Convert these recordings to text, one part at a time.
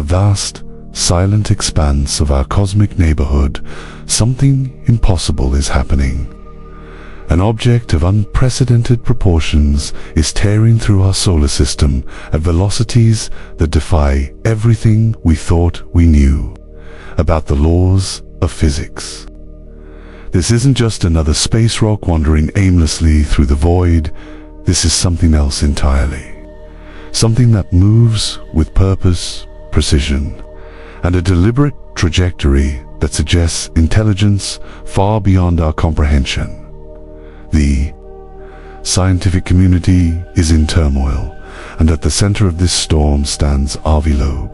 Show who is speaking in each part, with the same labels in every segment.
Speaker 1: the vast, silent expanse of our cosmic neighborhood, something impossible is happening. An object of unprecedented proportions is tearing through our solar system at velocities that defy everything we thought we knew about the laws of physics. This isn't just another space rock wandering aimlessly through the void. This is something else entirely. Something that moves with purpose, precision, and a deliberate trajectory that suggests intelligence far beyond our comprehension. The scientific community is in turmoil, and at the center of this storm stands Avi Loeb,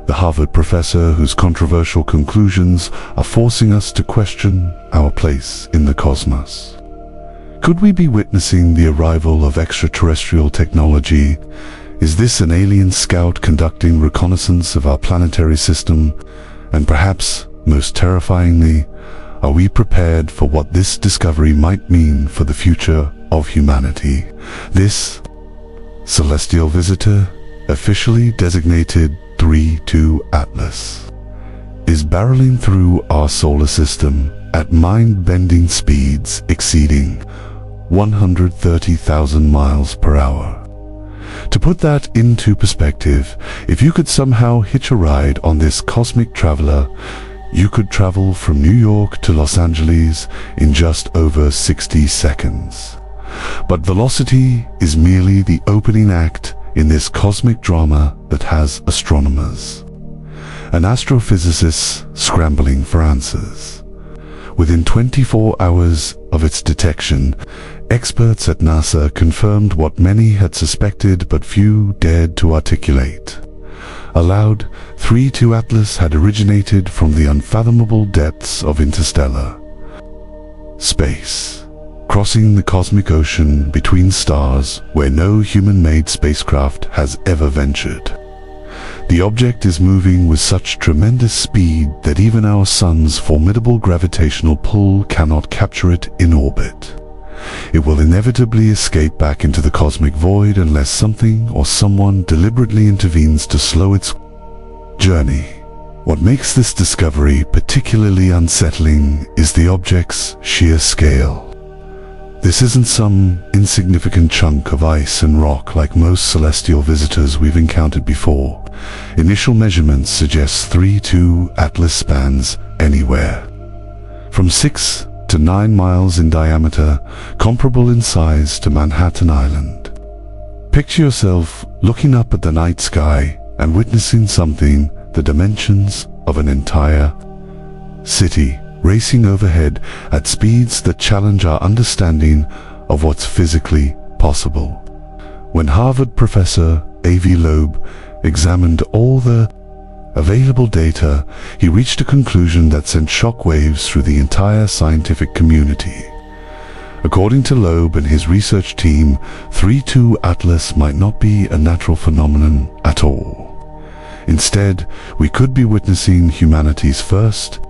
Speaker 1: the Harvard professor whose controversial conclusions are forcing us to question our place in the cosmos. Could we be witnessing the arrival of extraterrestrial technology? Is this an alien scout conducting reconnaissance of our planetary system? And perhaps, most terrifyingly, are we prepared for what this discovery might mean for the future of humanity? This celestial visitor, officially designated 3-2 Atlas, is barreling through our solar system at mind-bending speeds exceeding 130,000 miles per hour. To put that into perspective, if you could somehow hitch a ride on this cosmic traveler, you could travel from New York to Los Angeles in just over 60 seconds. But velocity is merely the opening act in this cosmic drama that has astronomers and astrophysicists scrambling for answers. Within 24 hours of its detection, experts at NASA confirmed what many had suspected but few dared to articulate. A loud 3-2 Atlas had originated from the unfathomable depths of interstellar space, crossing the cosmic ocean between stars where no human-made spacecraft has ever ventured. The object is moving with such tremendous speed that even our sun's formidable gravitational pull cannot capture it in orbit. It will inevitably escape back into the cosmic void unless something or someone deliberately intervenes to slow its journey. What makes this discovery particularly unsettling is the object's sheer scale. This isn't some insignificant chunk of ice and rock like most celestial visitors we've encountered before. Initial measurements suggest 3-2 Atlas spans anywhere from 6 to 9 miles in diameter, comparable in size to Manhattan Island. Picture yourself looking up at the night sky and witnessing something the dimensions of an entire city racing overhead at speeds that challenge our understanding of what's physically possible. When Harvard professor Avi Loeb examined all the available data, he reached a conclusion that sent shockwaves through the entire scientific community. According to Loeb and his research team, 3-2 Atlas might not be a natural phenomenon at all. Instead, we could be witnessing humanity's first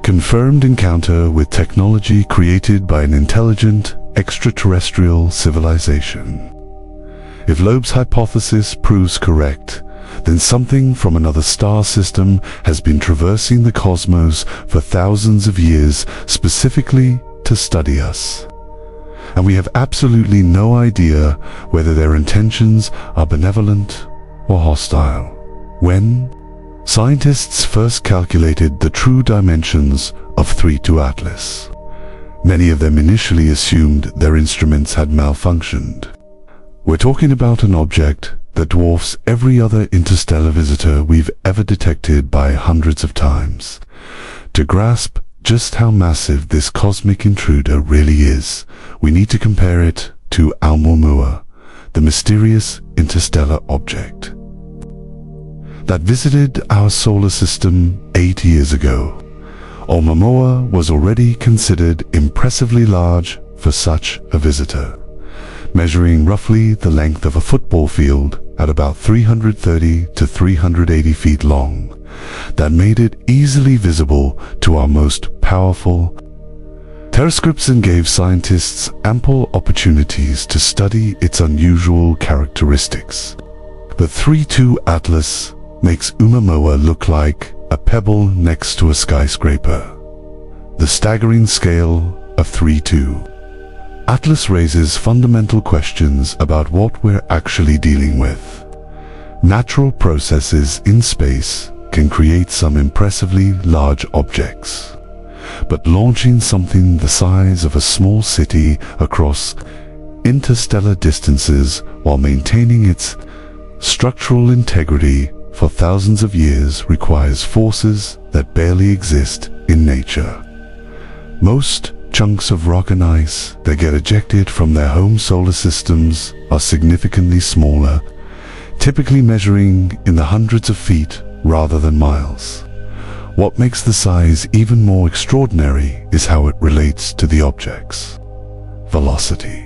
Speaker 1: confirmed encounter with technology created by an intelligent extraterrestrial civilization. If Loeb's hypothesis proves correct, then something from another star system has been traversing the cosmos for thousands of years specifically to study us. And we have absolutely no idea whether their intentions are benevolent or hostile. When scientists first calculated the true dimensions of 3-2 Atlas, many of them initially assumed their instruments had malfunctioned. We're talking about an object that dwarfs every other interstellar visitor we've ever detected by hundreds of times. To grasp just how massive this cosmic intruder really is, we need to compare it to ʻOumuamua, the mysterious interstellar object that visited our solar system 8 years ago. ʻOumuamua was already considered impressively large for such a visitor, measuring roughly the length of a football field at about 330 to 380 feet long. That made it easily visible to our most powerful telescopes and gave scientists ample opportunities to study its unusual characteristics. The 3-2 Atlas makes ʻOumuamua look like a pebble next to a skyscraper. The staggering scale of 3:2. Atlas raises fundamental questions about what we're actually dealing with. Natural processes in space can create some impressively large objects, but launching something the size of a small city across interstellar distances while maintaining its structural integrity for thousands of years requires forces that barely exist in nature. Most chunks of rock and ice that get ejected from their home solar systems are significantly smaller, typically measuring in the hundreds of feet rather than miles. What makes the size even more extraordinary is how it relates to the object's velocity.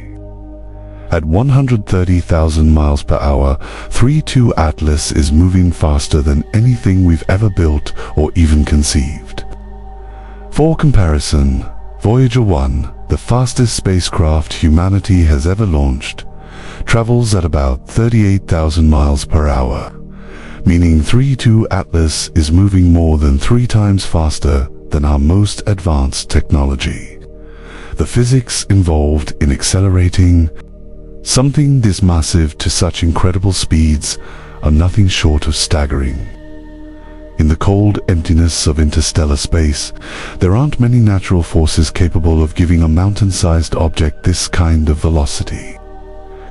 Speaker 1: At 130,000 miles per hour, 3:2 Atlas is moving faster than anything we've ever built or even conceived. For comparison, Voyager 1, the fastest spacecraft humanity has ever launched, travels at about 38,000 miles per hour, meaning 3:2 Atlas is moving more than 3 times faster than our most advanced technology. The physics involved in accelerating something this massive to such incredible speeds are nothing short of staggering. In the cold emptiness of interstellar space, there aren't many natural forces capable of giving a mountain-sized object this kind of velocity.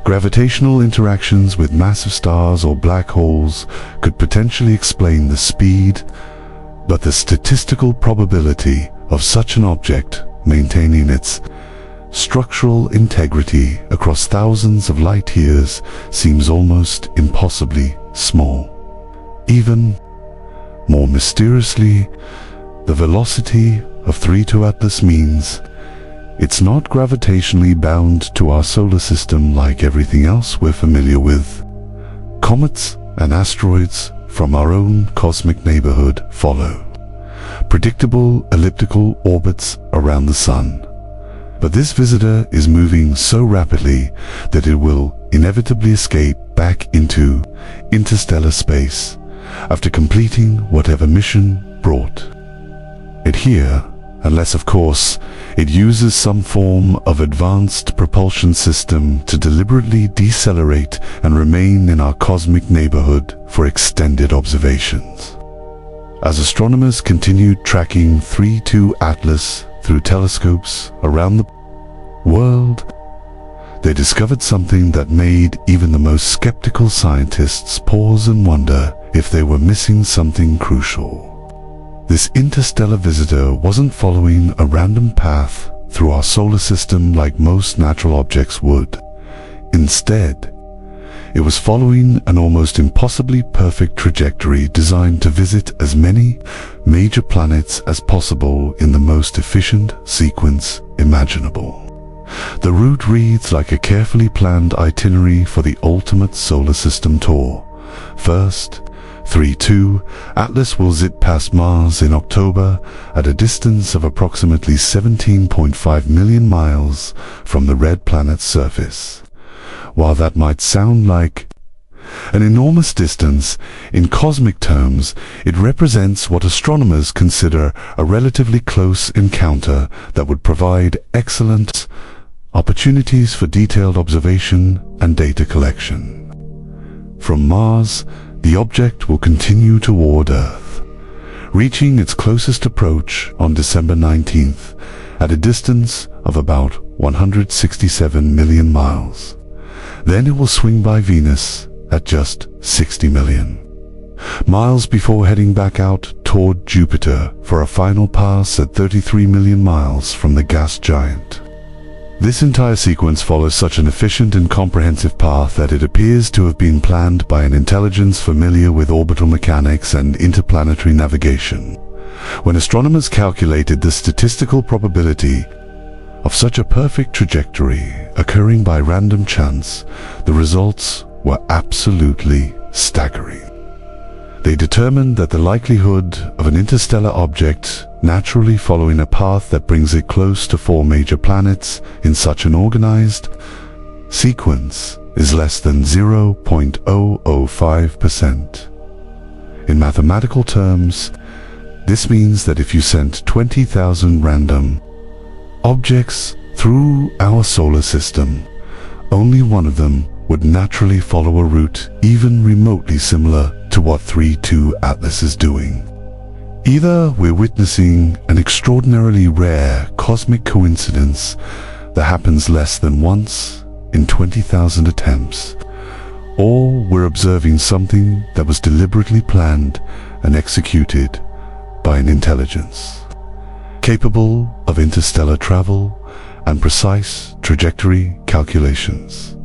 Speaker 1: Gravitational interactions with massive stars or black holes could potentially explain the speed, but the statistical probability of such an object maintaining its structural integrity across thousands of light years seems almost impossibly small. Even more mysteriously, the velocity of 3:2 Atlas means it's not gravitationally bound to our solar system like everything else we're familiar with. Comets and asteroids from our own cosmic neighborhood follow predictable elliptical orbits around the Sun. But this visitor is moving so rapidly that it will inevitably escape back into interstellar space after completing whatever mission brought it here, unless of course it uses some form of advanced propulsion system to deliberately decelerate and remain in our cosmic neighborhood for extended observations. As astronomers continued tracking 3:2 Atlas through telescopes around the world, they discovered something that made even the most skeptical scientists pause and wonder if they were missing something crucial. This interstellar visitor wasn't following a random path through our solar system like most natural objects would. Instead, it was following an almost impossibly perfect trajectory designed to visit as many major planets as possible in the most efficient sequence imaginable. The route reads like a carefully planned itinerary for the ultimate solar system tour. First, 3:2 Atlas will zip past Mars in October at a distance of approximately 17.5 million miles from the red planet's surface. While that might sound like an enormous distance, in cosmic terms, it represents what astronomers consider a relatively close encounter that would provide excellent opportunities for detailed observation and data collection. From Mars, the object will continue toward Earth, reaching its closest approach on December 19th at a distance of about 167 million miles. Then it will swing by Venus at just 60 million miles before heading back out toward Jupiter for a final pass at 33 million miles from the gas giant. This entire sequence follows such an efficient and comprehensive path that it appears to have been planned by an intelligence familiar with orbital mechanics and interplanetary navigation. When astronomers calculated the statistical probability of such a perfect trajectory occurring by random chance, the results were absolutely staggering. They determined that the likelihood of an interstellar object naturally following a path that brings it close to 4 major planets in such an organized sequence is less than 0.005%. In mathematical terms, this means that if you sent 20,000 random objects through our solar system, only one of them would naturally follow a route even remotely similar to what 3-2 Atlas is doing. Either we're witnessing an extraordinarily rare cosmic coincidence that happens less than once in 20,000 attempts, or we're observing something that was deliberately planned and executed by an intelligence capable of interstellar travel and precise trajectory calculations.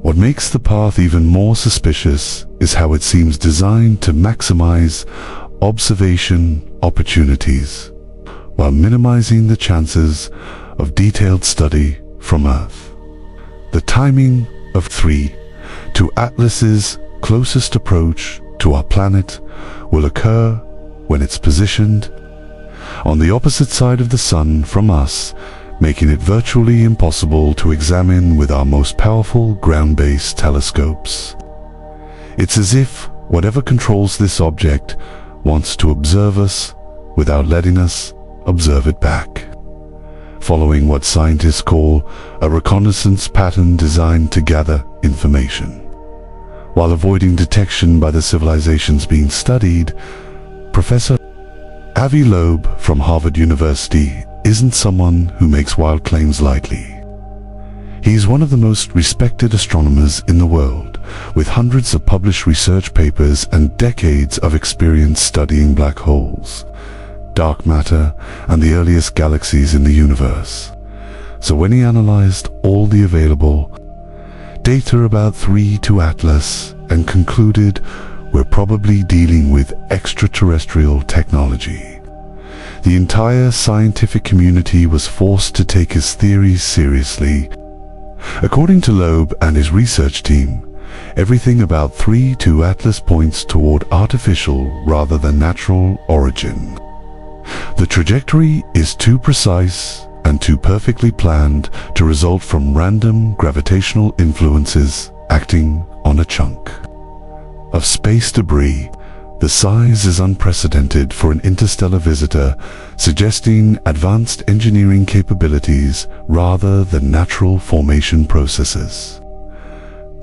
Speaker 1: What makes the path even more suspicious is how it seems designed to maximize observation opportunities while minimizing the chances of detailed study from Earth. The timing of 3-2 Atlas's closest approach to our planet will occur when it's positioned on the opposite side of the Sun from us, making it virtually impossible to examine with our most powerful ground-based telescopes. It's as if whatever controls this object wants to observe us without letting us observe it back, following what scientists call a reconnaissance pattern designed to gather information. While avoiding detection by the civilizations being studied, Professor Avi Loeb from Harvard University isn't someone who makes wild claims lightly. He's one of the most respected astronomers in the world, with hundreds of published research papers and decades of experience studying black holes, dark matter, and the earliest galaxies in the universe. So when he analyzed all the available data about 3-2 Atlas and concluded we're probably dealing with extraterrestrial technology, the entire scientific community was forced to take his theories seriously. According to Loeb and his research team, everything about 3-2 Atlas points toward artificial rather than natural origin. The trajectory is too precise and too perfectly planned to result from random gravitational influences acting on a chunk of space debris. The size is unprecedented for an interstellar visitor, suggesting advanced engineering capabilities rather than natural formation processes.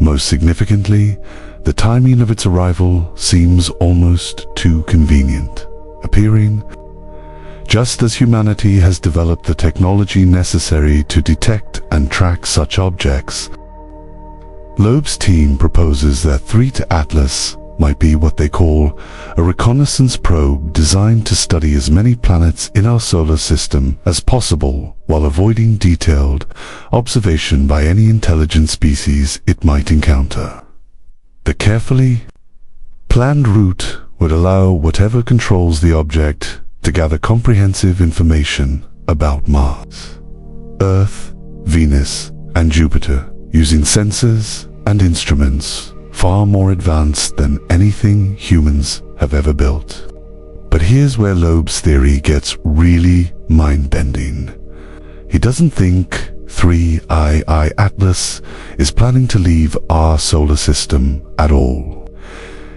Speaker 1: Most significantly, the timing of its arrival seems almost too convenient, appearing just as humanity has developed the technology necessary to detect and track such objects. Loeb's team proposes that 3-2 Atlas might be what they call a reconnaissance probe designed to study as many planets in our solar system as possible while avoiding detailed observation by any intelligent species it might encounter. The carefully planned route would allow whatever controls the object to gather comprehensive information about Mars, Earth, Venus, and Jupiter using sensors and instruments far more advanced than anything humans have ever built. But here's where Loeb's theory gets really mind-bending. He doesn't think 3-2 Atlas is planning to leave our solar system at all.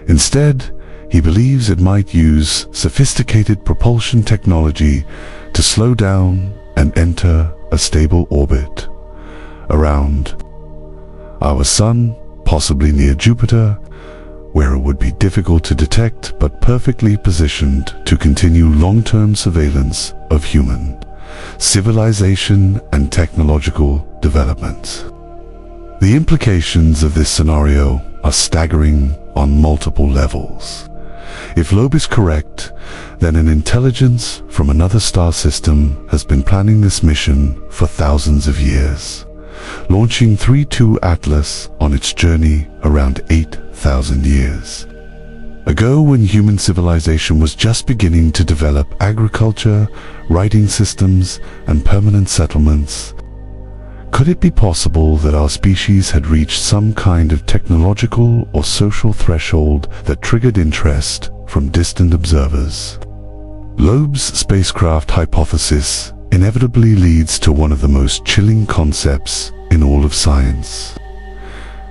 Speaker 1: Instead, he believes it might use sophisticated propulsion technology to slow down and enter a stable orbit around our Sun, possibly near Jupiter, where it would be difficult to detect but perfectly positioned to continue long-term surveillance of human civilization and technological development. The implications of this scenario are staggering on multiple levels. If Loeb is correct, then an intelligence from another star system has been planning this mission for thousands of years, launching 3-2 Atlas on its journey around 8,000 years ago, when human civilization was just beginning to develop agriculture, writing systems, and permanent settlements. Could it be possible that our species had reached some kind of technological or social threshold that triggered interest from distant observers? Loeb's spacecraft hypothesis inevitably leads to one of the most chilling concepts in all of science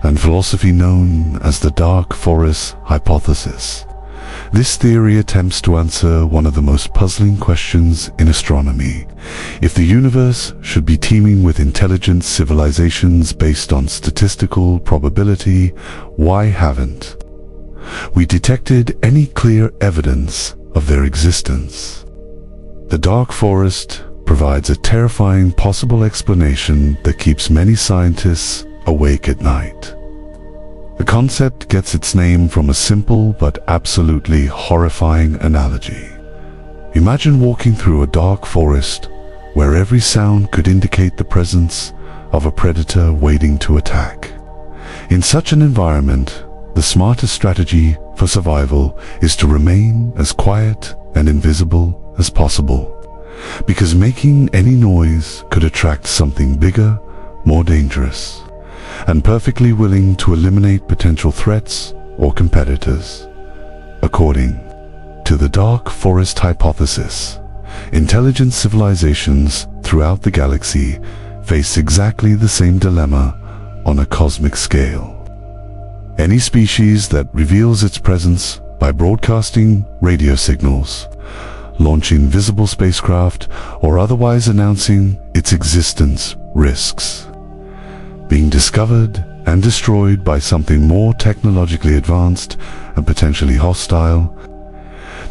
Speaker 1: and philosophy, known as the dark forest hypothesis. This theory attempts to answer one of the most puzzling questions in astronomy. If the universe should be teeming with intelligent civilizations based on statistical probability, why haven't we detected any clear evidence of their existence? The dark forest provides a terrifying possible explanation that keeps many scientists awake at night. The concept gets its name from a simple but absolutely horrifying analogy. Imagine walking through a dark forest where every sound could indicate the presence of a predator waiting to attack. In such an environment, the smartest strategy for survival is to remain as quiet and invisible as possible, because making any noise could attract something bigger, more dangerous, and perfectly willing to eliminate potential threats or competitors. According to the dark forest hypothesis, intelligent civilizations throughout the galaxy face exactly the same dilemma on a cosmic scale. Any species that reveals its presence by broadcasting radio signals, launching visible spacecraft, or otherwise announcing its existence risks being discovered and destroyed by something more technologically advanced and potentially hostile.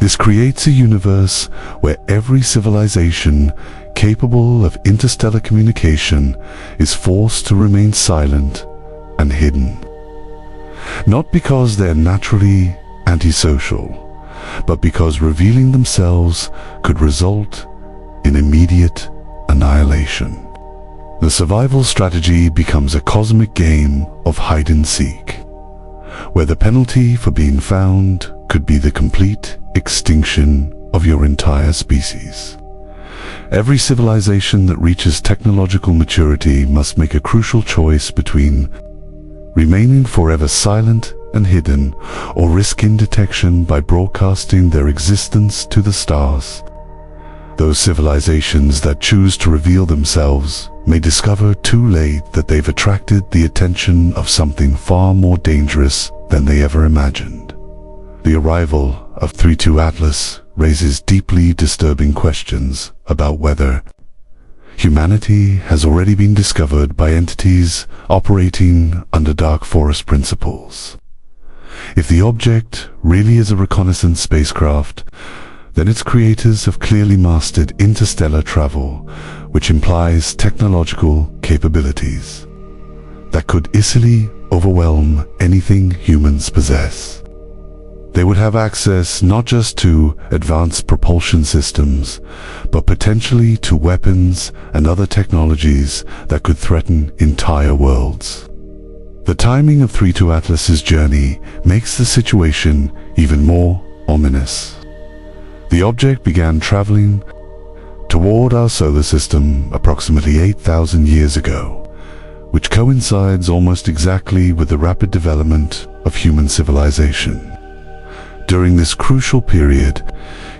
Speaker 1: This creates a universe where every civilization capable of interstellar communication is forced to remain silent and hidden. Not because they're naturally antisocial, but because revealing themselves could result in immediate annihilation. The survival strategy becomes a cosmic game of hide and seek, where the penalty for being found could be the complete extinction of your entire species. Every civilization that reaches technological maturity must make a crucial choice between remaining forever silent and hidden, or risking detection by broadcasting their existence to the stars. Those civilizations that choose to reveal themselves may discover too late that they've attracted the attention of something far more dangerous than they ever imagined. The arrival of 32 Atlas raises deeply disturbing questions about whether humanity has already been discovered by entities operating under dark forest principles. If the object really is a reconnaissance spacecraft, then its creators have clearly mastered interstellar travel, which implies technological capabilities that could easily overwhelm anything humans possess. They would have access not just to advanced propulsion systems, but potentially to weapons and other technologies that could threaten entire worlds. The timing of 32 Atlas's journey makes the situation even more ominous. The object began traveling toward our solar system approximately 8,000 years ago, which coincides almost exactly with the rapid development of human civilization. During this crucial period,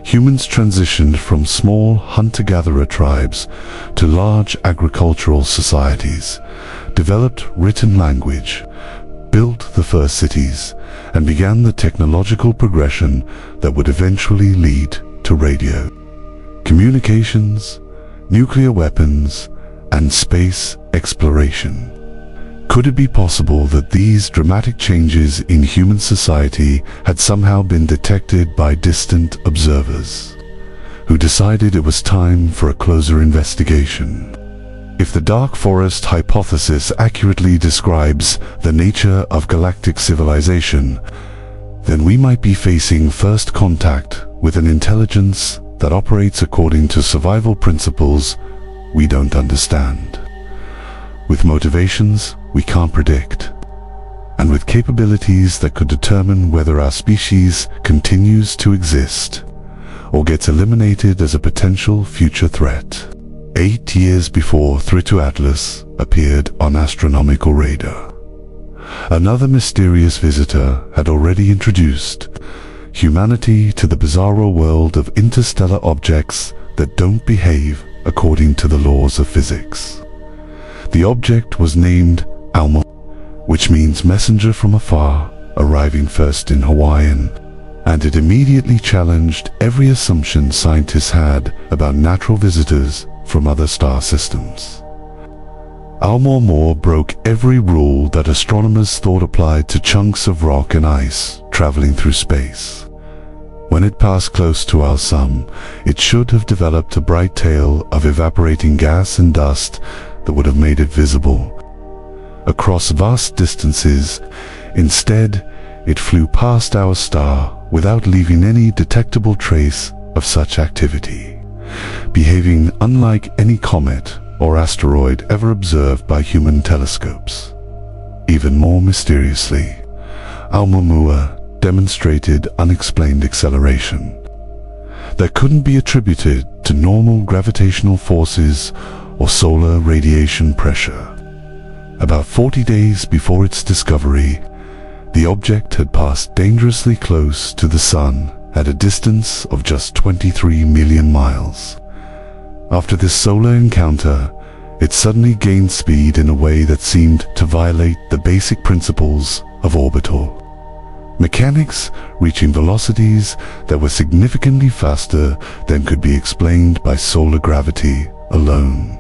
Speaker 1: humans transitioned from small hunter-gatherer tribes to large agricultural societies, developed written language, built the first cities, and began the technological progression that would eventually lead to radio, communications, nuclear weapons, and space exploration. Could it be possible that these dramatic changes in human society had somehow been detected by distant observers, who decided it was time for a closer investigation? If the dark forest hypothesis accurately describes the nature of galactic civilization, then we might be facing first contact with an intelligence that operates according to survival principles we don't understand, with motivations we can't predict, and with capabilities that could determine whether our species continues to exist or gets eliminated as a potential future threat. 8 years before 32 Atlas appeared on astronomical radar, another mysterious visitor had already introduced humanity to the bizarro world of interstellar objects that don't behave according to the laws of physics. The object was named ʻOumuamua, which means messenger from afar, arriving first in Hawaiian, and it immediately challenged every assumption scientists had about natural visitors from other star systems. ʻOumuamua broke every rule that astronomers thought applied to chunks of rock and ice traveling through space. When it passed close to our sun, it should have developed a bright tail of evaporating gas and dust that would have made it visible across vast distances. Instead, it flew past our star without leaving any detectable trace of such activity, behaving unlike any comet or asteroid ever observed by human telescopes. Even more mysteriously, ʻOumuamua demonstrated unexplained acceleration that couldn't be attributed to normal gravitational forces or solar radiation pressure. About 40 days before its discovery, the object had passed dangerously close to the Sun at a distance of just 23 million miles. After this solar encounter, it suddenly gained speed in a way that seemed to violate the basic principles of orbital mechanics, reaching velocities that were significantly faster than could be explained by solar gravity alone.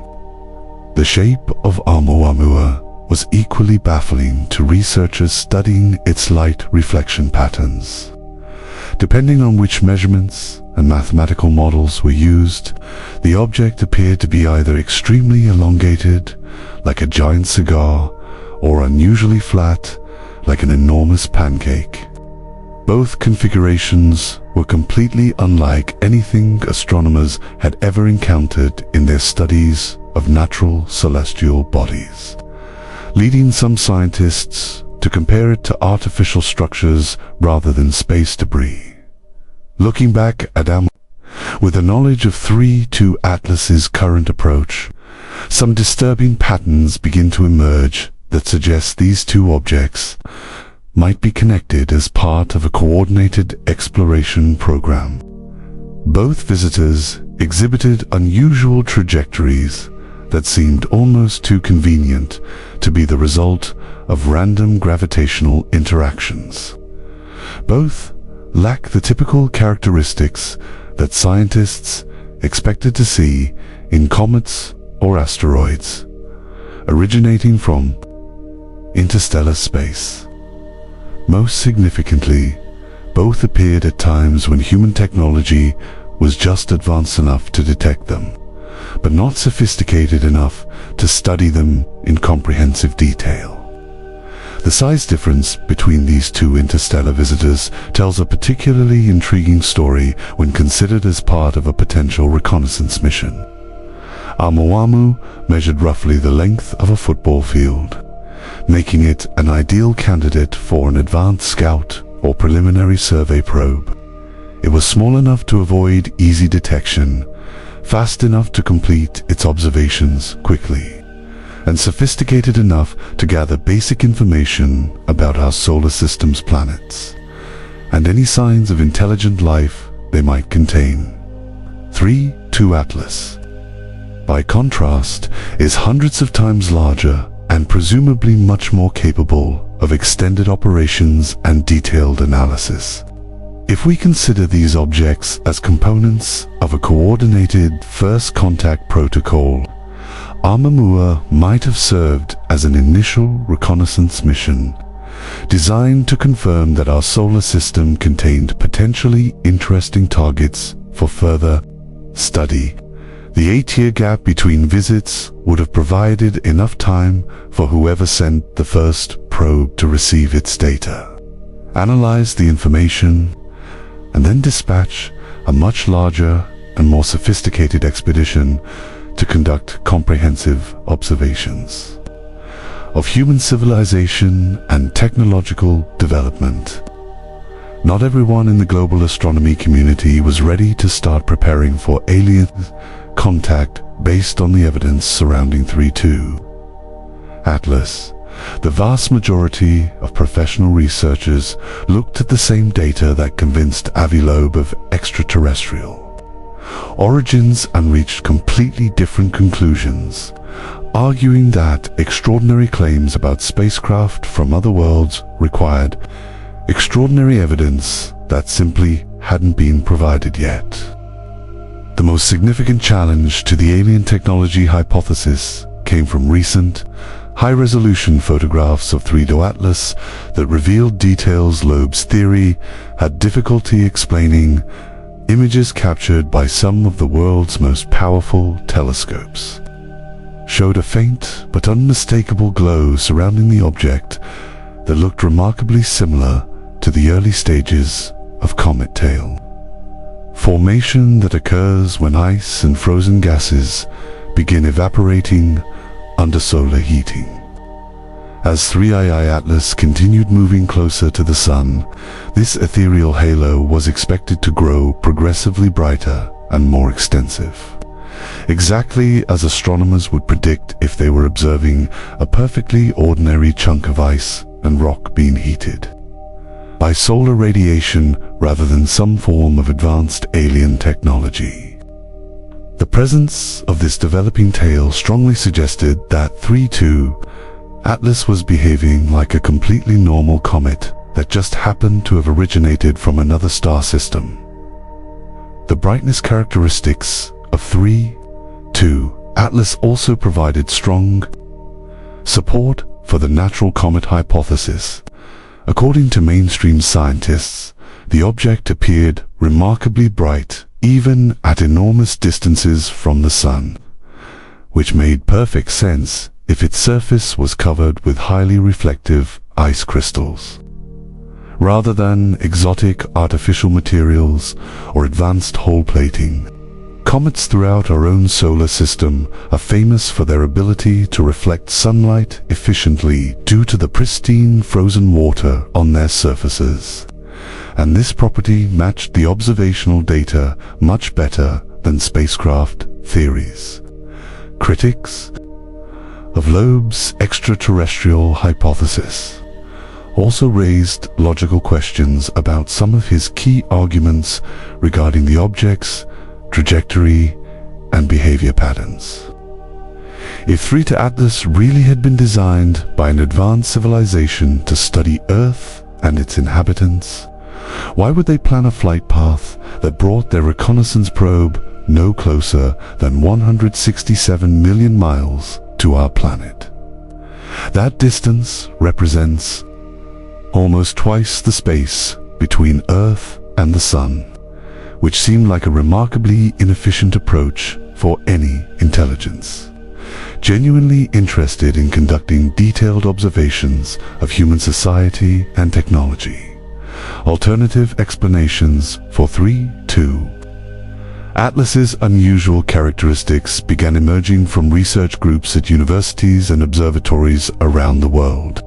Speaker 1: The shape of ʻOumuamua was equally baffling to researchers studying its light reflection patterns. Depending on which measurements and mathematical models were used, the object appeared to be either extremely elongated, like a giant cigar, or unusually flat, like an enormous pancake. Both configurations were completely unlike anything astronomers had ever encountered in their studies of natural celestial bodies, leading some scientists to compare it to artificial structures rather than space debris. Looking back at with the knowledge of 3-2 Atlas's current approach, some disturbing patterns begin to emerge that suggest these two objects might be connected as part of a coordinated exploration program. Both visitors exhibited unusual trajectories that seemed almost too convenient to be the result of random gravitational interactions. Both lack the typical characteristics that scientists expected to see in comets or asteroids originating from interstellar space. Most significantly, both appeared at times when human technology was just advanced enough to detect them, but not sophisticated enough to study them in comprehensive detail. The size difference between these two interstellar visitors tells a particularly intriguing story when considered as part of a potential reconnaissance mission. ʻOumuamua measured roughly the length of a football field, making it an ideal candidate for an advanced scout or preliminary survey probe. It was small enough to avoid easy detection, fast enough to complete its observations quickly, and sophisticated enough to gather basic information about our solar system's planets, and any signs of intelligent life they might contain. 3-2 Atlas, by contrast, is hundreds of times larger and presumably much more capable of extended operations and detailed analysis. If we consider these objects as components of a coordinated first contact protocol, ʻOumuamua might have served as an initial reconnaissance mission, designed to confirm that our solar system contained potentially interesting targets for further study. The 8-year gap between visits would have provided enough time for whoever sent the first probe to receive its data, analyze the information, and then dispatch a much larger and more sophisticated expedition to conduct comprehensive observations of human civilization and technological development. Not everyone in the global astronomy community was ready to start preparing for alien contact based on the evidence surrounding 3-2 Atlas. The vast majority of professional researchers looked at the same data that convinced Avi Loeb of extraterrestrial origins and reached completely different conclusions, arguing that extraordinary claims about spacecraft from other worlds required extraordinary evidence that simply hadn't been provided yet. The most significant challenge to the alien technology hypothesis came from recent, high-resolution photographs of 3D Atlas that revealed details Loeb's theory had difficulty explaining. Images captured by some of the world's most powerful telescopes showed a faint but unmistakable glow surrounding the object that looked remarkably similar to the early stages of comet tail formation that occurs when ice and frozen gases begin evaporating under solar heating. As 3i Atlas continued moving closer to the Sun, this ethereal halo was expected to grow progressively brighter and more extensive, exactly as astronomers would predict if they were observing a perfectly ordinary chunk of ice and rock being heated by solar radiation rather than some form of advanced alien technology. The presence of this developing tail strongly suggested that 3.2 Atlas was behaving like a completely normal comet that just happened to have originated from another star system. The brightness characteristics of 3.2 Atlas also provided strong support for the natural comet hypothesis. According to mainstream scientists, the object appeared remarkably bright even at enormous distances from the Sun, which made perfect sense if its surface was covered with highly reflective ice crystals, rather than exotic artificial materials or advanced hole plating. Comets throughout our own solar system are famous for their ability to reflect sunlight efficiently due to the pristine frozen water on their surfaces, and this property matched the observational data much better than spacecraft theories. Critics of Loeb's extraterrestrial hypothesis also raised logical questions about some of his key arguments regarding the object's trajectory and behavior patterns. If 3.2 Atlas really had been designed by an advanced civilization to study Earth and its inhabitants, why would they plan a flight path that brought their reconnaissance probe no closer than 167 million miles to our planet? That distance represents almost twice the space between Earth and the Sun, which seemed like a remarkably inefficient approach for any intelligence genuinely interested in conducting detailed observations of human society and technology. Alternative explanations for 3.2 Atlas's unusual characteristics began emerging from research groups at universities and observatories around the world.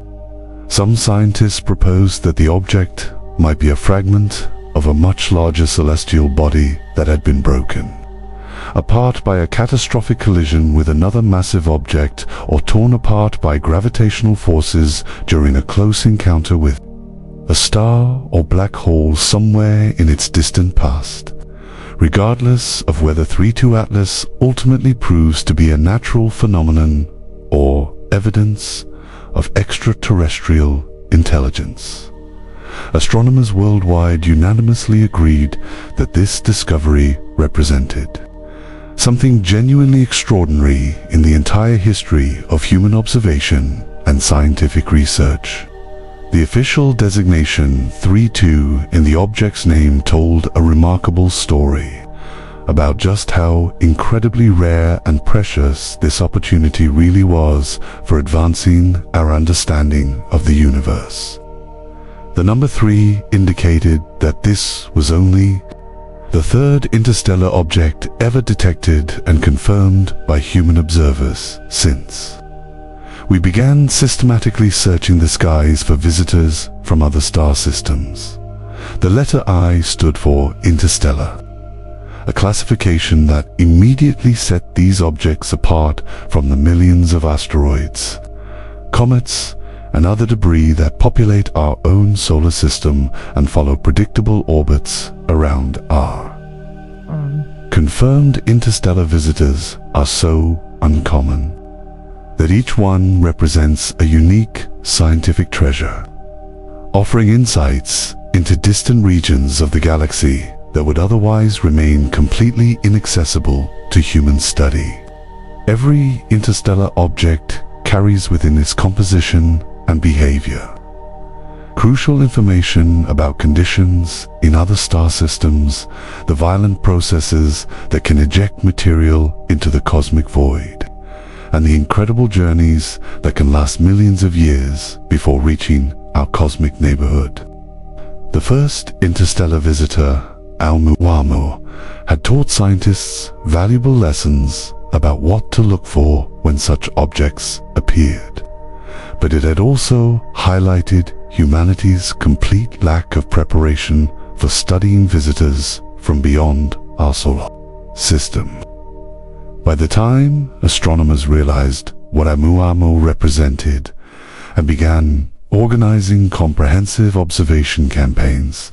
Speaker 1: Some scientists proposed that the object might be a fragment of a much larger celestial body that had been broken apart by a catastrophic collision with another massive object or torn apart by gravitational forces during a close encounter with a star or black hole somewhere in its distant past. Regardless of whether 3.2 Atlas ultimately proves to be a natural phenomenon or evidence of extraterrestrial intelligence, astronomers worldwide unanimously agreed that this discovery represented something genuinely extraordinary in the entire history of human observation and scientific research. The official designation 3.2 in the object's name told a remarkable story about just how incredibly rare and precious this opportunity really was for advancing our understanding of the universe. The number 3 indicated that this was only the third interstellar object ever detected and confirmed by human observers since we began systematically searching the skies for visitors from other star systems. The letter I stood for interstellar, a classification that immediately set these objects apart from the millions of asteroids, comets, and other debris that populate our own solar system and follow predictable orbits around our confirmed interstellar visitors are so uncommon that each one represents a unique scientific treasure, offering insights into distant regions of the galaxy that would otherwise remain completely inaccessible to human study. Every interstellar object carries within its composition and behavior crucial information about conditions in other star systems, the violent processes that can eject material into the cosmic void, and the incredible journeys that can last millions of years before reaching our cosmic neighborhood. The first interstellar visitor, ʻOumuamua, had taught scientists valuable lessons about what to look for when such objects appeared. But it had also highlighted humanity's complete lack of preparation for studying visitors from beyond our solar system. By the time astronomers realized what ʻOumuamua represented and began organizing comprehensive observation campaigns,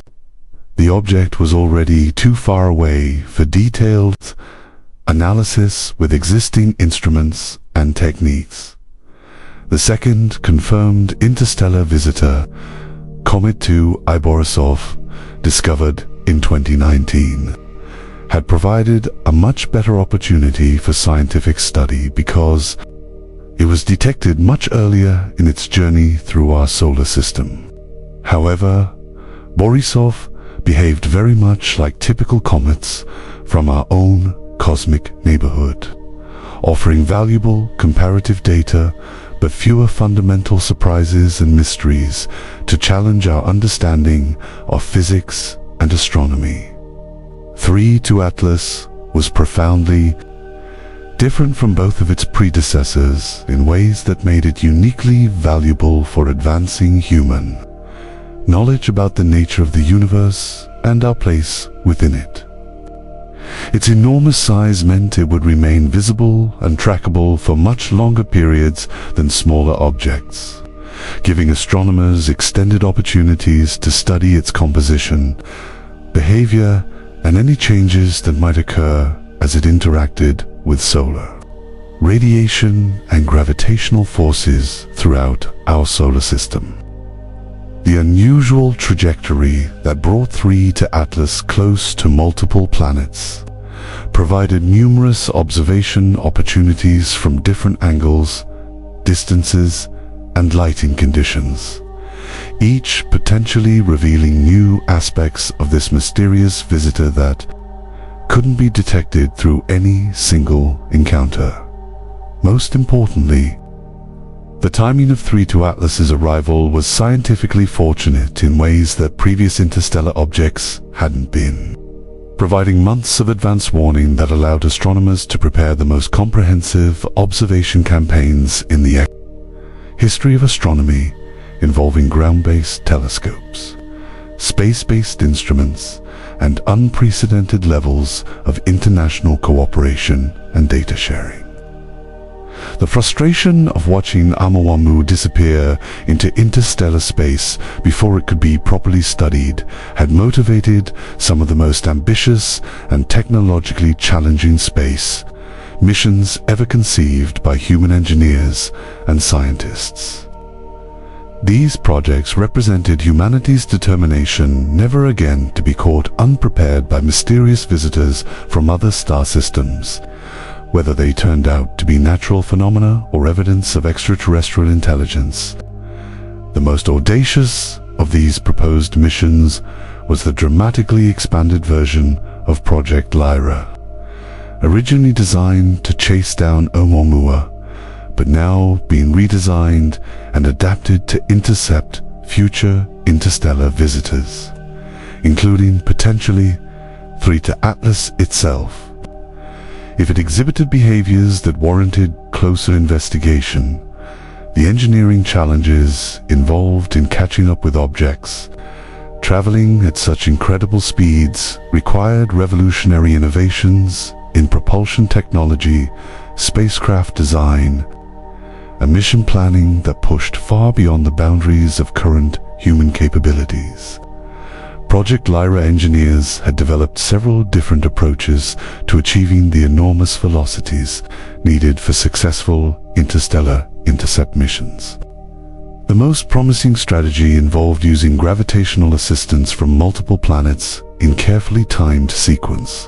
Speaker 1: the object was already too far away for detailed analysis with existing instruments and techniques. The second confirmed interstellar visitor, Comet 2 Borisov, discovered in 2019, had provided a much better opportunity for scientific study because it was detected much earlier in its journey through our solar system. However, Borisov behaved very much like typical comets from our own cosmic neighborhood, offering valuable comparative data but fewer fundamental surprises and mysteries to challenge our understanding of physics and astronomy. 3-2 Atlas was profoundly different from both of its predecessors in ways that made it uniquely valuable for advancing human knowledge about the nature of the universe and our place within it. Its enormous size meant it would remain visible and trackable for much longer periods than smaller objects, giving astronomers extended opportunities to study its composition, behavior, and any changes that might occur as it interacted with solar, radiation, and gravitational forces throughout our solar system. The unusual trajectory that brought 3-2 Atlas close to multiple planets provided numerous observation opportunities from different angles, distances, and lighting conditions, each potentially revealing new aspects of this mysterious visitor that couldn't be detected through any single encounter. Most importantly, the timing of 3-2 Atlas's arrival was scientifically fortunate in ways that previous interstellar objects hadn't been, providing months of advance warning that allowed astronomers to prepare the most comprehensive observation campaigns in the history of astronomy, involving ground-based telescopes, space-based instruments, and unprecedented levels of international cooperation and data sharing. The frustration of watching ʻOumuamua disappear into interstellar space before it could be properly studied had motivated some of the most ambitious and technologically challenging space missions ever conceived by human engineers and scientists. These projects represented humanity's determination never again to be caught unprepared by mysterious visitors from other star systems, whether they turned out to be natural phenomena or evidence of extraterrestrial intelligence. The most audacious of these proposed missions was the dramatically expanded version of Project Lyra, originally designed to chase down ʻOumuamua, but now being redesigned and adapted to intercept future interstellar visitors, including potentially 3-2 Atlas itself. If it exhibited behaviors that warranted closer investigation, the engineering challenges involved in catching up with objects traveling at such incredible speeds required revolutionary innovations in propulsion technology, spacecraft design, and mission planning that pushed far beyond the boundaries of current human capabilities. Project Lyra engineers had developed several different approaches to achieving the enormous velocities needed for successful interstellar intercept missions. The most promising strategy involved using gravitational assistance from multiple planets in carefully timed sequence,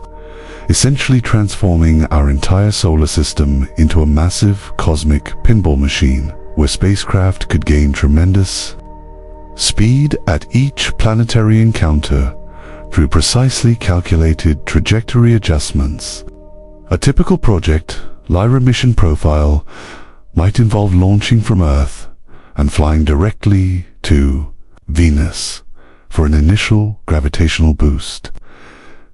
Speaker 1: essentially transforming our entire solar system into a massive cosmic pinball machine where spacecraft could gain tremendous speed at each planetary encounter through precisely calculated trajectory adjustments. A typical project, Lyra mission profile, might involve launching from Earth and flying directly to Venus for an initial gravitational boost,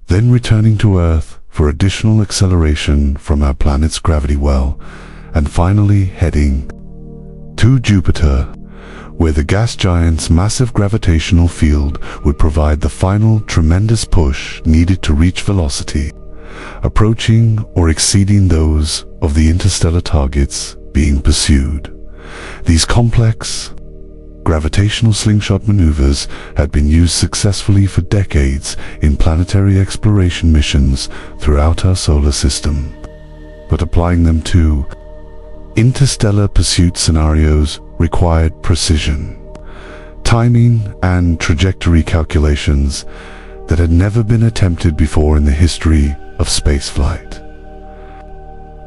Speaker 1: then returning to Earth for additional acceleration from our planet's gravity well, and finally heading to Jupiter, where the gas giant's massive gravitational field would provide the final tremendous push needed to reach velocity, approaching or exceeding those of the interstellar targets being pursued. These complex gravitational slingshot maneuvers had been used successfully for decades in planetary exploration missions throughout our solar system, but applying them to interstellar pursuit scenarios required precision, timing, and trajectory calculations that had never been attempted before in the history of spaceflight.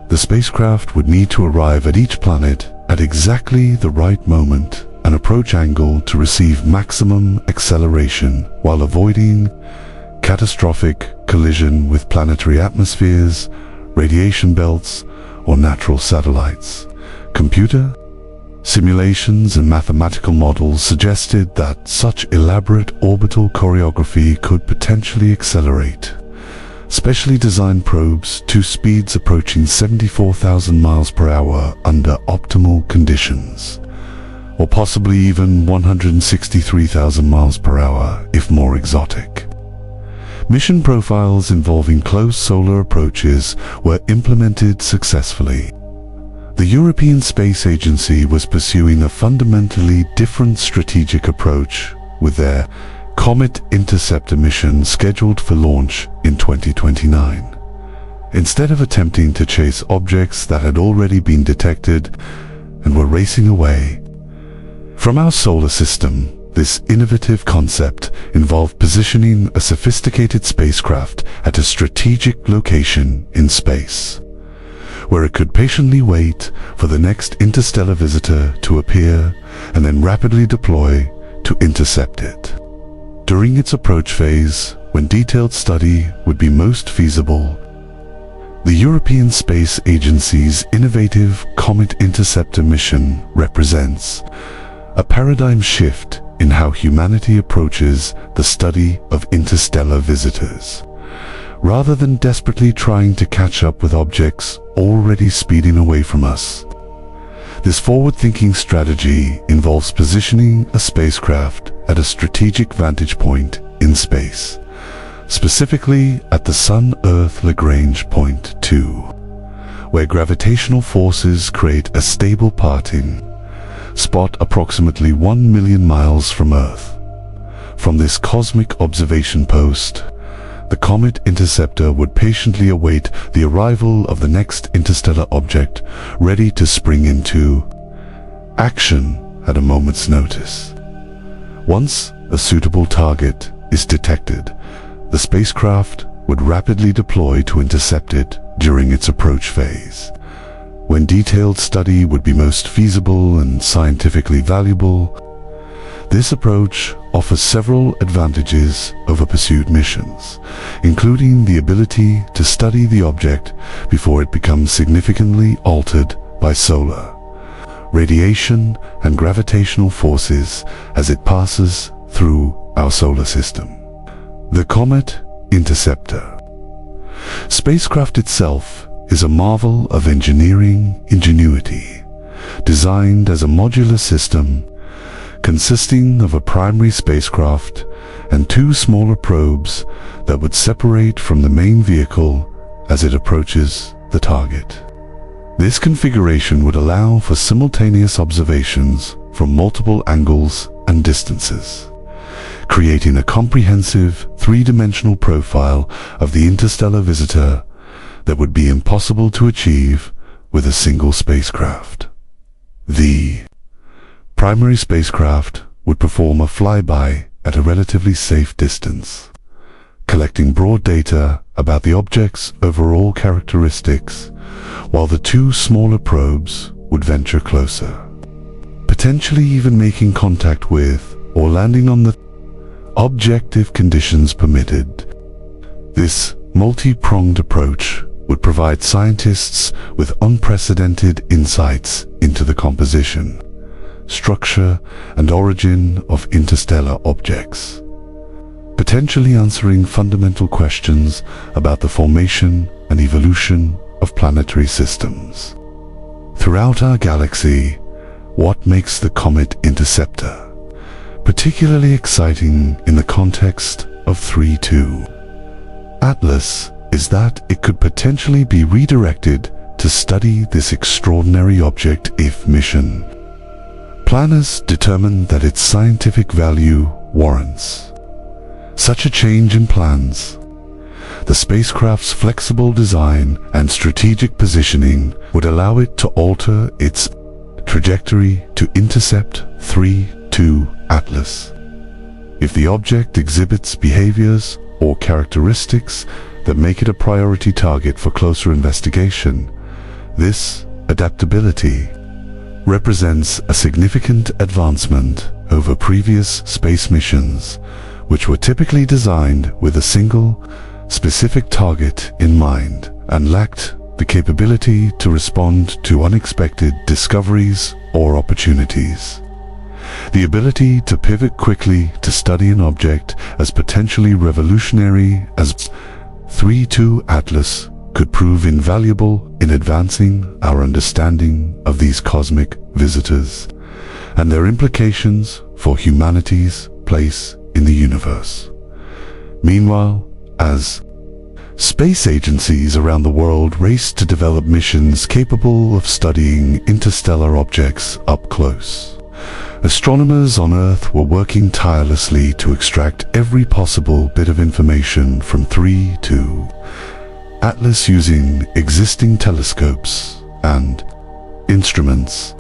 Speaker 1: The spacecraft would need to arrive at each planet at exactly the right moment and approach angle to receive maximum acceleration while avoiding catastrophic collision with planetary atmospheres, radiation belts, or natural satellites. Computer simulations and mathematical models suggested that such elaborate orbital choreography could potentially accelerate specially designed probes to speeds approaching 74,000 miles per hour under optimal conditions, or possibly even 163,000 miles per hour if more exotic. Mission profiles involving close solar approaches were implemented successfully. The European Space Agency was pursuing a fundamentally different strategic approach with their Comet Interceptor mission scheduled for launch in 2029. Instead of attempting to chase objects that had already been detected and were racing away from our solar system, this innovative concept involved positioning a sophisticated spacecraft at a strategic location in space, where it could patiently wait for the next interstellar visitor to appear and then rapidly deploy to intercept it. During its approach phase, when detailed study would be most feasible, the European Space Agency's innovative Comet Interceptor mission represents a paradigm shift in how humanity approaches the study of interstellar visitors. Rather than desperately trying to catch up with objects already speeding away from us, this forward-thinking strategy involves positioning a spacecraft at a strategic vantage point in space, specifically at the Sun-Earth Lagrange point 2, where gravitational forces create a stable parting spot approximately 1 million miles from Earth. From this cosmic observation post, the Comet Interceptor would patiently await the arrival of the next interstellar object, ready to spring into action at a moment's notice. Once a suitable target is detected, the spacecraft would rapidly deploy to intercept it during its approach phase. When detailed study would be most feasible and scientifically valuable, this approach offers several advantages over pursuit missions, including the ability to study the object before it becomes significantly altered by solar, radiation, and gravitational forces as it passes through our solar system. The Comet Interceptor spacecraft itself is a marvel of engineering ingenuity, designed as a modular system consisting of a primary spacecraft and two smaller probes that would separate from the main vehicle as it approaches the target. This configuration would allow for simultaneous observations from multiple angles and distances, creating a comprehensive three-dimensional profile of the interstellar visitor that would be impossible to achieve with a single spacecraft. The primary spacecraft would perform a flyby at a relatively safe distance, collecting broad data about the object's overall characteristics, while the two smaller probes would venture closer, potentially even making contact with or landing on the object if conditions permitted. This multi-pronged approach would provide scientists with unprecedented insights into the composition, structure, and origin of interstellar objects, potentially answering fundamental questions about the formation and evolution of planetary systems. Throughout our galaxy, what makes the comet interceptor particularly exciting in the context of 3-2 Atlas is that it could potentially be redirected to study this extraordinary object if mission planners determine that its scientific value warrants such a change in plans. The spacecraft's flexible design and strategic positioning would allow it to alter its trajectory to intercept 3-2 Atlas. If the object exhibits behaviors or characteristics that make it a priority target for closer investigation, this adaptability represents a significant advancement over previous space missions, which were typically designed with a single, specific target in mind and lacked the capability to respond to unexpected discoveries or opportunities. The ability to pivot quickly to study an object as potentially revolutionary as 3-2 Atlas could prove invaluable in advancing our understanding of these cosmic visitors and their implications for humanity's place in the universe. Meanwhile, as space agencies around the world race to develop missions capable of studying interstellar objects up close, astronomers on Earth were working tirelessly to extract every possible bit of information from 3-2 Atlas using existing telescopes and instruments.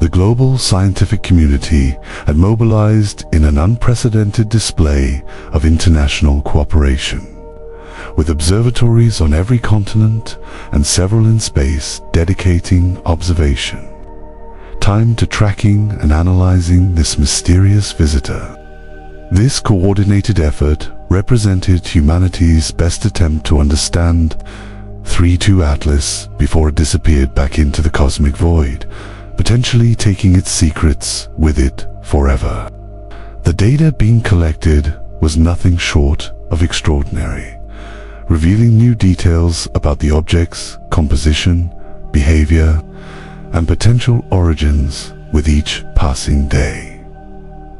Speaker 1: The global scientific community had mobilized in an unprecedented display of international cooperation, with observatories on every continent and several in space dedicating observation time to tracking and analyzing this mysterious visitor. This coordinated effort represented humanity's best attempt to understand 3-2 Atlas before it disappeared back into the cosmic void, potentially taking its secrets with it forever. The data being collected was nothing short of extraordinary, revealing new details about the object's composition, behavior, and potential origins with each passing day.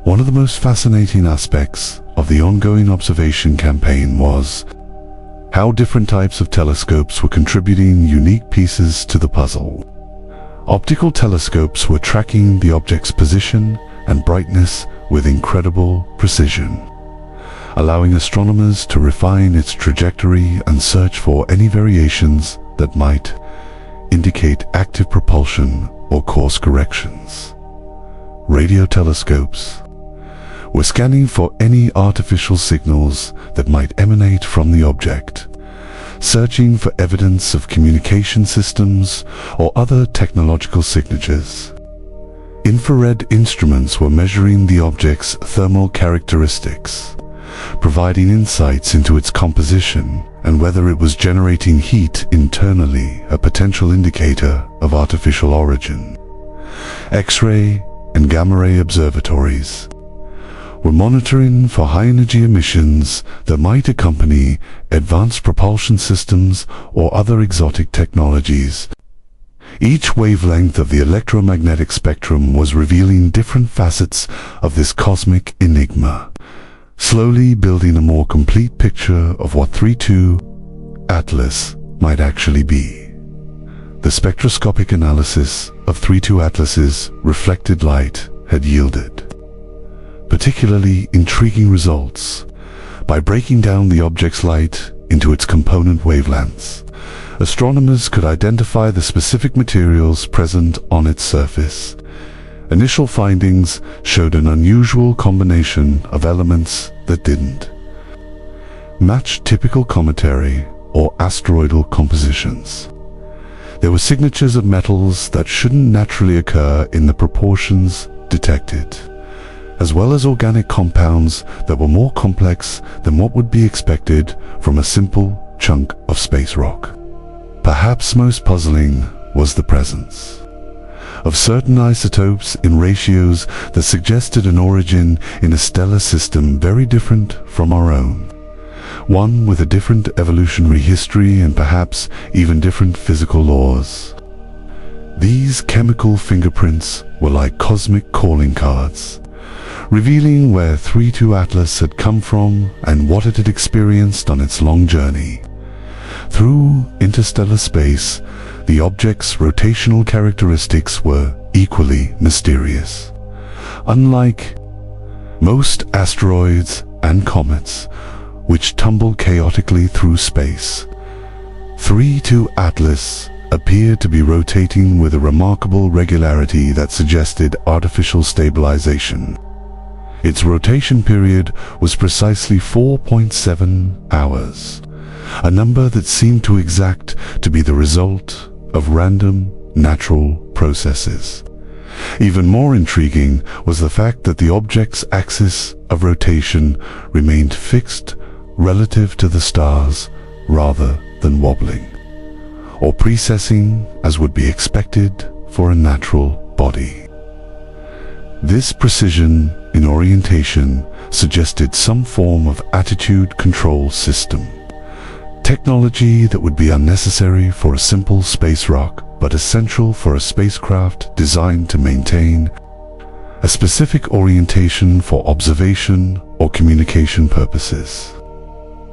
Speaker 1: One of the most fascinating aspects of the ongoing observation campaign was how different types of telescopes were contributing unique pieces to the puzzle. Optical telescopes were tracking the object's position and brightness with incredible precision, allowing astronomers to refine its trajectory and search for any variations that might indicate active propulsion or course corrections. Radio telescopes were scanning for any artificial signals that might emanate from the object, searching for evidence of communication systems or other technological signatures. Infrared instruments were measuring the object's thermal characteristics, providing insights into its composition and whether it was generating heat internally, a potential indicator of artificial origin. X-ray and gamma-ray observatories were monitoring for high-energy emissions that might accompany advanced propulsion systems or other exotic technologies. Each wavelength of the electromagnetic spectrum was revealing different facets of this cosmic enigma, slowly building a more complete picture of what 3-2 Atlas might actually be. The spectroscopic analysis of 3-2 Atlas's reflected light had yielded particularly intriguing results. By breaking down the object's light into its component wavelengths, astronomers could identify the specific materials present on its surface Initial findings showed an unusual combination of elements that didn't match typical cometary or asteroidal compositions. There were signatures of metals that shouldn't naturally occur in the proportions detected, as well as organic compounds that were more complex than what would be expected from a simple chunk of space rock. Perhaps most puzzling was the presence of certain isotopes in ratios that suggested an origin in a stellar system very different from our own, one with a different evolutionary history and perhaps even different physical laws. These chemical fingerprints were like cosmic calling cards, revealing where 3-2 Atlas had come from and what it had experienced on its long journey. Through interstellar space, the object's rotational characteristics were equally mysterious. Unlike most asteroids and comets, which tumble chaotically through space, 3-2 Atlas appeared to be rotating with a remarkable regularity that suggested artificial stabilization. Its rotation period was precisely 4.7 hours, a number that seemed too exact to be the result of random natural processes. Even more intriguing was the fact that the object's axis of rotation remained fixed relative to the stars rather than wobbling or precessing as would be expected for a natural body. This precision in orientation suggested some form of attitude control system, technology that would be unnecessary for a simple space rock but essential for a spacecraft designed to maintain a specific orientation for observation or communication purposes.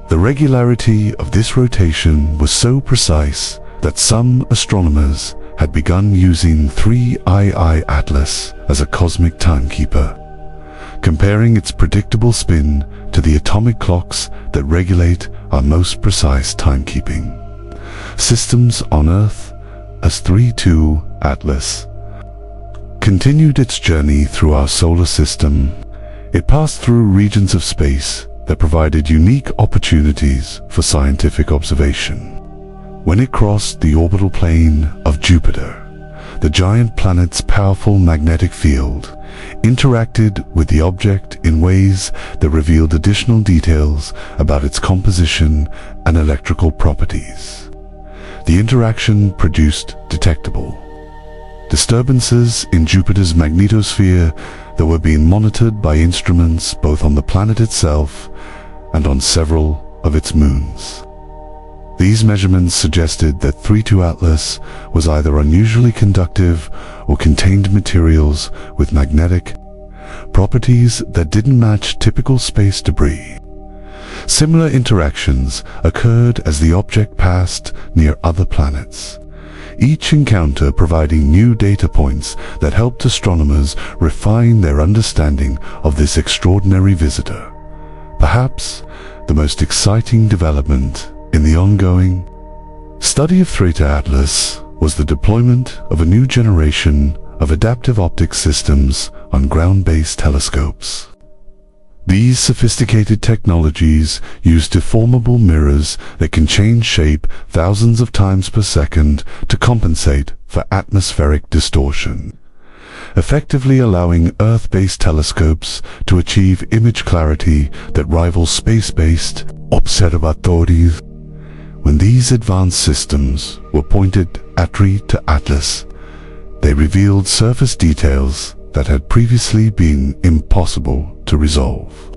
Speaker 1: The regularity of this rotation was so precise that some astronomers had begun using 3-2 Atlas as a cosmic timekeeper, comparing its predictable spin to the atomic clocks that regulate our most precise timekeeping systems on Earth. As 3-2 Atlas continued its journey through our solar system, it passed through regions of space that provided unique opportunities for scientific observation. When it crossed the orbital plane of Jupiter, the giant planet's powerful magnetic field interacted with the object in ways that revealed additional details about its composition and electrical properties. The interaction produced detectable disturbances in Jupiter's magnetosphere that were being monitored by instruments both on the planet itself and on several of its moons. These measurements suggested that 3-2 Atlas was either unusually conductive or contained materials with magnetic properties that didn't match typical space debris. Similar interactions occurred as the object passed near other planets, each encounter providing new data points that helped astronomers refine their understanding of this extraordinary visitor. Perhaps the most exciting development in the ongoing study of 3-2 Atlas was the deployment of a new generation of adaptive optics systems on ground-based telescopes. These sophisticated technologies use deformable mirrors that can change shape thousands of times per second to compensate for atmospheric distortion, effectively allowing Earth-based telescopes to achieve image clarity that rivals space-based observatorios. When these advanced systems were pointed at 3-2 Atlas, they revealed surface details that had previously been impossible to resolve,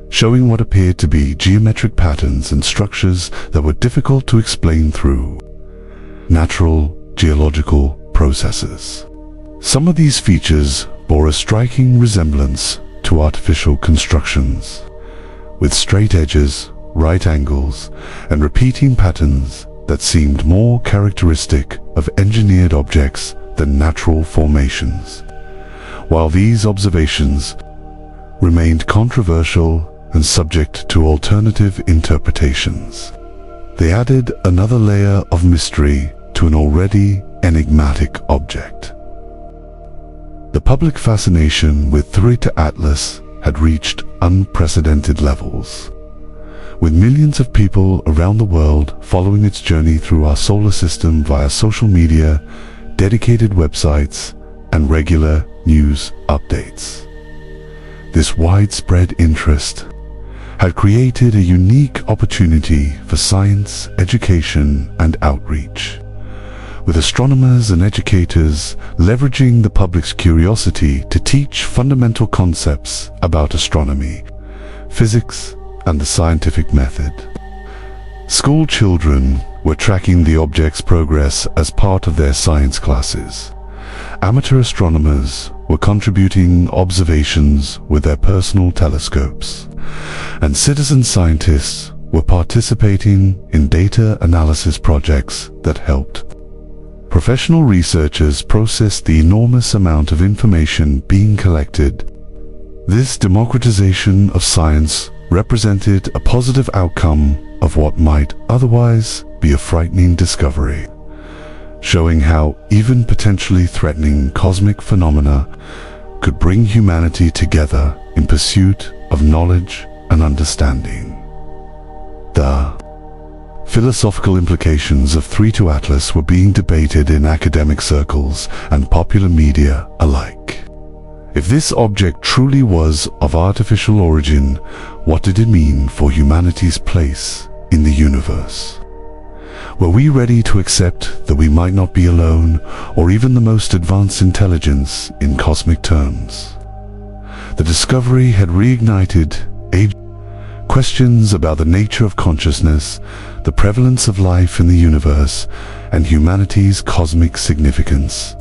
Speaker 1: showing what appeared to be geometric patterns and structures that were difficult to explain through natural geological processes. Some of these features bore a striking resemblance to artificial constructions, with straight edges, right angles, and repeating patterns that seemed more characteristic of engineered objects than natural formations. While these observations remained controversial and subject to alternative interpretations, they added another layer of mystery to an already enigmatic object. The public fascination with 3 Atlas had reached unprecedented levels, with millions of people around the world following its journey through our solar system via social media, dedicated websites, and regular news updates. This widespread interest had created a unique opportunity for science, education, and outreach, with astronomers and educators leveraging the public's curiosity to teach fundamental concepts about astronomy, physics, and the scientific method. School children were tracking the object's progress as part of their science classes. Amateur astronomers were contributing observations with their personal telescopes, and citizen scientists were participating in data analysis projects that helped professional researchers process the enormous amount of information being collected. This democratization of science represented a positive outcome of what might otherwise be a frightening discovery, showing how even potentially threatening cosmic phenomena could bring humanity together in pursuit of knowledge and understanding. The philosophical implications of 3 Atlas were being debated in academic circles and popular media alike. If this object truly was of artificial origin, what did it mean for humanity's place in the universe? Were we ready to accept that we might not be alone, or even the most advanced intelligence in cosmic terms? The discovery had reignited questions about the nature of consciousness, the prevalence of life in the universe, and humanity's cosmic significance.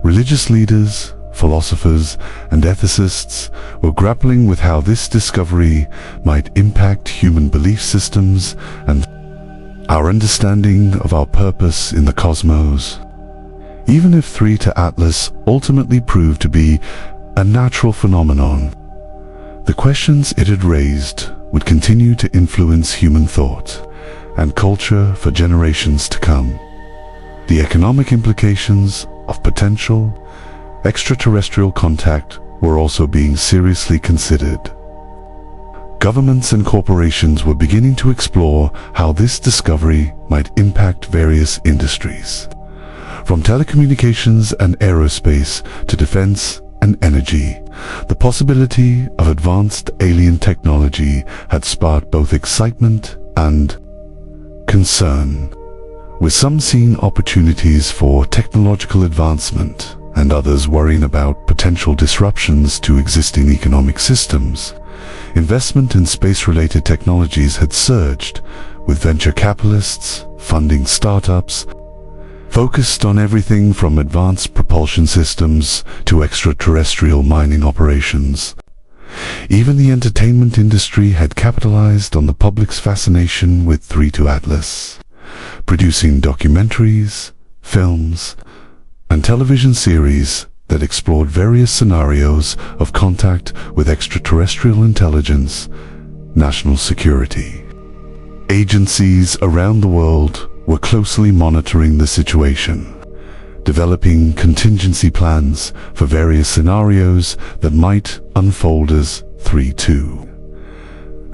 Speaker 1: Religious leaders, philosophers, and ethicists were grappling with how this discovery might impact human belief systems and our understanding of our purpose in the cosmos. Even if 3 Atlas ultimately proved to be a natural phenomenon, the questions it had raised would continue to influence human thought and culture for generations to come. The economic implications of potential extraterrestrial contact were also being seriously considered. Governments and corporations were beginning to explore how this discovery might impact various industries, from telecommunications and aerospace to defense and energy. The possibility of advanced alien technology had sparked both excitement and concern, with some seeing opportunities for technological advancement and others worrying about potential disruptions to existing economic systems. Investment in space-related technologies had surged, with venture capitalists funding startups focused on everything from advanced propulsion systems to extraterrestrial mining operations. Even the entertainment industry had capitalized on the public's fascination with 3 Atlas, producing documentaries, films, and television series that explored various scenarios of contact with extraterrestrial intelligence, national security. Agencies around the world were closely monitoring the situation, developing contingency plans for various scenarios that might unfold as 3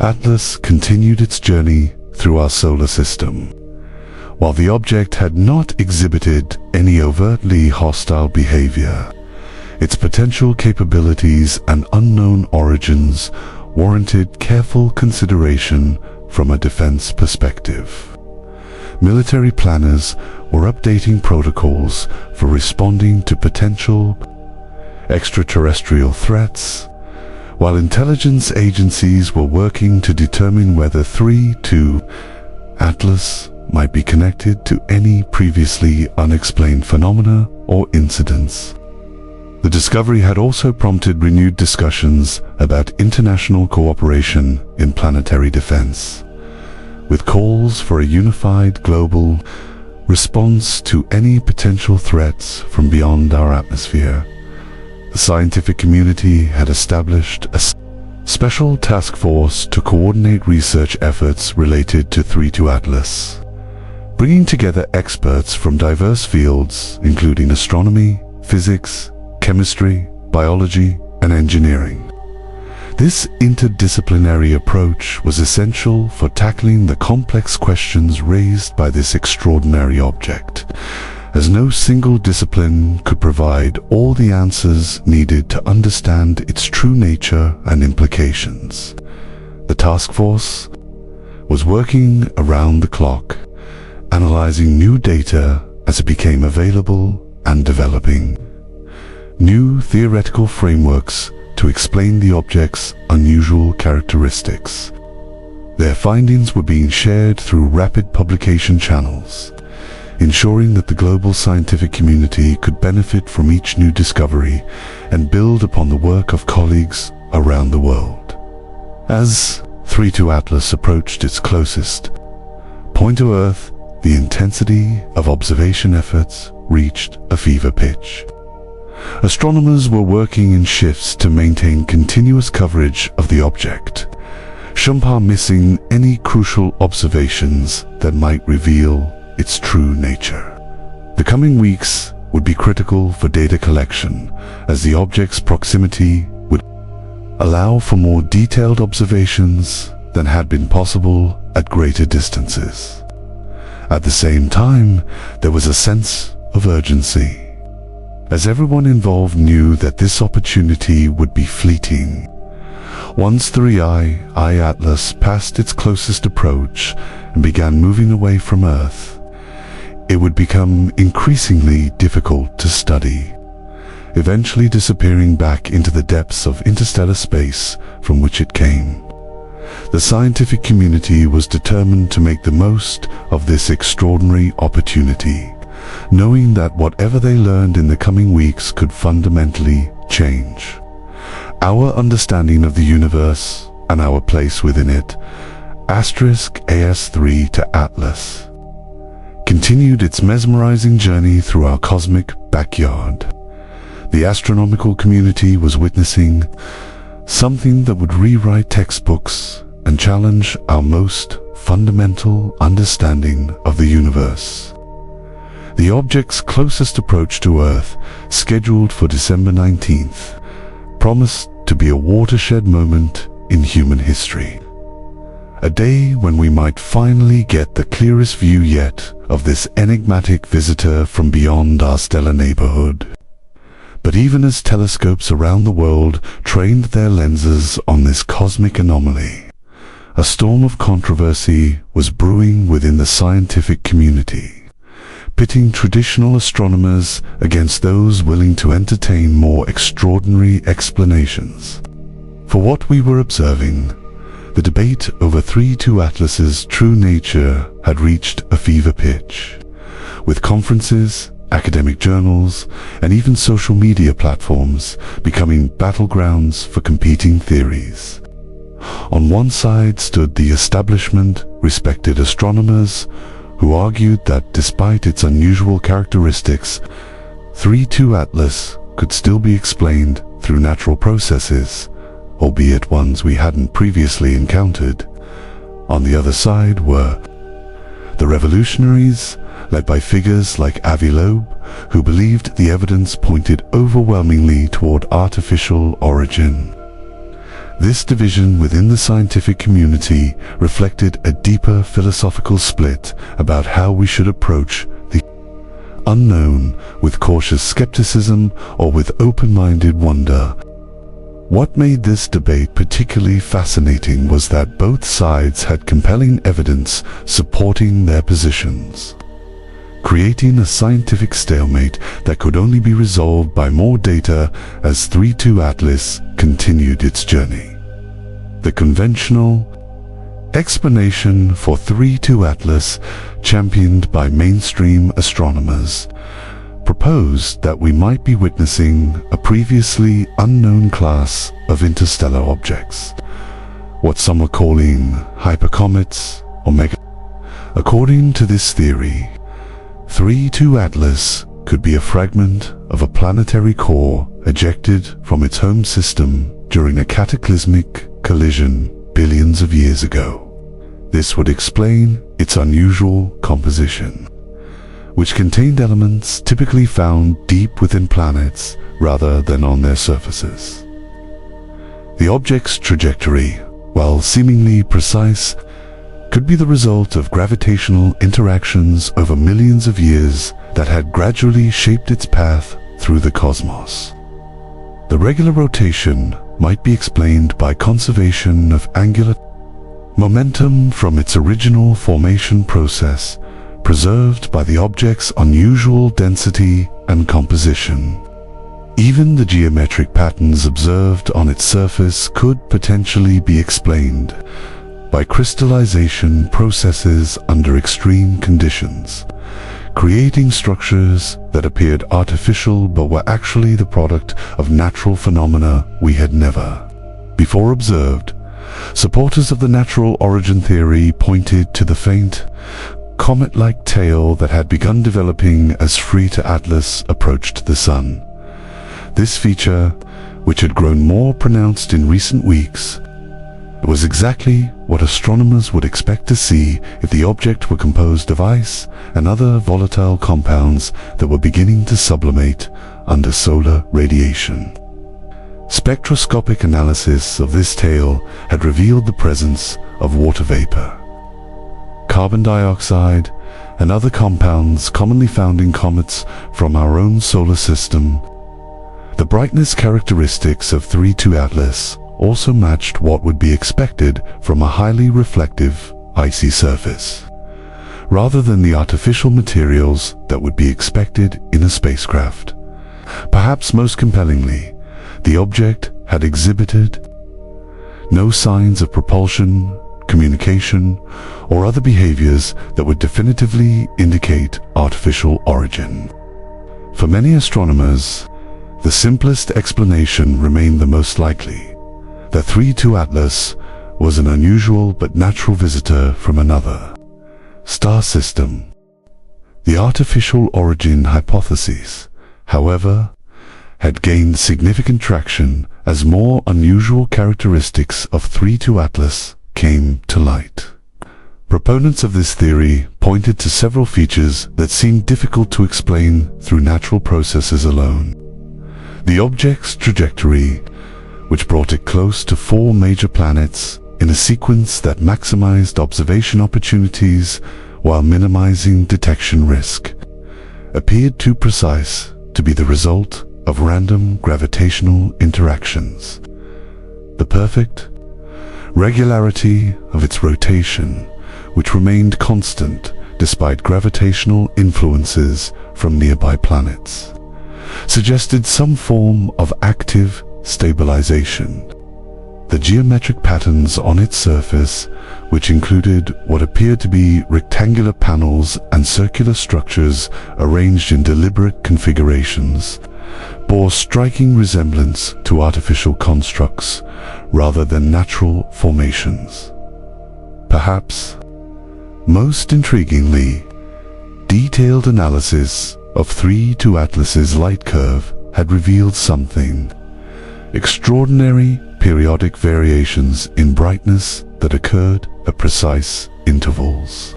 Speaker 1: Atlas continued its journey through our solar system. While the object had not exhibited any overtly hostile behavior, its potential capabilities and unknown origins warranted careful consideration from a defense perspective. Military planners were updating protocols for responding to potential extraterrestrial threats, while intelligence agencies were working to determine whether 3 Atlas might be connected to any previously unexplained phenomena or incidents. The discovery had also prompted renewed discussions about international cooperation in planetary defense, with calls for a unified global response to any potential threats from beyond our atmosphere. The scientific community had established a special task force to coordinate research efforts related to 3 Atlas, bringing together experts from diverse fields including astronomy, physics, chemistry, biology, and engineering. This interdisciplinary approach was essential for tackling the complex questions raised by this extraordinary object, as no single discipline could provide all the answers needed to understand its true nature and implications. The task force was working around the clock, analyzing new data as it became available and developing new theoretical frameworks to explain the object's unusual characteristics. Their findings were being shared through rapid publication channels, ensuring that the global scientific community could benefit from each new discovery and build upon the work of colleagues around the world. As 3-2 Atlas approached its closest point to Earth, the intensity of observation efforts reached a fever pitch. Astronomers were working in shifts to maintain continuous coverage of the object, missing any crucial observations that might reveal its true nature. The coming weeks would be critical for data collection, as the object's proximity would allow for more detailed observations than had been possible at greater distances. At the same time, there was a sense of urgency, as everyone involved knew that this opportunity would be fleeting. Once 3-I Atlas passed its closest approach and began moving away from Earth, it would become increasingly difficult to study, eventually disappearing back into the depths of interstellar space from which it came. The scientific community was determined to make the most of this extraordinary opportunity, knowing that whatever they learned in the coming weeks could fundamentally change our understanding of the universe and our place within it. *AS3 Atlas continued its mesmerizing journey through our cosmic backyard. The astronomical community was witnessing something that would rewrite textbooks and challenge our most fundamental understanding of the universe. The object's closest approach to Earth, scheduled for December 19th, promised to be a watershed moment in human history. A day when we might finally get the clearest view yet of this enigmatic visitor from beyond our stellar neighborhood. But even as telescopes around the world trained their lenses on this cosmic anomaly, a storm of controversy was brewing within the scientific community, pitting traditional astronomers against those willing to entertain more extraordinary explanations. For what we were observing, the debate over 3-2 Atlas's true nature had reached a fever pitch, with conferences, academic journals, and even social media platforms becoming battlegrounds for competing theories. On one side stood the establishment, respected astronomers, who argued that despite its unusual characteristics, 3-2 Atlas could still be explained through natural processes, albeit ones we hadn't previously encountered. On the other side were the revolutionaries, led by figures like Avi Loeb, who believed the evidence pointed overwhelmingly toward artificial origin. This division within the scientific community reflected a deeper philosophical split about how we should approach the unknown, with cautious skepticism or with open-minded wonder. What made this debate particularly fascinating was that both sides had compelling evidence supporting their positions, creating a scientific stalemate that could only be resolved by more data as 3-2 Atlas continued its journey. The conventional explanation for 3-2 Atlas, championed by mainstream astronomers, proposed that we might be witnessing a previously unknown class of interstellar objects, what some are calling hypercomets or mega. According to this theory, 3-2 Atlas could be a fragment of a planetary core ejected from its home system during a cataclysmic collision billions of years ago. This would explain its unusual composition, which contained elements typically found deep within planets rather than on their surfaces. The object's trajectory, while seemingly precise, could be the result of gravitational interactions over millions of years that had gradually shaped its path through the cosmos. The regular rotation might be explained by conservation of angular momentum from its original formation process, preserved by the object's unusual density and composition. Even the geometric patterns observed on its surface could potentially be explained by crystallization processes under extreme conditions, creating structures that appeared artificial but were actually the product of natural phenomena we had never before observed. Supporters of the natural origin theory pointed to the faint, comet-like tail that had begun developing as Free-to Atlas approached the Sun. This feature, which had grown more pronounced in recent weeks, was exactly what astronomers would expect to see if the object were composed of ice and other volatile compounds that were beginning to sublimate under solar radiation. Spectroscopic analysis of this tail had revealed the presence of water vapor, carbon dioxide, and other compounds commonly found in comets from our own solar system. The brightness characteristics of 3-2 Atlas also matched what would be expected from a highly reflective, icy surface, rather than the artificial materials that would be expected in a spacecraft. Perhaps most compellingly, the object had exhibited no signs of propulsion, communication, or other behaviors that would definitively indicate artificial origin. For many astronomers, the simplest explanation remained the most likely: that 3-2 Atlas was an unusual but natural visitor from another star system. The artificial origin hypothesis, however, had gained significant traction as more unusual characteristics of 3-2 Atlas came to light. Proponents of this theory pointed to several features that seemed difficult to explain through natural processes alone. The object's trajectory, which brought it close to 4 major planets in a sequence that maximized observation opportunities while minimizing detection risk, appeared too precise to be the result of random gravitational interactions. The perfect regularity of its rotation, which remained constant despite gravitational influences from nearby planets, suggested some form of active stabilization. The geometric patterns on its surface, which included what appeared to be rectangular panels and circular structures arranged in deliberate configurations, bore striking resemblance to artificial constructs rather than natural formations. Perhaps most intriguingly, detailed analysis of 3-2 Atlas's light curve had revealed something: extraordinary periodic variations in brightness that occurred at precise intervals,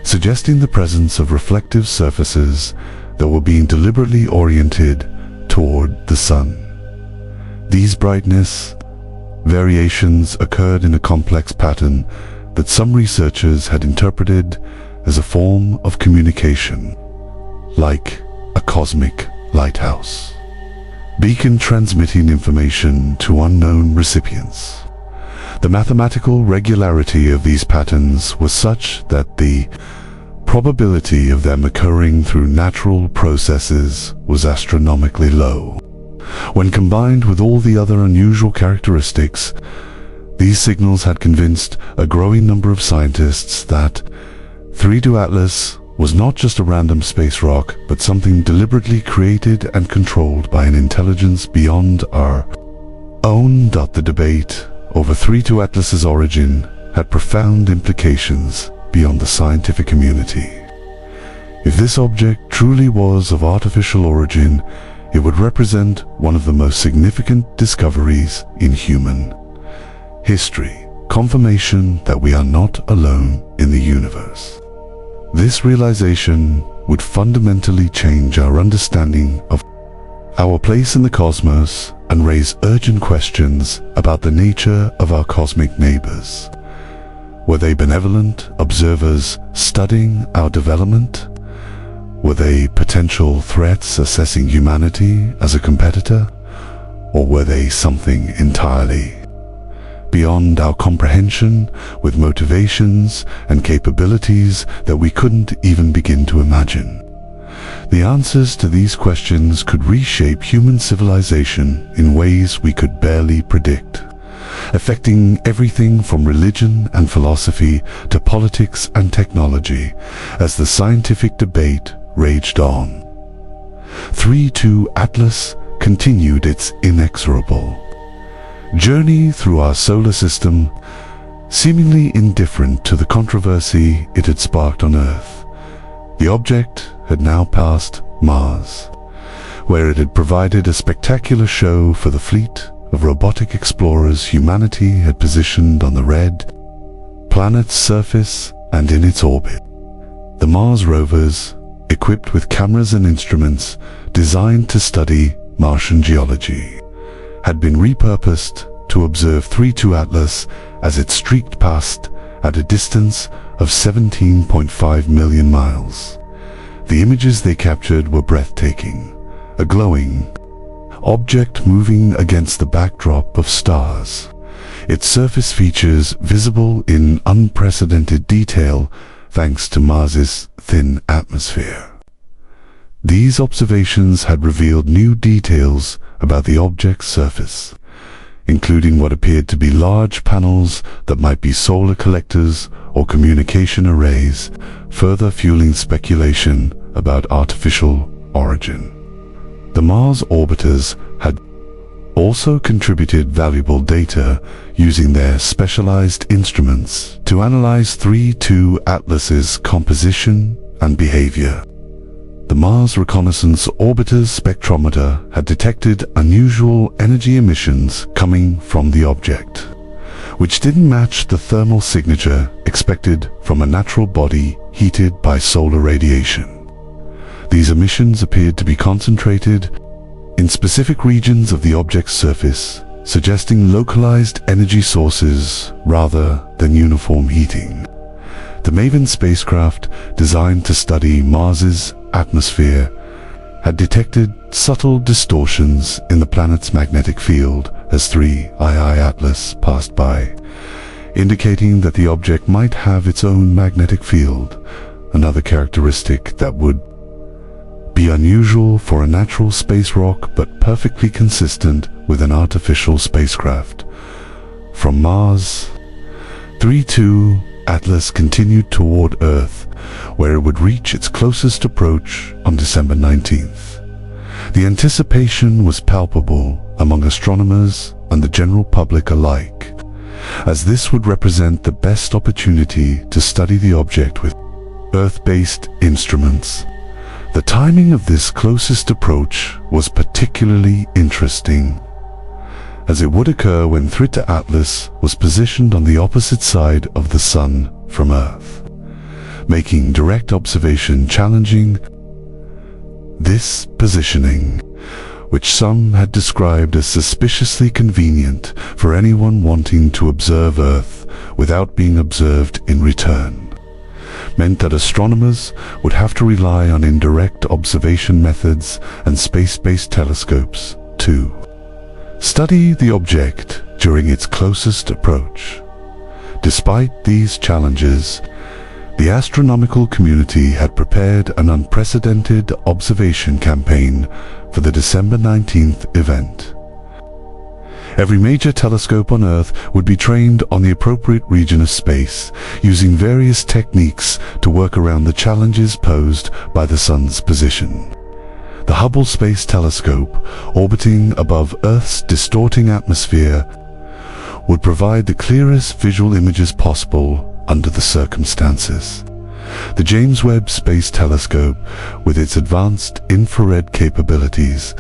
Speaker 1: suggesting the presence of reflective surfaces that were being deliberately oriented toward the Sun. These brightness variations occurred in a complex pattern that some researchers had interpreted as a form of communication, like a cosmic lighthouse beacon transmitting information to unknown recipients. The mathematical regularity of these patterns was such that the probability of them occurring through natural processes was astronomically low. When combined with all the other unusual characteristics, these signals had convinced a growing number of scientists that 3-2 Atlas was not just a random space rock, but something deliberately created and controlled by an intelligence beyond our own. The debate over 3-2 Atlas's origin had profound implications beyond the scientific community. If this object truly was of artificial origin, it would represent one of the most significant discoveries in human history, confirmation that we are not alone in the universe. This realization would fundamentally change our understanding of our place in the cosmos and raise urgent questions about the nature of our cosmic neighbors. Were they benevolent observers studying our development? Were they potential threats assessing humanity as a competitor? Or were they something entirely beyond our comprehension, with motivations and capabilities that we couldn't even begin to imagine? The answers to these questions could reshape human civilization in ways we could barely predict, affecting everything from religion and philosophy to politics and technology as the scientific debate raged on. 3-2 Atlas continued its inexorable journey through our solar system, seemingly indifferent to the controversy it had sparked on Earth. The object had now passed Mars, where it had provided a spectacular show for the fleet of robotic explorers humanity had positioned on the red planet's surface and in its orbit. The Mars rovers, equipped with cameras and instruments designed to study Martian geology, had been repurposed to observe 3-2 Atlas as it streaked past at a distance of 17.5 million miles. The images they captured were breathtaking, a glowing object moving against the backdrop of stars, its surface features visible in unprecedented detail thanks to Mars's thin atmosphere. These observations had revealed new details about the object's surface, including what appeared to be large panels that might be solar collectors or communication arrays, further fueling speculation about artificial origin. The Mars orbiters had also contributed valuable data using their specialized instruments to analyze 3-2 Atlas's composition and behavior. The Mars Reconnaissance Orbiter's spectrometer had detected unusual energy emissions coming from the object, which didn't match the thermal signature expected from a natural body heated by solar radiation. These emissions appeared to be concentrated in specific regions of the object's surface, suggesting localized energy sources rather than uniform heating. The MAVEN spacecraft, designed to study Mars's atmosphere, had detected subtle distortions in the planet's magnetic field as 3-2 Atlas passed by, indicating that the object might have its own magnetic field, another characteristic that would be unusual for a natural space rock but perfectly consistent with an artificial spacecraft. From Mars, 3-2 Atlas continued toward Earth, where it would reach its closest approach on December 19th. The anticipation was palpable among astronomers and the general public alike, as this would represent the best opportunity to study the object with Earth-based instruments. The timing of this closest approach was particularly interesting, as it would occur when 3-2 Atlas was positioned on the opposite side of the Sun from Earth, making direct observation challenging. This positioning, which some had described as suspiciously convenient for anyone wanting to observe Earth without being observed in return, meant that astronomers would have to rely on indirect observation methods and space-based telescopes to study the object during its closest approach. Despite these challenges, the astronomical community had prepared an unprecedented observation campaign for the December 19th event. Every major telescope on Earth would be trained on the appropriate region of space, using various techniques to work around the challenges posed by the Sun's position. The Hubble Space Telescope, orbiting above Earth's distorting atmosphere, would provide the clearest visual images possible under the circumstances. The James Webb Space Telescope, with its advanced infrared capabilities,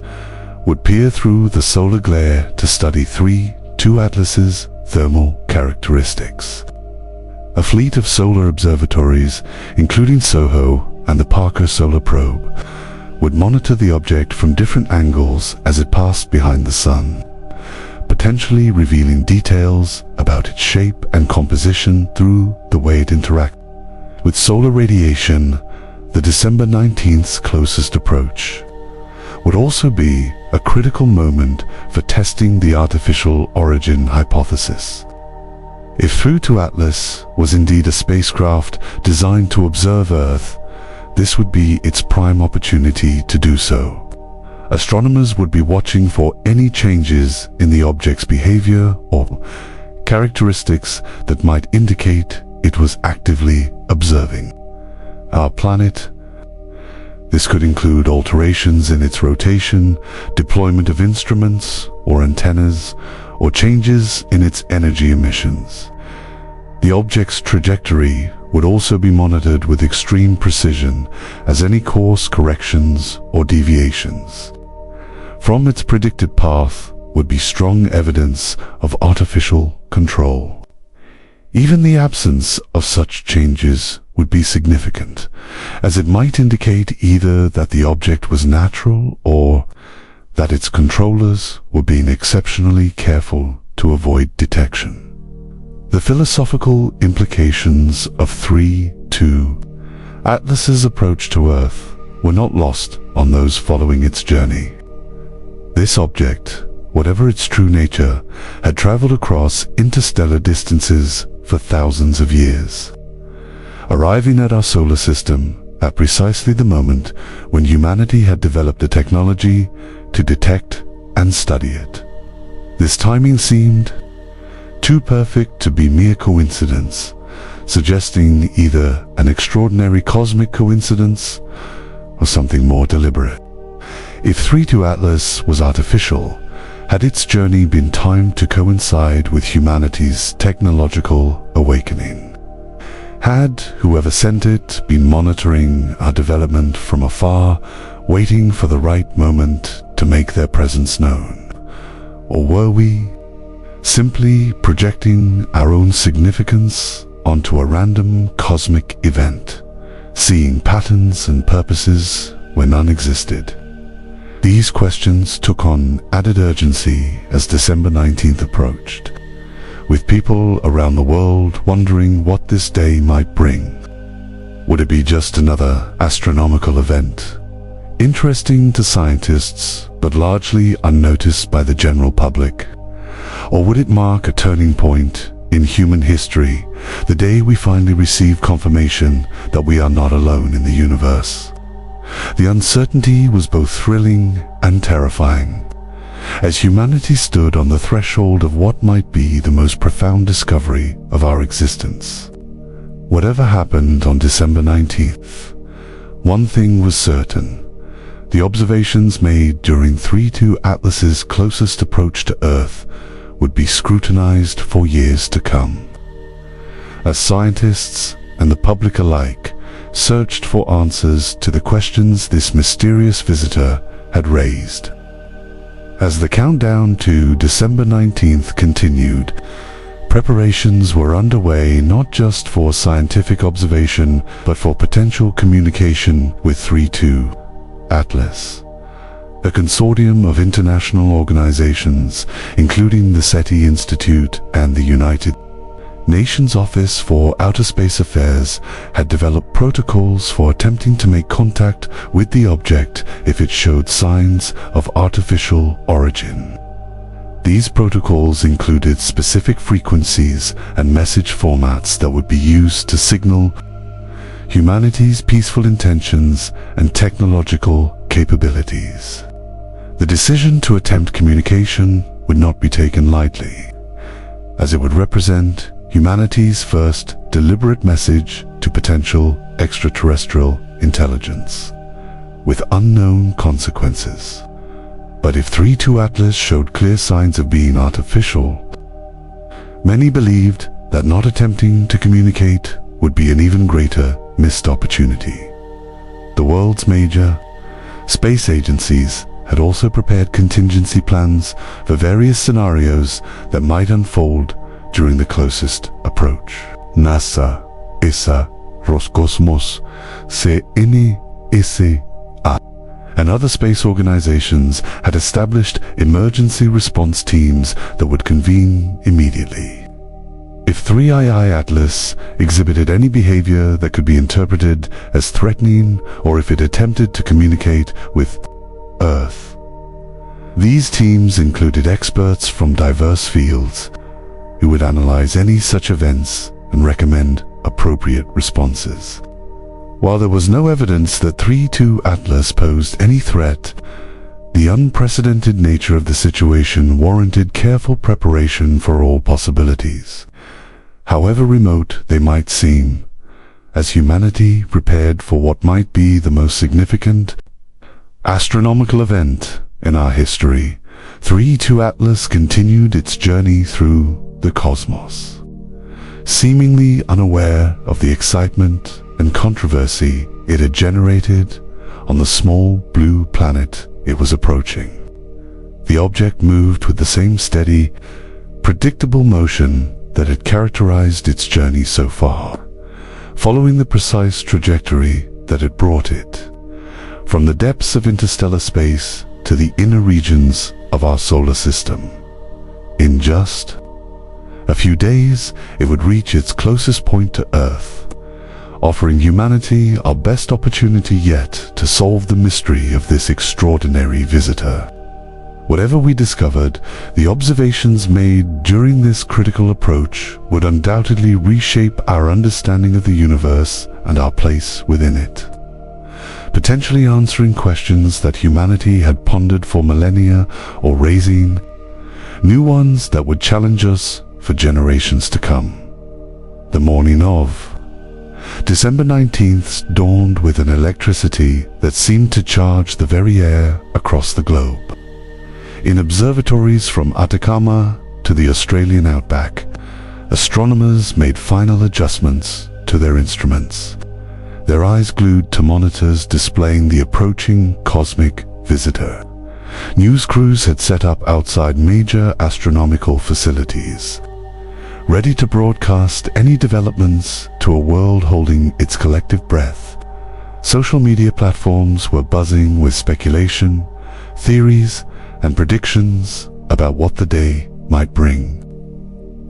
Speaker 1: would peer through the solar glare to study 3-2 Atlas's thermal characteristics. A fleet of solar observatories, including SOHO and the Parker Solar Probe would monitor the object from different angles as it passed behind the Sun, potentially revealing details about its shape and composition through the way it interacts with solar radiation. The December 19th's closest approach would also be a critical moment for testing the artificial origin hypothesis. If 3-2 Atlas was indeed a spacecraft designed to observe Earth, this would be its prime opportunity to do so. Astronomers would be watching for any changes in the object's behavior or characteristics that might indicate it was actively observing our planet. This could include alterations in its rotation, deployment of instruments or antennas, or changes in its energy emissions. The object's trajectory would also be monitored with extreme precision, as any course corrections or deviations from its predicted path would be strong evidence of artificial control. Even the absence of such changes would be significant, as it might indicate either that the object was natural or that its controllers were being exceptionally careful to avoid detection. The philosophical implications of 3-2 Atlas's approach to Earth were not lost on those following its journey. This object, whatever its true nature, had traveled across interstellar distances for thousands of years, arriving at our solar system at precisely the moment when humanity had developed the technology to detect and study it. This timing seemed too perfect to be mere coincidence, suggesting either an extraordinary cosmic coincidence or something more deliberate. If 3-2 Atlas was artificial, had its journey been timed to coincide with humanity's technological awakening? Had whoever sent it been monitoring our development from afar, waiting for the right moment to make their presence known? Or were we simply projecting our own significance onto a random cosmic event, seeing patterns and purposes where none existed? These questions took on added urgency as December 19th approached, with people around the world wondering what this day might bring. Would it be just another astronomical event, interesting to scientists but largely unnoticed by the general public? Or would it mark a turning point in human history, the day we finally receive confirmation that we are not alone in the universe? The uncertainty was both thrilling and terrifying, as humanity stood on the threshold of what might be the most profound discovery of our existence. Whatever happened on December 19th, one thing was certain: the observations made during 3-2 Atlas's closest approach to Earth would be scrutinized for years to come, as scientists and the public alike searched for answers to the questions this mysterious visitor had raised. As the countdown to December 19th continued, preparations were underway not just for scientific observation but for potential communication with 3-2 Atlas. A consortium of international organizations, including the SETI Institute and the United Nations Office for Outer Space Affairs, had developed protocols for attempting to make contact with the object if it showed signs of artificial origin. These protocols included specific frequencies and message formats that would be used to signal humanity's peaceful intentions and technological capabilities. The decision to attempt communication would not be taken lightly, as it would represent humanity's first deliberate message to potential extraterrestrial intelligence, with unknown consequences. But if 3-2 Atlas showed clear signs of being artificial, many believed that not attempting to communicate would be an even greater missed opportunity. The world's major space agencies had also prepared contingency plans for various scenarios that might unfold during the closest approach. NASA, ESA, Roscosmos, CNSA, and other space organizations had established emergency response teams that would convene immediately. If 3II Atlas exhibited any behavior that could be interpreted as threatening, or if it attempted to communicate with Earth, these teams included experts from diverse fields who would analyze any such events and recommend appropriate responses. While there was no evidence that 3II Atlas posed any threat, the unprecedented nature of the situation warranted careful preparation for all possibilities, however remote they might seem, as humanity prepared for what might be the most significant astronomical event in our history. 3II Atlas continued its journey through the cosmos, seemingly unaware of the excitement and controversy it had generated on the small blue planet it was approaching. The object moved with the same steady, predictable motion that had characterized its journey so far, following the precise trajectory that had brought it from the depths of interstellar space to the inner regions of our solar system. In just a few days, it would reach its closest point to Earth, offering humanity our best opportunity yet to solve the mystery of this extraordinary visitor. Whatever we discovered, the observations made during this critical approach would undoubtedly reshape our understanding of the universe and our place within it, potentially answering questions that humanity had pondered for millennia or raising new ones that would challenge us for generations to come. The morning of December 19th dawned with an electricity that seemed to charge the very air across the globe. In observatories from Atacama to the Australian outback, astronomers made final adjustments to their instruments, their eyes glued to monitors displaying the approaching cosmic visitor. News crews had set up outside major astronomical facilities, ready to broadcast any developments to a world holding its collective breath. Social media platforms were buzzing with speculation, theories, and predictions about what the day might bring.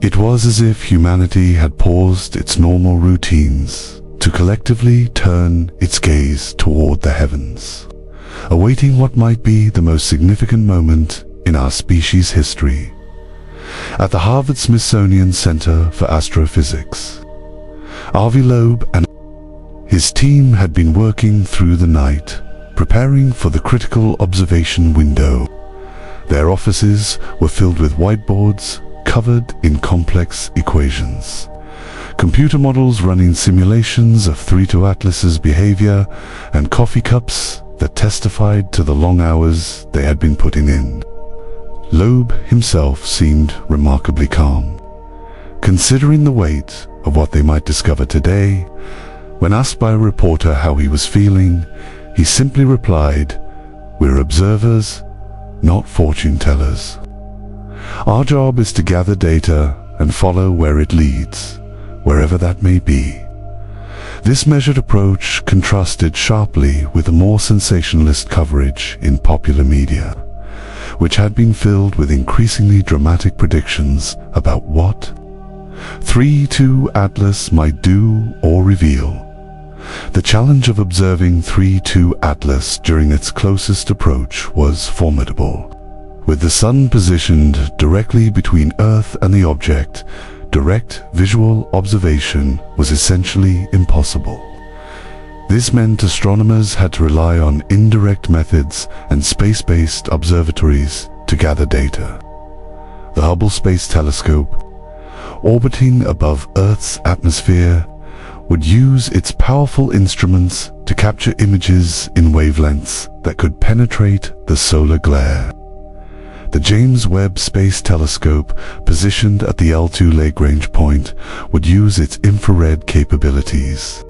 Speaker 1: It was as if humanity had paused its normal routines to collectively turn its gaze toward the heavens, awaiting what might be the most significant moment in our species' history. At the Harvard-Smithsonian Center for Astrophysics, Avi Loeb and his team had been working through the night, preparing for the critical observation window. Their offices were filled with whiteboards covered in complex equations, computer models running simulations of 3II Atlas's behavior, and coffee cups that testified to the long hours they had been putting in. Loeb himself seemed remarkably calm, considering the weight of what they might discover today. When asked by a reporter how he was feeling, he simply replied, "We're observers, not fortune tellers. Our job is to gather data and follow where it leads, wherever that may be." This measured approach contrasted sharply with the more sensationalist coverage in popular media, which had been filled with increasingly dramatic predictions about what 3II Atlas might do or reveal. The challenge of observing 3II Atlas during its closest approach was formidable. With the sun positioned directly between Earth and the object, direct visual observation was essentially impossible. This meant astronomers had to rely on indirect methods and space-based observatories to gather data. The Hubble Space Telescope, orbiting above Earth's atmosphere, would use its powerful instruments to capture images in wavelengths that could penetrate the solar glare. The James Webb Space Telescope, positioned at the L2 Lagrange point, would use its infrared capabilities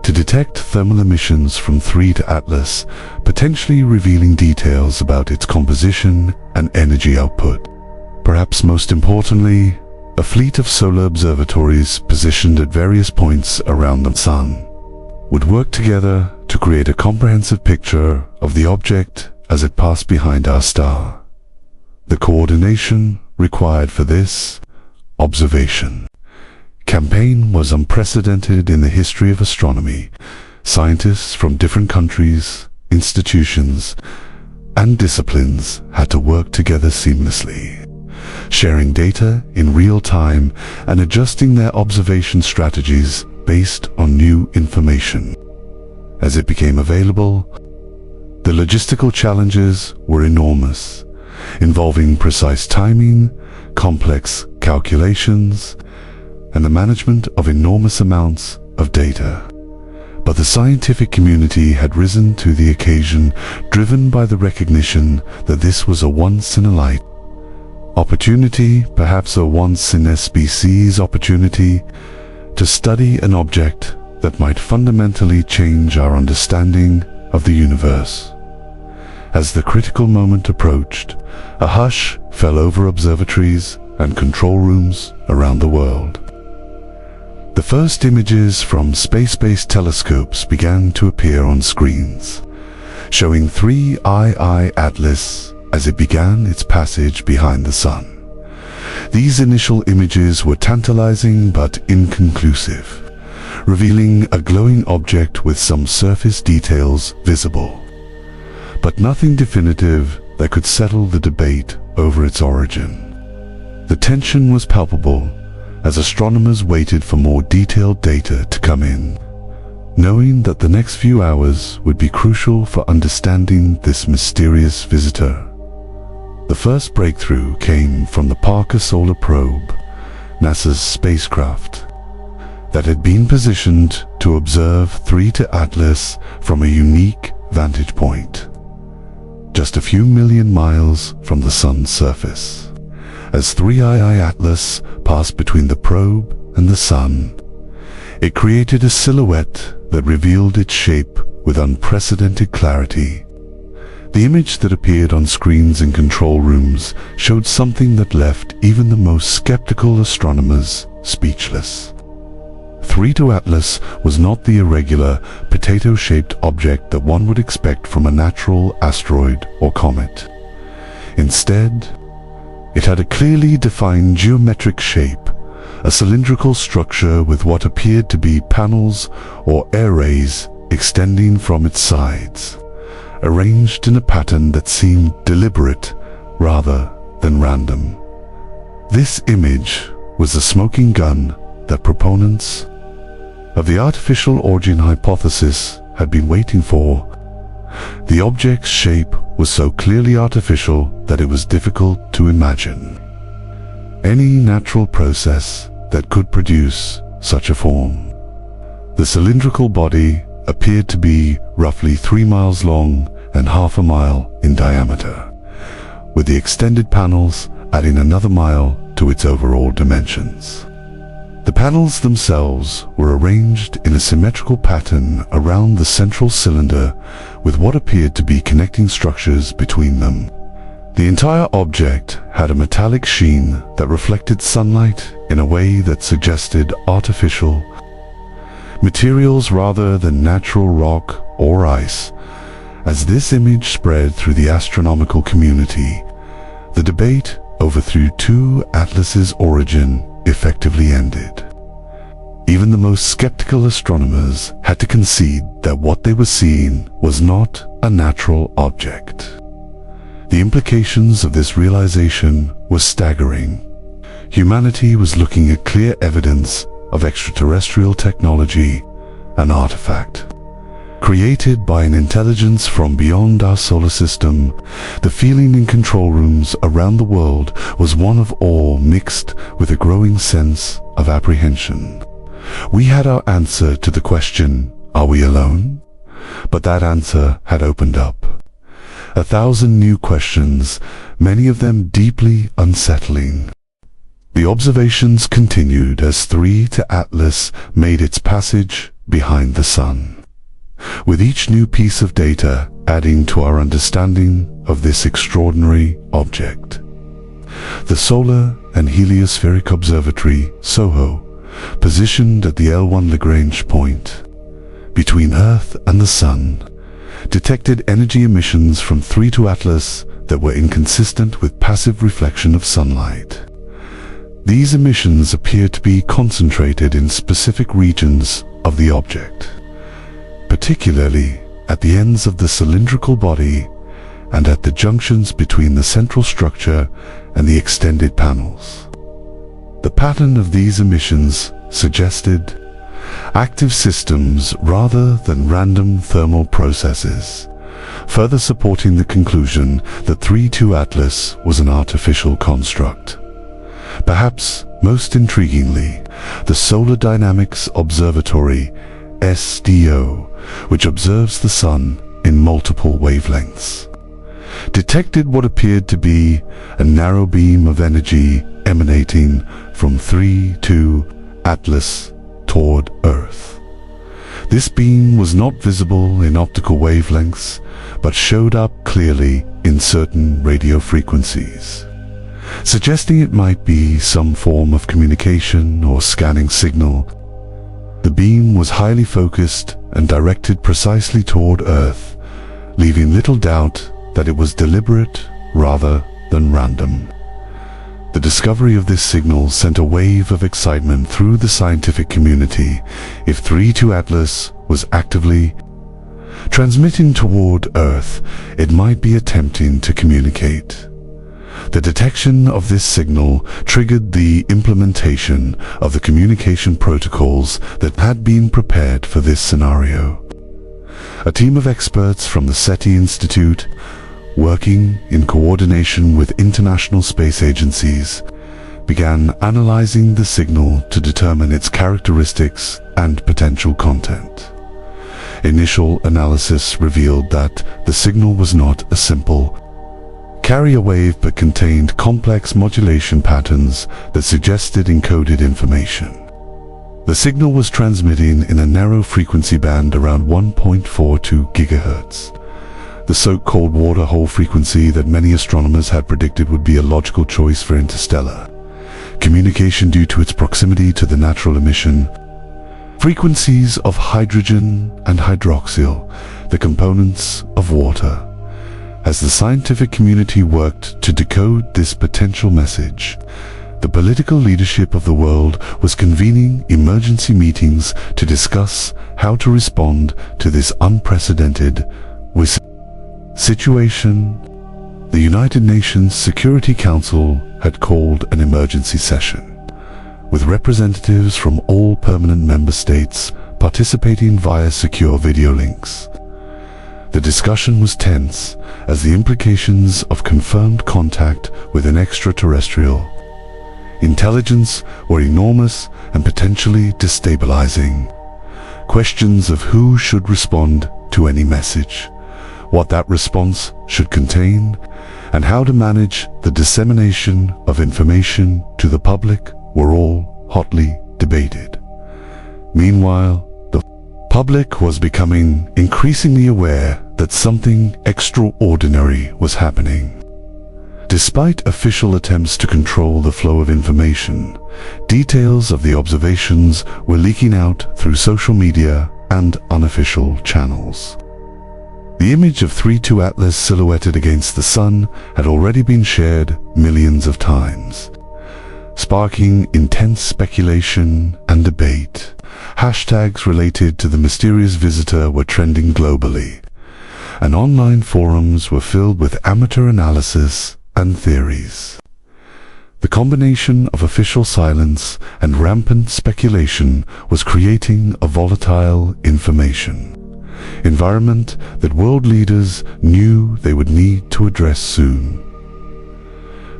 Speaker 1: to detect thermal emissions from 3II Atlas, potentially revealing details about its composition and energy output. Perhaps most importantly, a fleet of solar observatories positioned at various points around the sun would work together to create a comprehensive picture of the object as it passed behind our star. The coordination required for this observation campaign was unprecedented in the history of astronomy. Scientists from different countries, institutions, and disciplines had to work together seamlessly, sharing data in real time and adjusting their observation strategies based on new information. As it became available, the logistical challenges were enormous, involving precise timing, complex calculations, and the management of enormous amounts of data. But the scientific community had risen to the occasion, driven by the recognition that this was a once-in-a-lifetime opportunity, perhaps a once-in-a-species opportunity, to study an object that might fundamentally change our understanding of the universe. As the critical moment approached, a hush fell over observatories and control rooms around the world. The first images from space-based telescopes began to appear on screens, showing 3II Atlas as it began its passage behind the Sun. These initial images were tantalizing but inconclusive, revealing a glowing object with some surface details visible, but nothing definitive that could settle the debate over its origin. The tension was palpable as astronomers waited for more detailed data to come in, knowing that the next few hours would be crucial for understanding this mysterious visitor. The first breakthrough came from the Parker Solar Probe, NASA's spacecraft, that had been positioned to observe 3II Atlas from a unique vantage point, just a few million miles from the Sun's surface. As 3II Atlas passed between the probe and the Sun, it created a silhouette that revealed its shape with unprecedented clarity. The image that appeared on screens in control rooms showed something that left even the most skeptical astronomers speechless. 3II Atlas was not the irregular, potato-shaped object that one would expect from a natural asteroid or comet. Instead, it had a clearly defined geometric shape, a cylindrical structure with what appeared to be panels or arrays extending from its sides, arranged in a pattern that seemed deliberate rather than random. This image was the smoking gun that proponents of the artificial origin hypothesis had been waiting for. The object's shape was so clearly artificial that it was difficult to imagine any natural process that could produce such a form. The cylindrical body appeared to be roughly 3 miles long and half a mile in diameter, with the extended panels adding another mile to its overall dimensions. The panels themselves were arranged in a symmetrical pattern around the central cylinder, with what appeared to be connecting structures between them. The entire object had a metallic sheen that reflected sunlight in a way that suggested artificial materials rather than natural rock or ice. As this image spread through the astronomical community, the debate over 3II Atlas's origin effectively ended. Even the most skeptical astronomers had to concede that what they were seeing was not a natural object. The implications of this realization were staggering. Humanity was looking at clear evidence of extraterrestrial technology, an artifact created by an intelligence from beyond our solar system. The feeling in control rooms around the world was one of awe mixed with a growing sense of apprehension. We had our answer to the question, are we alone? But that answer had opened up 1,000 new questions, many of them deeply unsettling. The observations continued as 3II Atlas made its passage behind the Sun, with each new piece of data adding to our understanding of this extraordinary object. The Solar and Heliospheric Observatory, SOHO, positioned at the L1 Lagrange point, between between Earth and the Sun, detected energy emissions from 3-2 Atlas that were inconsistent with passive reflection of sunlight. These emissions appear to be concentrated in specific regions of the object, particularly at the ends of the cylindrical body and at the junctions between the central structure and the extended panels. The pattern of these emissions suggested active systems rather than random thermal processes, further supporting the conclusion that 3-2 Atlas was an artificial construct. Perhaps most intriguingly, the Solar Dynamics Observatory, SDO, which observes the Sun in multiple wavelengths, detected what appeared to be a narrow beam of energy emanating from 3-2 Atlas toward Earth. This beam was not visible in optical wavelengths, but showed up clearly in certain radio frequencies, suggesting it might be some form of communication or scanning signal. The beam was highly focused and directed precisely toward Earth, leaving little doubt that it was deliberate rather than random. The discovery of this signal sent a wave of excitement through the scientific community. If 3-2 Atlas was actively transmitting toward Earth, it might be attempting to communicate. The detection of this signal triggered the implementation of the communication protocols that had been prepared for this scenario. A team of experts from the SETI Institute, working in coordination with international space agencies, began analyzing the signal to determine its characteristics and potential content. Initial analysis revealed that the signal was not a simple carrier wave but contained complex modulation patterns that suggested encoded information. The signal was transmitting in a narrow frequency band around 1.42 GHz. The so-called water hole frequency that many astronomers had predicted would be a logical choice for interstellar communication due to its proximity to the natural emission frequencies of hydrogen and hydroxyl, the components of water. As the scientific community worked to decode this potential message, the political leadership of the world was convening emergency meetings to discuss how to respond to this unprecedented situation. The United Nations Security Council had called an emergency session, with representatives from all permanent member states participating via secure video links. The discussion was tense as the implications of confirmed contact with an extraterrestrial intelligence were enormous and potentially destabilizing. Questions of who should respond to any message, what that response should contain, and how to manage the dissemination of information to the public were all hotly debated. Meanwhile, the public was becoming increasingly aware that something extraordinary was happening. Despite official attempts to control the flow of information, details of the observations were leaking out through social media and unofficial channels. The image of 3-2 Atlas silhouetted against the Sun had already been shared millions of times, sparking intense speculation and debate. Hashtags related to the mysterious visitor were trending globally, and online forums were filled with amateur analysis and theories. The combination of official silence and rampant speculation was creating a volatile information environment that world leaders knew they would need to address soon.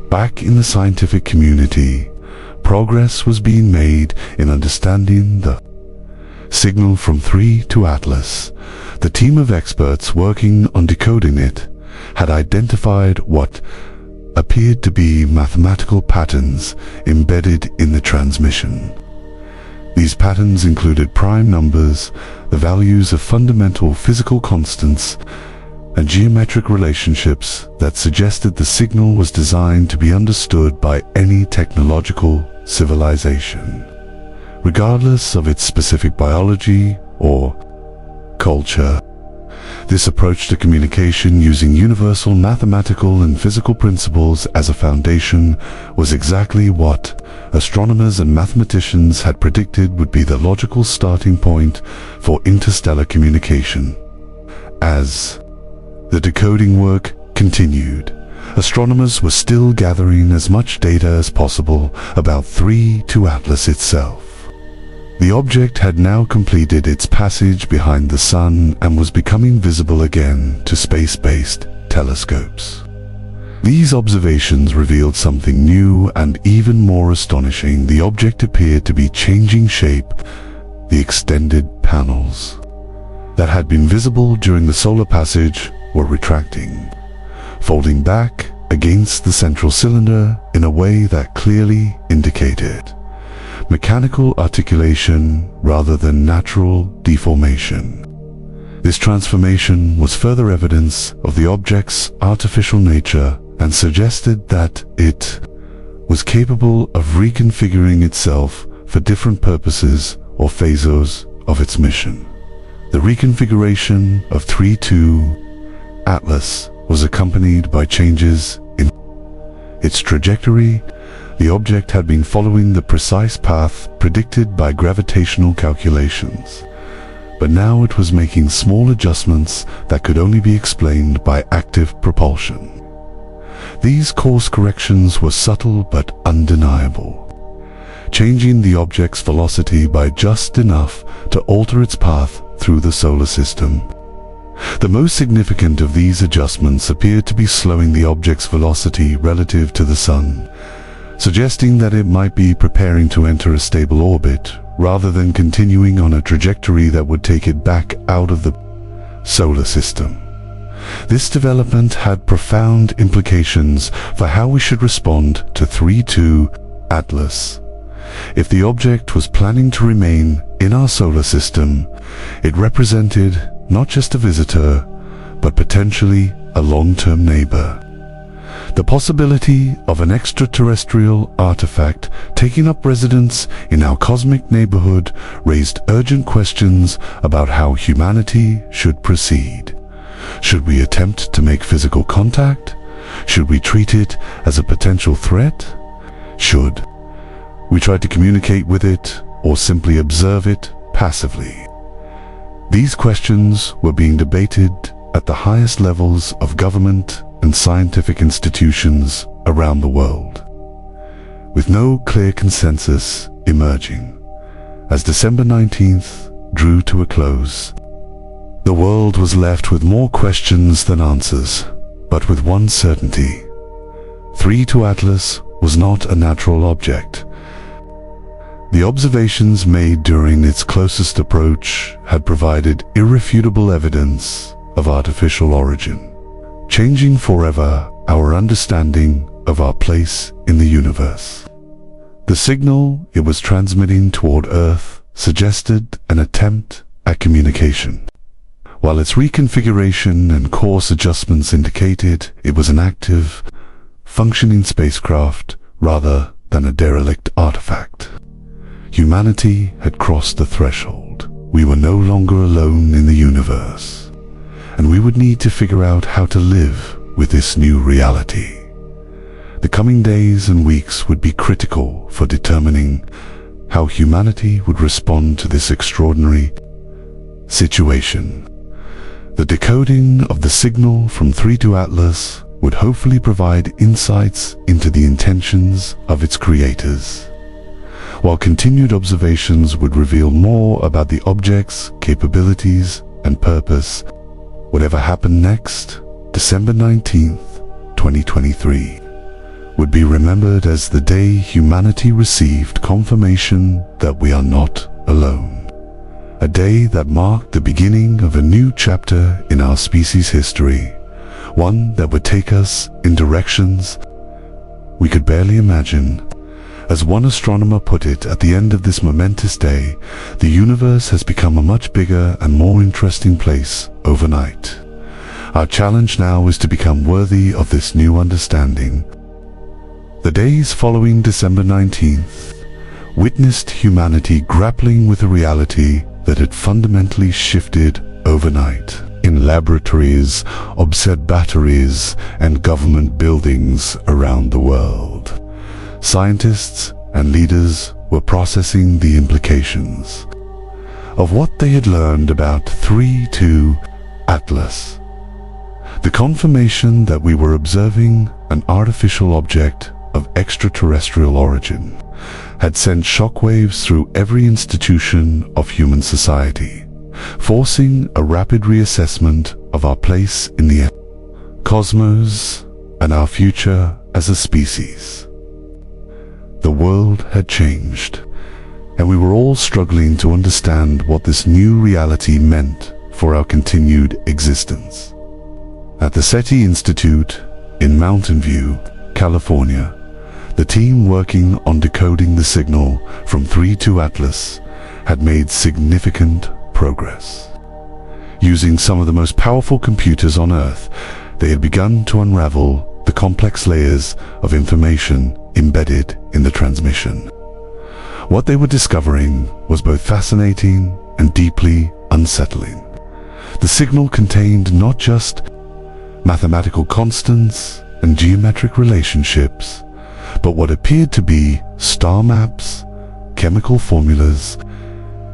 Speaker 1: Back in the scientific community, progress was being made in understanding the signal from 3-2 Atlas. The team of experts working on decoding it had identified what appeared to be mathematical patterns embedded in the transmission. These patterns included prime numbers, the values of fundamental physical constants, and geometric relationships that suggested the signal was designed to be understood by any technological civilization, regardless of its specific biology or culture. This approach to communication, using universal mathematical and physical principles as a foundation, was exactly what astronomers and mathematicians had predicted would be the logical starting point for interstellar communication. As the decoding work continued, astronomers were still gathering as much data as possible about 3-2 Atlas itself. The object had now completed its passage behind the Sun and was becoming visible again to space-based telescopes. These observations revealed something new and even more astonishing. The object appeared to be changing shape. The extended panels that had been visible during the solar passage were retracting, folding back against the central cylinder in a way that clearly indicated mechanical articulation rather than natural deformation. This transformation was further evidence of the object's artificial nature and suggested that it was capable of reconfiguring itself for different purposes or phases of its mission. The reconfiguration of 3-2 Atlas was accompanied by changes in its trajectory. The object had been following the precise path predicted by gravitational calculations, but now it was making small adjustments that could only be explained by active propulsion. These course corrections were subtle but undeniable, changing the object's velocity by just enough to alter its path through the solar system. The most significant of these adjustments appeared to be slowing the object's velocity relative to the Sun, suggesting that it might be preparing to enter a stable orbit rather than continuing on a trajectory that would take it back out of the solar system. This development had profound implications for how we should respond to 3-2 Atlas. If the object was planning to remain in our solar system, it represented not just a visitor, but potentially a long-term neighbor. The possibility of an extraterrestrial artifact taking up residence in our cosmic neighborhood raised urgent questions about how humanity should proceed. Should we attempt to make physical contact? Should we treat it as a potential threat? Should we try to communicate with it or simply observe it passively? These questions were being debated at the highest levels of government and scientific institutions around the world, with no clear consensus emerging. As December 19th drew to a close, the world was left with more questions than answers, but with one certainty: 3-2 Atlas was not a natural object. The observations made during its closest approach had provided irrefutable evidence of artificial origin, changing forever our understanding of our place in the universe. The signal it was transmitting toward Earth suggested an attempt at communication, while its reconfiguration and course adjustments indicated it was an active, functioning spacecraft rather than a derelict artifact. Humanity had crossed the threshold. We were no longer alone in the universe, and we would need to figure out how to live with this new reality. The coming days and weeks would be critical for determining how humanity would respond to this extraordinary situation. The decoding of the signal from 3-2 Atlas would hopefully provide insights into the intentions of its creators, while continued observations would reveal more about the object's capabilities and purpose. Whatever happened next, December 19th, 2023, would be remembered as the day humanity received confirmation that we are not alone. A day that marked the beginning of a new chapter in our species' history, one that would take us in directions we could barely imagine. As one astronomer put it at the end of this momentous day, the universe has become a much bigger and more interesting place overnight. Our challenge now is to become worthy of this new understanding. The days following December 19th witnessed humanity grappling with a reality that had fundamentally shifted overnight in laboratories, observatories, and government buildings around the world. Scientists and leaders were processing the implications of what they had learned about 3-2 Atlas. The confirmation that we were observing an artificial object of extraterrestrial origin had sent shockwaves through every institution of human society, forcing a rapid reassessment of our place in the cosmos and our future as a species. The world had changed, and we were all struggling to understand what this new reality meant for our continued existence. At the SETI Institute in Mountain View, California, the team working on decoding the signal from 3-2 Atlas had made significant progress. Using some of the most powerful computers on Earth, they had begun to unravel the complex layers of information embedded in the transmission. What they were discovering was both fascinating and deeply unsettling. The signal contained not just mathematical constants and geometric relationships, but what appeared to be star maps, chemical formulas,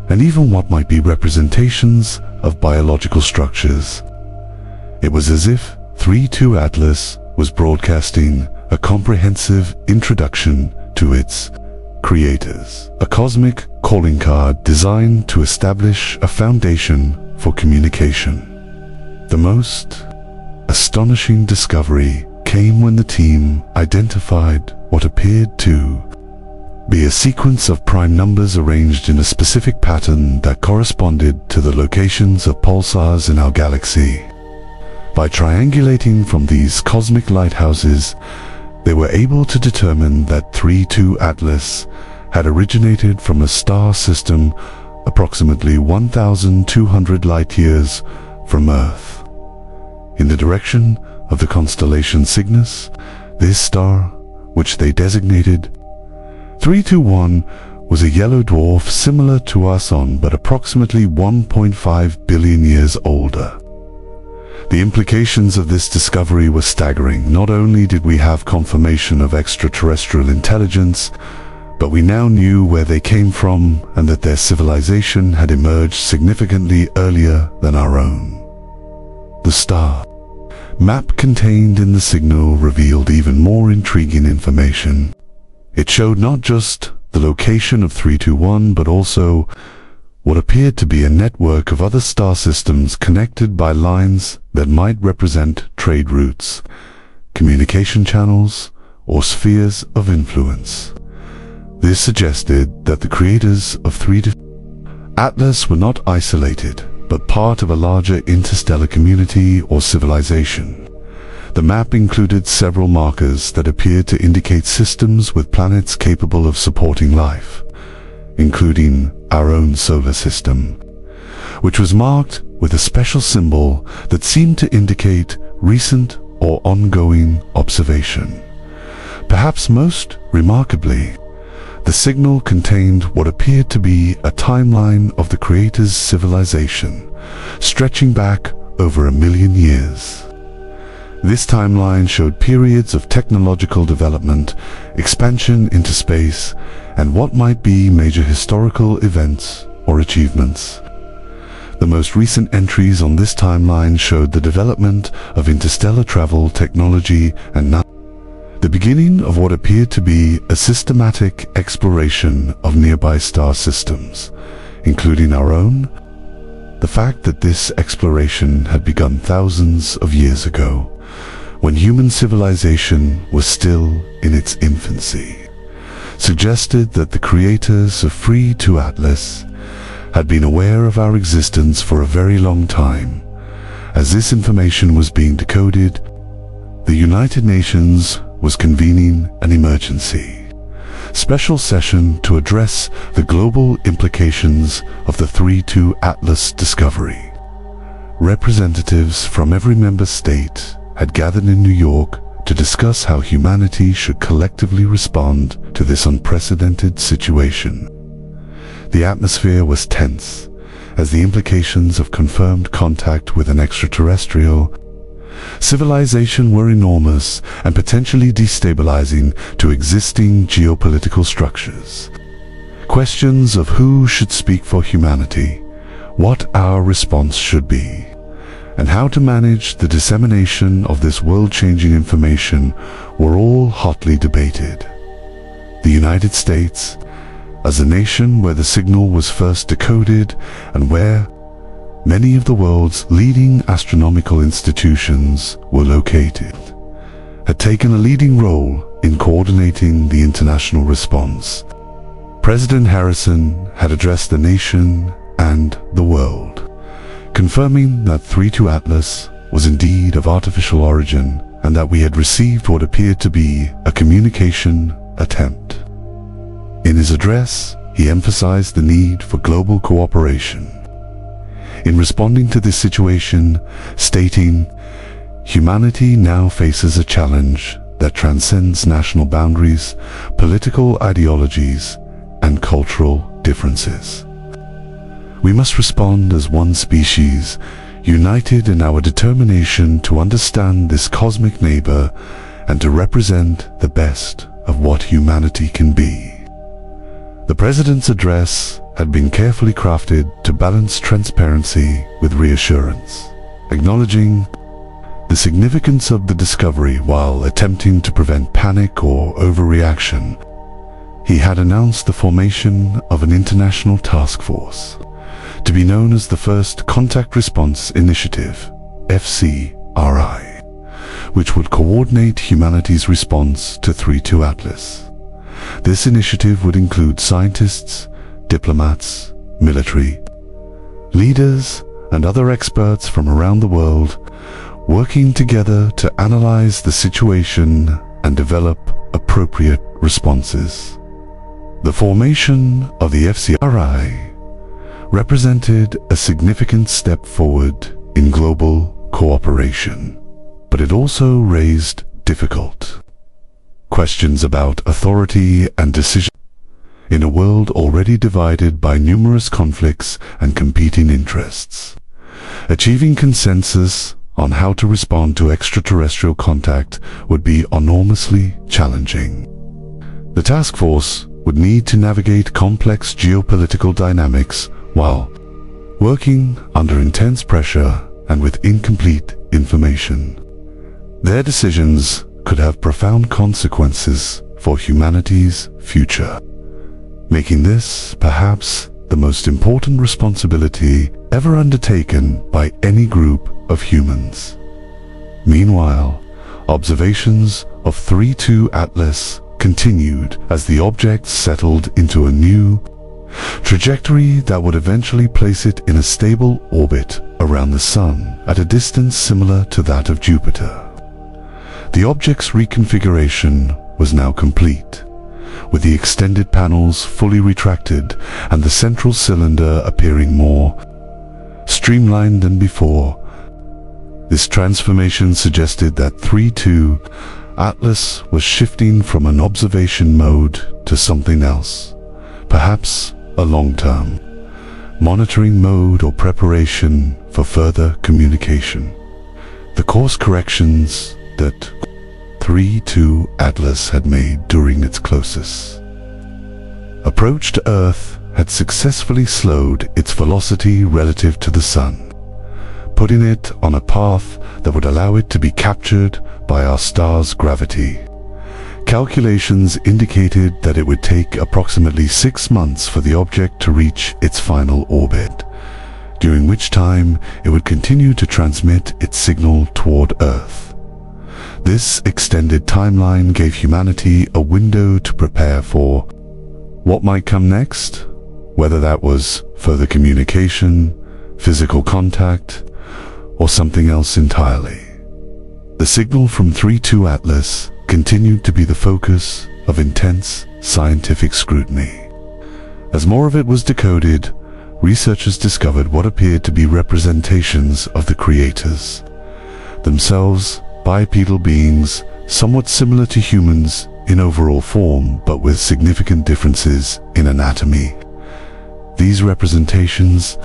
Speaker 1: and even what might be representations of biological structures. It was as if 3-2 Atlas was broadcasting a comprehensive introduction to its creators, a cosmic calling card designed to establish a foundation for communication. The most astonishing discovery came when the team identified what appeared to be a sequence of prime numbers arranged in a specific pattern that corresponded to the locations of pulsars in our galaxy. By triangulating from these cosmic lighthouses, they were able to determine that 3-2 Atlas had originated from a star system approximately 1,200 light-years from Earth. In the direction of the constellation Cygnus, this star, which they designated 321, was a yellow dwarf similar to our Sun but approximately 1.5 billion years older. The implications of this discovery were staggering. Not only did we have confirmation of extraterrestrial intelligence, but we now knew where they came from and that their civilization had emerged significantly earlier than our own. The star map contained in the signal revealed even more intriguing information. It showed not just the location of 321, but also what appeared to be a network of other star systems connected by lines that might represent trade routes, communication channels, or spheres of influence. This suggested that the creators of 3-2 Atlas were not isolated, but part of a larger interstellar community or civilization. The map included several markers that appeared to indicate systems with planets capable of supporting life, including our own solar system, which was marked with a special symbol that seemed to indicate recent or ongoing observation. Perhaps most remarkably, the signal contained what appeared to be a timeline of the creator's civilization, stretching back over 1 million years. This timeline showed periods of technological development, expansion into space, and what might be major historical events or achievements. The most recent entries on this timeline showed the development of interstellar travel technology and the beginning of what appeared to be a systematic exploration of nearby star systems, including our own. The fact that this exploration had begun thousands of years ago, when human civilization was still in its infancy, suggested that the creators of 3-2 Atlas had been aware of our existence for a very long time. As this information was being decoded, the United Nations was convening an emergency special session to address the global implications of the 3-2 Atlas discovery. Representatives from every member state had gathered in New York to discuss how humanity should collectively respond to this unprecedented situation. The atmosphere was tense, as the implications of confirmed contact with an extraterrestrial civilization were enormous and potentially destabilizing to existing geopolitical structures. Questions of who should speak for humanity, what our response should be, and how to manage the dissemination of this world-changing information were all hotly debated. The United States, as a nation where the signal was first decoded and where many of the world's leading astronomical institutions were located, had taken a leading role in coordinating the international response. President Harrison had addressed the nation and the world, confirming that 3-2 Atlas was indeed of artificial origin and that we had received what appeared to be a communication attempt. In his address, he emphasized the need for global cooperation. In responding to this situation, stating, "Humanity now faces a challenge that transcends national boundaries, political ideologies, and cultural differences. We must respond as one species, united in our determination to understand this cosmic neighbor and to represent the best of what humanity can be." The President's address had been carefully crafted to balance transparency with reassurance, acknowledging the significance of the discovery while attempting to prevent panic or overreaction. He had announced the formation of an international task force, to be known as the First Contact Response Initiative, FCRI, which would coordinate humanity's response to 3-2 Atlas. This initiative would include scientists, diplomats, military leaders, and other experts from around the world, working together to analyze the situation and develop appropriate responses. The formation of the FCRI represented a significant step forward in global cooperation, but it also raised difficult questions about authority and decision in a world already divided by numerous conflicts and competing interests. Achieving consensus on how to respond to extraterrestrial contact would be enormously challenging. The task force would need to navigate complex geopolitical dynamics while working under intense pressure and with incomplete information. Their decisions could have profound consequences for humanity's future, making this perhaps the most important responsibility ever undertaken by any group of humans. Meanwhile, observations of 3-2 Atlas continued as the object settled into a new trajectory that would eventually place it in a stable orbit around the Sun at a distance similar to that of Jupiter. The object's reconfiguration was now complete, with the extended panels fully retracted and the central cylinder appearing more streamlined than before. This transformation suggested that 3-2 Atlas was shifting from an observation mode to something else, perhaps a long-term monitoring mode or preparation for further communication. The course corrections that 3-2 Atlas had made during its closest approach to Earth had successfully slowed its velocity relative to the Sun, putting it on a path that would allow it to be captured by our star's gravity. Calculations indicated that it would take approximately 6 months for the object to reach its final orbit, during which time it would continue to transmit its signal toward Earth. This extended timeline gave humanity a window to prepare for what might come next, whether that was further communication, physical contact, or something else entirely. The signal from 3-2 Atlas continued to be the focus of intense scientific scrutiny. As more of it was decoded, researchers discovered what appeared to be representations of the creators themselves, bipedal beings somewhat similar to humans in overall form but with significant differences in anatomy. These representations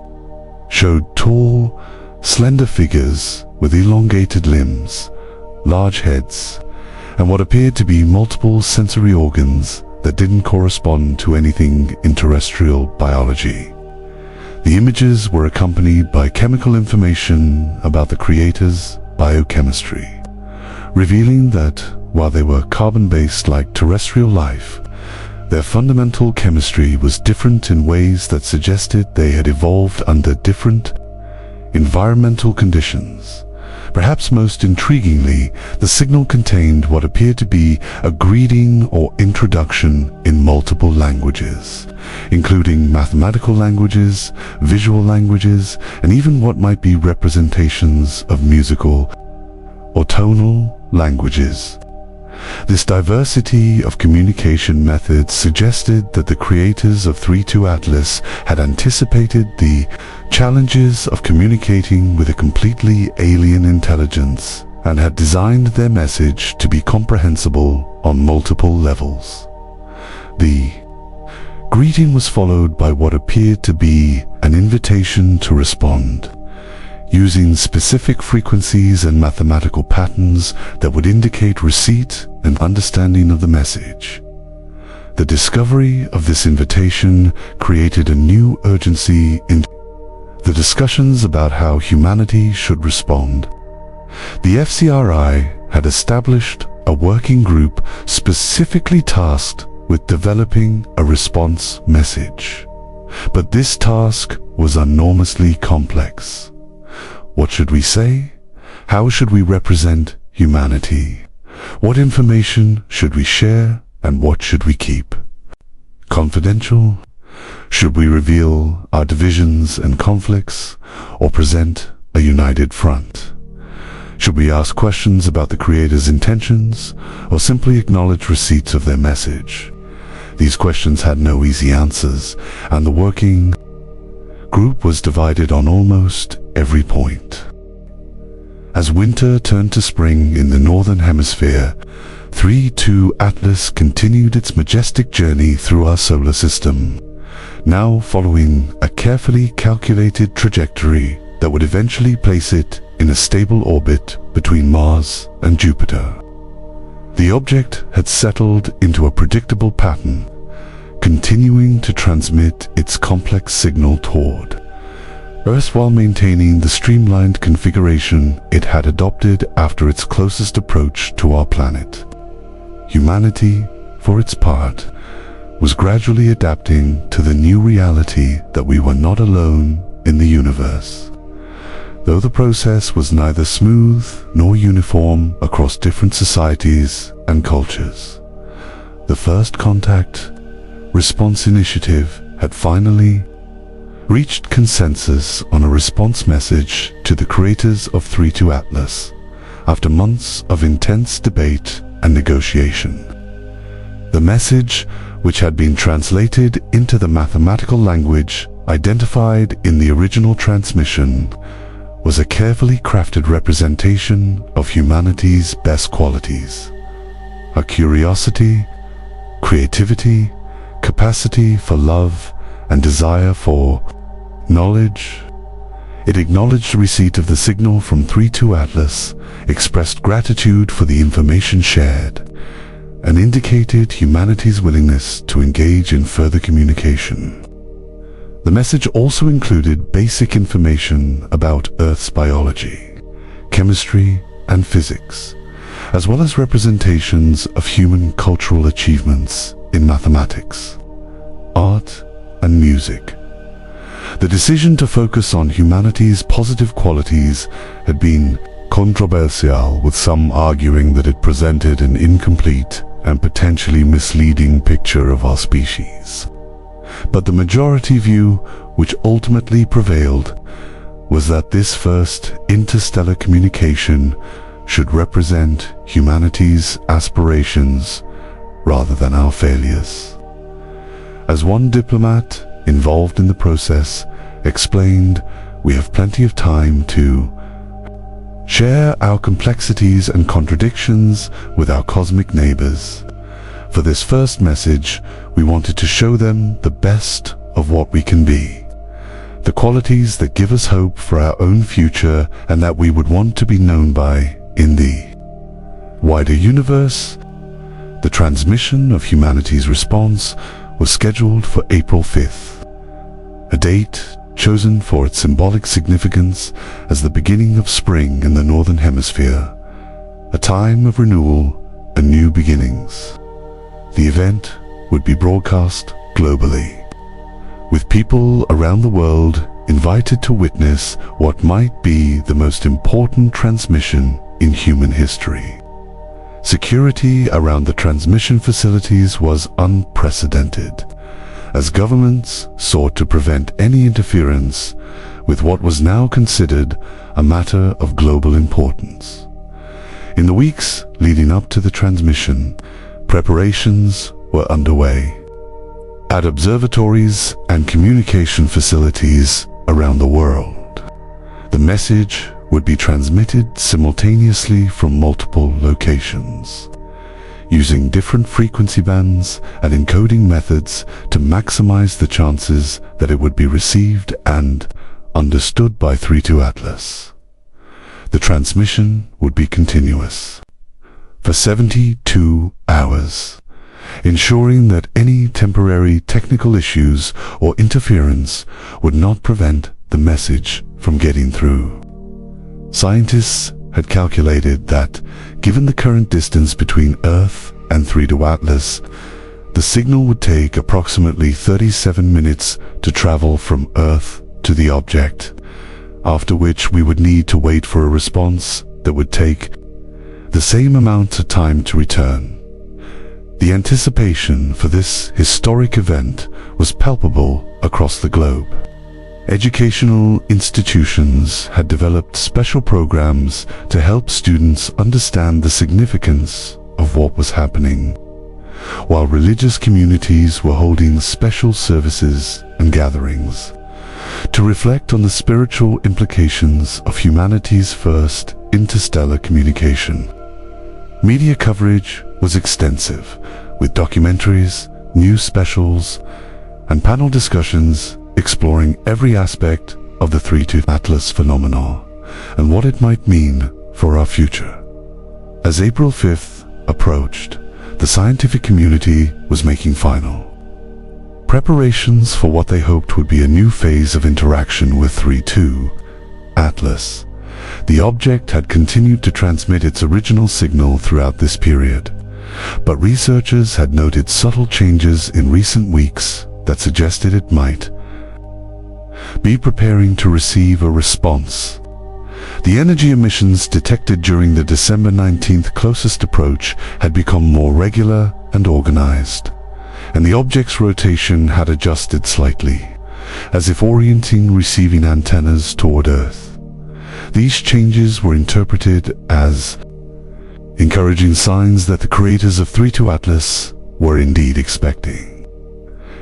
Speaker 1: showed tall, slender figures with elongated limbs, large heads, and what appeared to be multiple sensory organs that didn't correspond to anything in terrestrial biology. The images were accompanied by chemical information about the creator's biochemistry, revealing that while they were carbon-based like terrestrial life, their fundamental chemistry was different in ways that suggested they had evolved under different environmental conditions. Perhaps most intriguingly, the signal contained what appeared to be a greeting or introduction in multiple languages, including mathematical languages, visual languages, and even what might be representations of musical or tonal languages. This diversity of communication methods suggested that the creators of 3-2 Atlas had anticipated the challenges of communicating with a completely alien intelligence and had designed their message to be comprehensible on multiple levels. The greeting was followed by what appeared to be an invitation to respond, using specific frequencies and mathematical patterns that would indicate receipt and understanding of the message. The discovery of this invitation created a new urgency in the discussions about how humanity should respond. The FCRI had established a working group specifically tasked with developing a response message. But this task was enormously complex. What should we say? How should we represent humanity? What information should we share and what should we keep? Confidential? Should we reveal our divisions and conflicts or present a united front? Should we ask questions about the creator's intentions or simply acknowledge receipts of their message? These questions had no easy answers, and the working group was divided on almost every point. As winter turned to spring in the northern hemisphere, 3-2 Atlas continued its majestic journey through our solar system, now following a carefully calculated trajectory that would eventually place it in a stable orbit between Mars and Jupiter. The object had settled into a predictable pattern, continuing to transmit its complex signal toward Earth while maintaining the streamlined configuration it had adopted after its closest approach to our planet. Humanity, for its part, was gradually adapting to the new reality that we were not alone in the universe. Though the process was neither smooth nor uniform across different societies and cultures, the First Contact Response Initiative had finally reached consensus on a response message to the creators of 3-2 Atlas after months of intense debate and negotiation. The message, which had been translated into the mathematical language identified in the original transmission, was a carefully crafted representation of humanity's best qualities: our curiosity, creativity, capacity for love, and desire for knowledge. It acknowledged receipt of the signal from 3-2 Atlas, expressed gratitude for the information shared, and indicated humanity's willingness to engage in further communication. The message also included basic information about Earth's biology, chemistry, and physics, as well as representations of human cultural achievements in mathematics, art, and music. The decision to focus on humanity's positive qualities had been controversial, with some arguing that it presented an incomplete and potentially misleading picture of our species. But the majority view, which ultimately prevailed, was that this first interstellar communication should represent humanity's aspirations rather than our failures. As one diplomat involved in the process explained, we have plenty of time to share our complexities and contradictions with our cosmic neighbors. For this first message, we wanted to show them the best of what we can be. the qualities that give us hope for our own future and that we would want to be known by in the wider universe. The transmission of humanity's response was scheduled for April 5th, a date chosen for its symbolic significance as the beginning of spring in the Northern Hemisphere, a time of renewal and new beginnings. The event would be broadcast globally, with people around the world invited to witness what might be the most important transmission in human history. Security around the transmission facilities was unprecedented, as governments sought to prevent any interference with what was now considered a matter of global importance. In the weeks leading up to the transmission, preparations were underway at observatories and communication facilities around the world. The message would be transmitted simultaneously from multiple locations, using different frequency bands and encoding methods to maximize the chances that it would be received and understood by 32 Atlas. The transmission would be continuous for 72 hours, ensuring that any temporary technical issues or interference would not prevent the message from getting through. Scientists had calculated that, given the current distance between Earth and 32 Atlas, the signal would take approximately 37 minutes to travel from Earth to the object, after which we would need to wait for a response that would take the same amount of time to return. The anticipation for this historic event was palpable across the globe. Educational institutions had developed special programs to help students understand the significance of what was happening, while religious communities were holding special services and gatherings to reflect on the spiritual implications of humanity's first interstellar communication. Media coverage was extensive, with documentaries, news specials, and panel discussions exploring every aspect of the 32 Atlas phenomenon and what it might mean for our future. As April 5th approached, the scientific community was making final preparations for what they hoped would be a new phase of interaction with 32 Atlas. The object had continued to transmit its original signal throughout this period, but researchers had noted subtle changes in recent weeks that suggested it might be preparing to receive a response. The energy emissions detected during the December 19th closest approach had become more regular and organized, and the object's rotation had adjusted slightly, as if orienting receiving antennas toward Earth. These changes were interpreted as encouraging signs that the creators of 32 Atlas were indeed expecting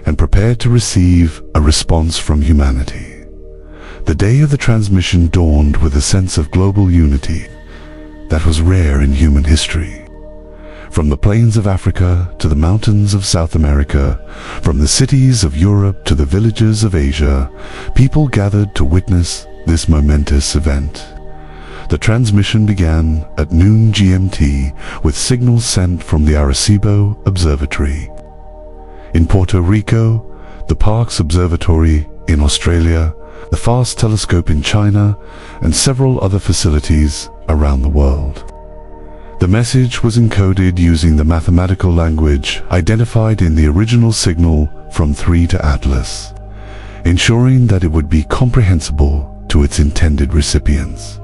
Speaker 1: and prepared to receive a response from humanity. The day of the transmission dawned with a sense of global unity that was rare in human history. From the plains of Africa to the mountains of South America, from the cities of Europe to the villages of Asia, people gathered to witness this momentous event. The transmission began at noon GMT with signals sent from the Arecibo Observatory in Puerto Rico, the Parkes Observatory in Australia, the FAST telescope in China, and several other facilities around the world. The message was encoded using the mathematical language identified in the original signal from 32 Atlas, ensuring that it would be comprehensible to its intended recipients.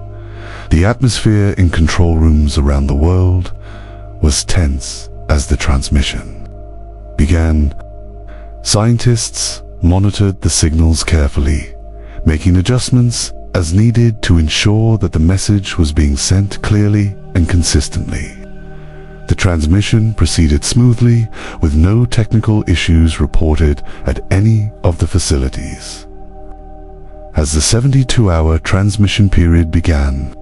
Speaker 1: The atmosphere in control rooms around the world was tense as the transmission began. Scientists monitored the signals carefully, making adjustments as needed to ensure that the message was being sent clearly and consistently. The transmission proceeded smoothly, with no technical issues reported at any of the facilities. As the 72-hour transmission period began,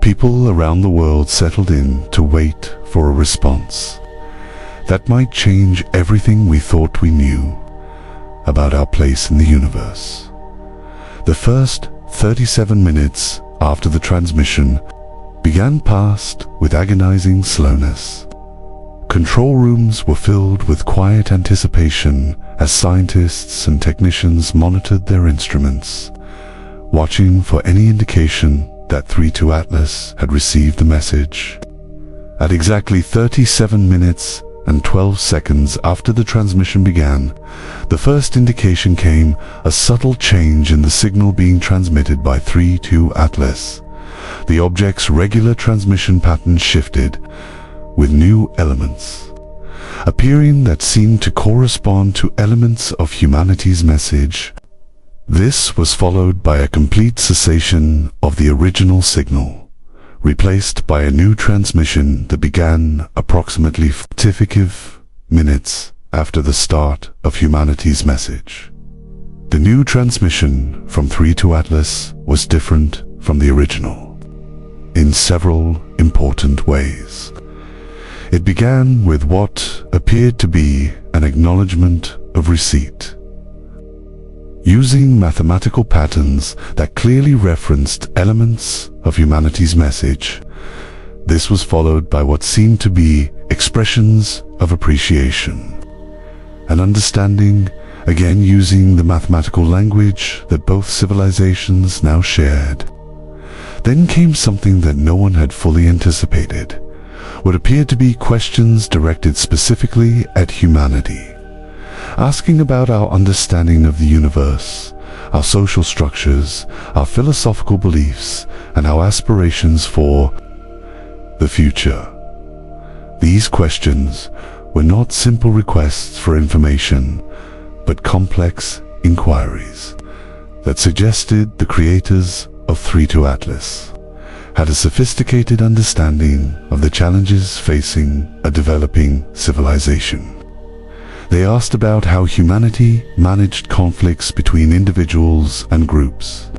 Speaker 1: people around the world settled in to wait for a response that might change everything we thought we knew about our place in the universe. The first 37 minutes after the transmission began passed with agonizing slowness. Control rooms were filled with quiet anticipation as scientists and technicians monitored their instruments, watching for any indication that 3-2 Atlas had received the message. At exactly 37 minutes and 12 seconds after the transmission began, the first indication came, a subtle change in the signal being transmitted by 3-2 Atlas. The object's regular transmission pattern shifted, with new elements appearing that seemed to correspond to elements of humanity's message. This was followed by a complete cessation of the original signal, replaced by a new transmission that began approximately 45 minutes after the start of humanity's message. The new transmission from 3-2 Atlas was different from the original in several important ways. It began with what appeared to be an acknowledgement of receipt. Using mathematical patterns that clearly referenced elements of humanity's message, this was followed by what seemed to be expressions of appreciation and understanding, again using the mathematical language that both civilizations now shared. Then came something that no one had fully anticipated, what appeared to be questions directed specifically at humanity, asking about our understanding of the universe, our social structures, our philosophical beliefs, and our aspirations for the future. These questions were not simple requests for information, but complex inquiries that suggested the creators of 3-2 Atlas had a sophisticated understanding of the challenges facing a developing civilization. They asked about how humanity managed conflicts between individuals and groups,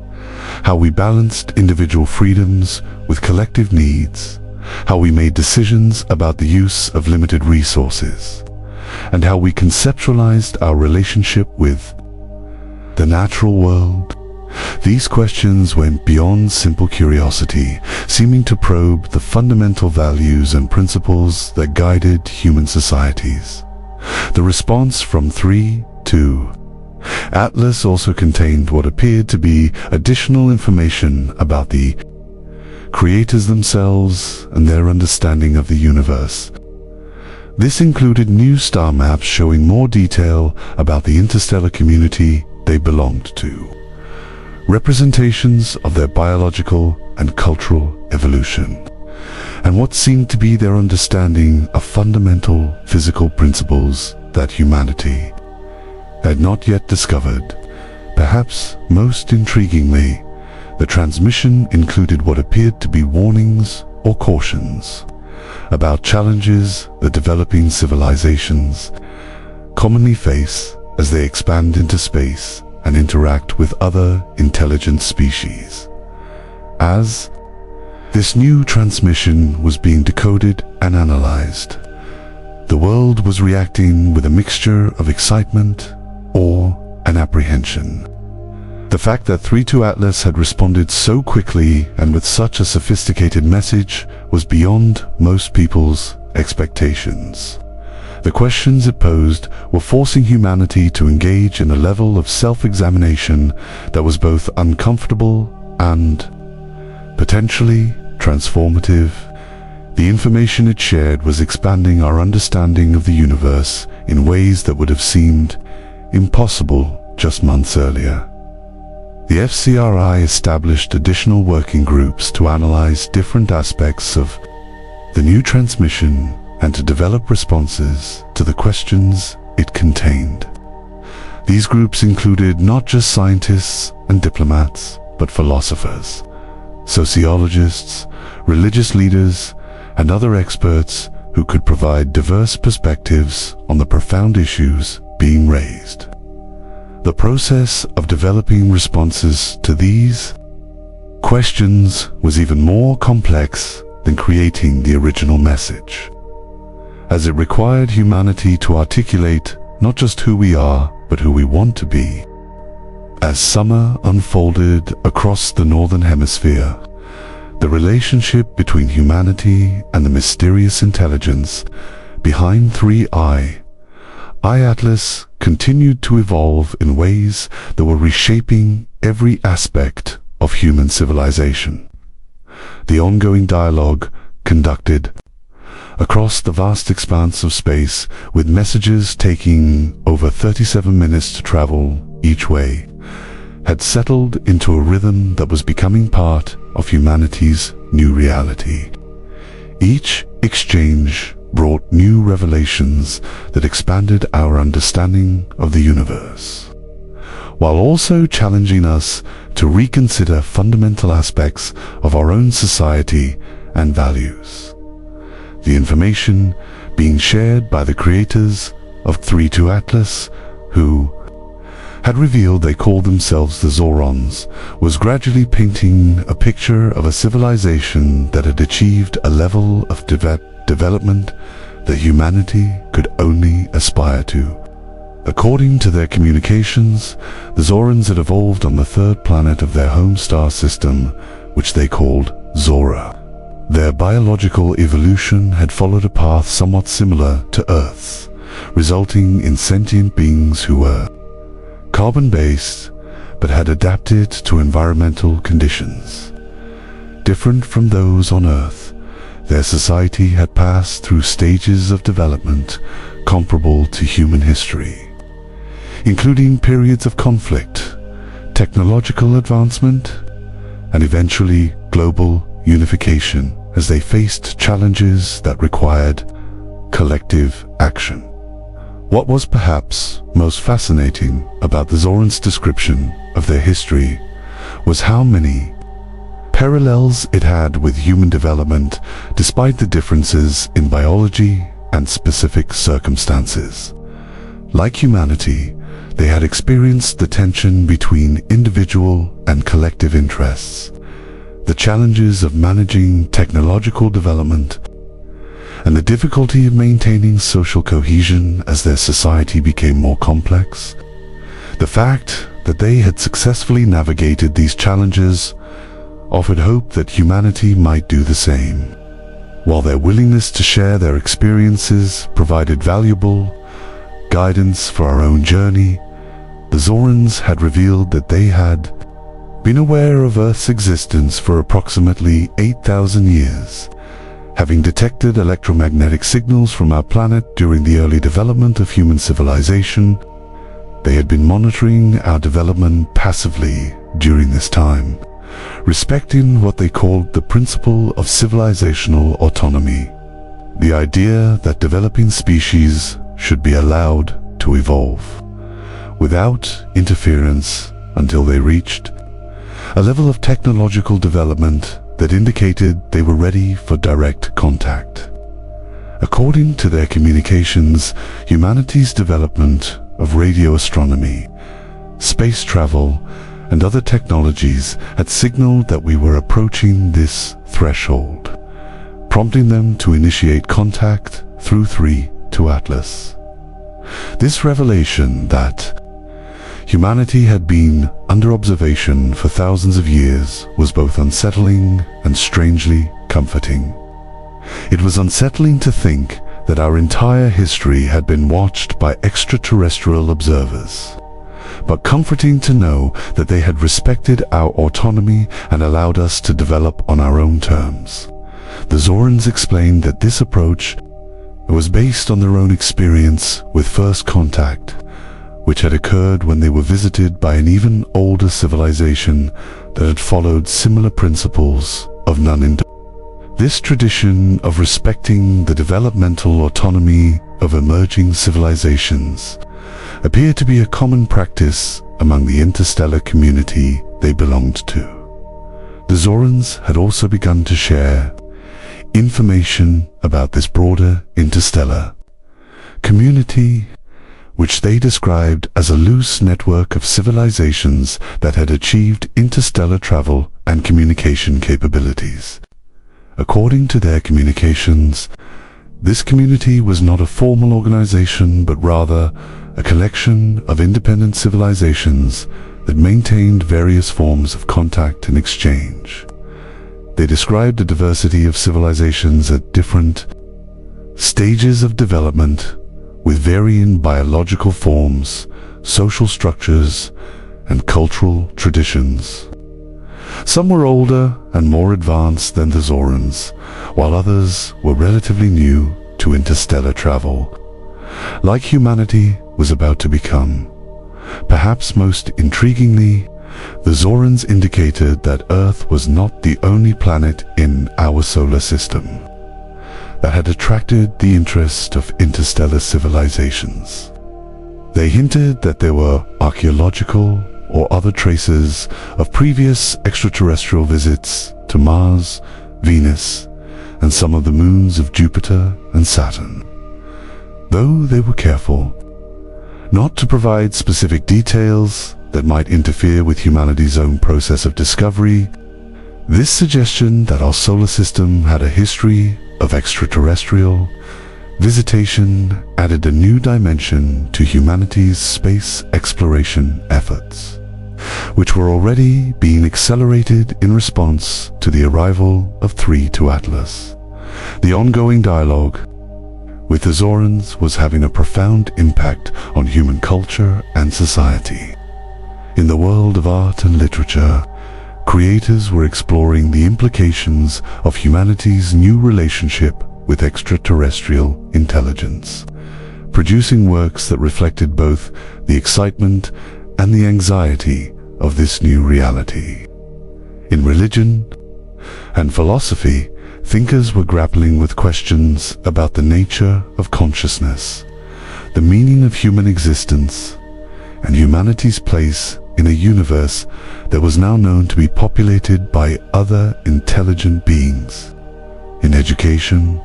Speaker 1: how we balanced individual freedoms with collective needs, how we made decisions about the use of limited resources, and how we conceptualized our relationship with the natural world. These questions went beyond simple curiosity, seeming to probe the fundamental values and principles that guided human societies. The response from 3-2 Atlas also contained what appeared to be additional information about the creators themselves and their understanding of the universe. This included new star maps showing more detail about the interstellar community they belonged to, representations of their biological and cultural evolution, and what seemed to be their understanding of fundamental physical principles that humanity had not yet discovered. Perhaps most intriguingly, the transmission included what appeared to be warnings or cautions about challenges that developing civilizations commonly face as they expand into space and interact with other intelligent species. As this new transmission was being decoded and analyzed, the world was reacting with a mixture of excitement, awe, and apprehension. The fact that 3-2 Atlas had responded so quickly and with such a sophisticated message was beyond most people's expectations. The questions it posed were forcing humanity to engage in a level of self-examination that was both uncomfortable and potentially transformative. The information it shared was expanding our understanding of the universe in ways that would have seemed impossible just months earlier. The FCRI established additional working groups to analyze different aspects of the new transmission and to develop responses to the questions it contained. These groups included not just scientists and diplomats, but philosophers, sociologists, religious leaders, and other experts who could provide diverse perspectives on the profound issues being raised. The process of developing responses to these questions was even more complex than creating the original message, as it required humanity to articulate not just who we are, but who we want to be. As summer unfolded across the northern hemisphere, the relationship between humanity and the mysterious intelligence behind 3i Atlas continued to evolve in ways that were reshaping every aspect of human civilization. The ongoing dialogue conducted across the vast expanse of space, with messages taking over 37 minutes to travel each way, had settled into a rhythm that was becoming part of humanity's new reality. Each exchange brought new revelations that expanded our understanding of the universe, while also challenging us to reconsider fundamental aspects of our own society and values. The information being shared by the creators of 3i Atlas, who had revealed they called themselves the Zorons, was gradually painting a picture of a civilization that had achieved a level of development that humanity could only aspire to. According to their communications, the Zorons had evolved on the third planet of their home star system, which they called Zora. Their biological evolution had followed a path somewhat similar to Earth's, resulting in sentient beings who were carbon-based but had adapted to environmental conditions different from those on Earth. Their society had passed through stages of development comparable to human history, including periods of conflict, technological advancement, and eventually global unification as they faced challenges that required collective action. What was perhaps most fascinating about the Zorons' description of their history was how many parallels it had with human development, despite the differences in biology and specific circumstances. Like humanity, they had experienced the tension between individual and collective interests, the challenges of managing technological development, and the difficulty of maintaining social cohesion as their society became more complex. The fact that they had successfully navigated these challenges offered hope that humanity might do the same. While their willingness to share their experiences provided valuable guidance for our own journey, the Zorons had revealed that they had been aware of Earth's existence for approximately 8,000 years, having detected electromagnetic signals from our planet during the early development of human civilization. They had been monitoring our development passively during this time, respecting what they called the principle of civilizational autonomy, the idea that developing species should be allowed to evolve without interference until they reached a level of technological development that indicated they were ready for direct contact. According to their communications, humanity's development of radio astronomy, space travel, and other technologies had signaled that we were approaching this threshold, prompting them to initiate contact through 3i Atlas. This revelation that humanity had been under observation for thousands of years was both unsettling and strangely comforting. It was unsettling to think that our entire history had been watched by extraterrestrial observers, but comforting to know that they had respected our autonomy and allowed us to develop on our own terms. The Zorons explained that this approach was based on their own experience with first contact, which had occurred when they were visited by an even older civilization that had followed similar principles of non-interference. This tradition of respecting the developmental autonomy of emerging civilizations appeared to be a common practice among the interstellar community they belonged to. The Zorons had also begun to share information about this broader interstellar community, which they described as a loose network of civilizations that had achieved interstellar travel and communication capabilities. According to their communications, this community was not a formal organization, but rather a collection of independent civilizations that maintained various forms of contact and exchange. They described a diversity of civilizations at different stages of development, with varying biological forms, social structures, and cultural traditions. Some were older and more advanced than the Zorans, while others were relatively new to interstellar travel, like humanity was about to become. Perhaps most intriguingly, the Zorans indicated that Earth was not the only planet in our solar system that had attracted the interest of interstellar civilizations. They hinted that there were archaeological or other traces of previous extraterrestrial visits to Mars, Venus, and some of the moons of Jupiter and Saturn. Though they were careful not to provide specific details that might interfere with humanity's own process of discovery, this suggestion that our solar system had a history of extraterrestrial visitation added a new dimension to humanity's space exploration efforts, which were already being accelerated in response to the arrival of 3 Atlas. The ongoing dialogue with the Zorans was having a profound impact on human culture and society. In the world of art and literature, creators were exploring the implications of humanity's new relationship with extraterrestrial intelligence, producing works that reflected both the excitement and the anxiety of this new reality. In religion and philosophy, thinkers were grappling with questions about the nature of consciousness, the meaning of human existence, and humanity's place in a universe that was now known to be populated by other intelligent beings. In education,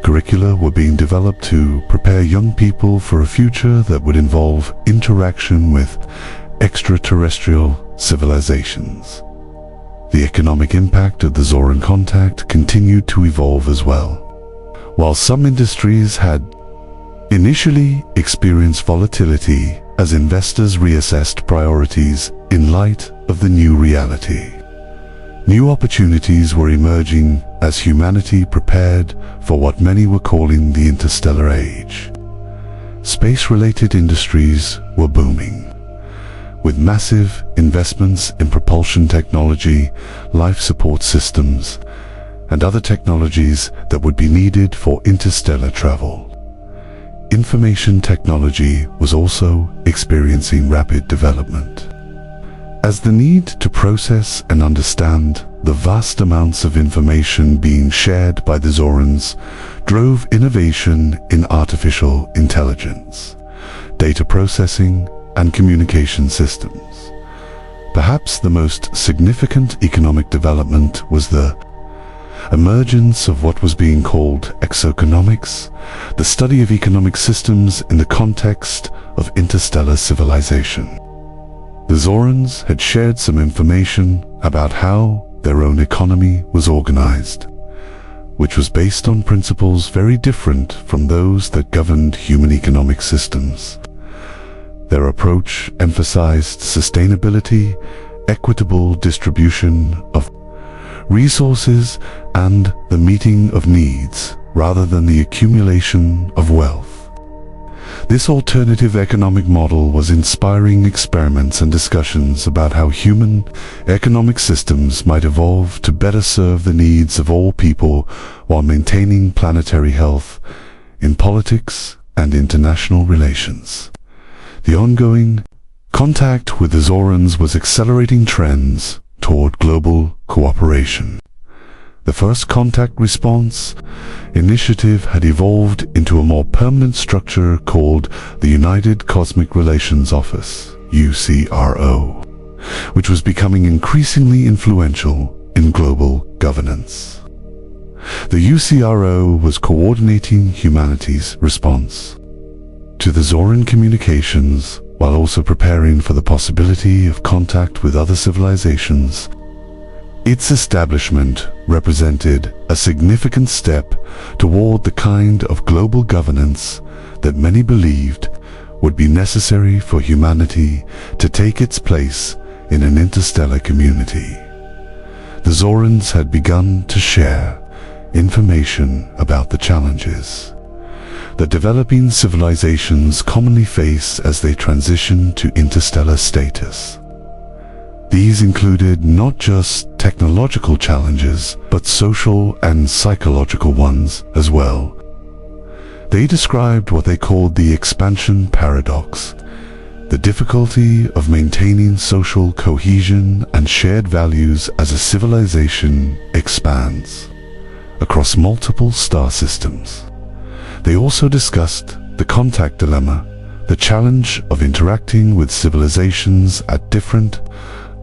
Speaker 1: curricula were being developed to prepare young people for a future that would involve interaction with extraterrestrial civilizations. The economic impact of the Zoran contact continued to evolve as well. While some industries had initially experienced volatility as investors reassessed priorities in light of the new reality, new opportunities were emerging as humanity prepared for what many were calling the interstellar age. Space-related industries were booming, with massive investments in propulsion technology, life support systems, and other technologies that would be needed for interstellar travel. Information technology was also experiencing rapid development, as the need to process and understand the vast amounts of information being shared by the Zorans drove innovation in artificial intelligence, data processing, and communication systems. Perhaps the most significant economic development was the emergence of what was being called exoeconomics, the study of economic systems in the context of interstellar civilization. The Zorans had shared some information about how their own economy was organized, which was based on principles very different from those that governed human economic systems. Their approach emphasized sustainability, equitable distribution of resources, and the meeting of needs rather than the accumulation of wealth. This alternative economic model was inspiring experiments and discussions about how human economic systems might evolve to better serve the needs of all people while maintaining planetary health in politics and international relations. The ongoing contact with the Zorans was accelerating trends toward global cooperation. The First Contact Response initiative had evolved into a more permanent structure called the United Cosmic Relations Office, UCRO, which was becoming increasingly influential in global governance. The UCRO was coordinating humanity's response to the Zoran communications while also preparing for the possibility of contact with other civilizations. Its establishment represented a significant step toward the kind of global governance that many believed would be necessary for humanity to take its place in an interstellar community. The Zorans had begun to share information about the challenges that developing civilizations commonly face as they transition to interstellar status. These included not just technological challenges, but social and psychological ones as well. They described what they called the expansion paradox, the difficulty of maintaining social cohesion and shared values as a civilization expands across multiple star systems. They also discussed the contact dilemma, the challenge of interacting with civilizations at different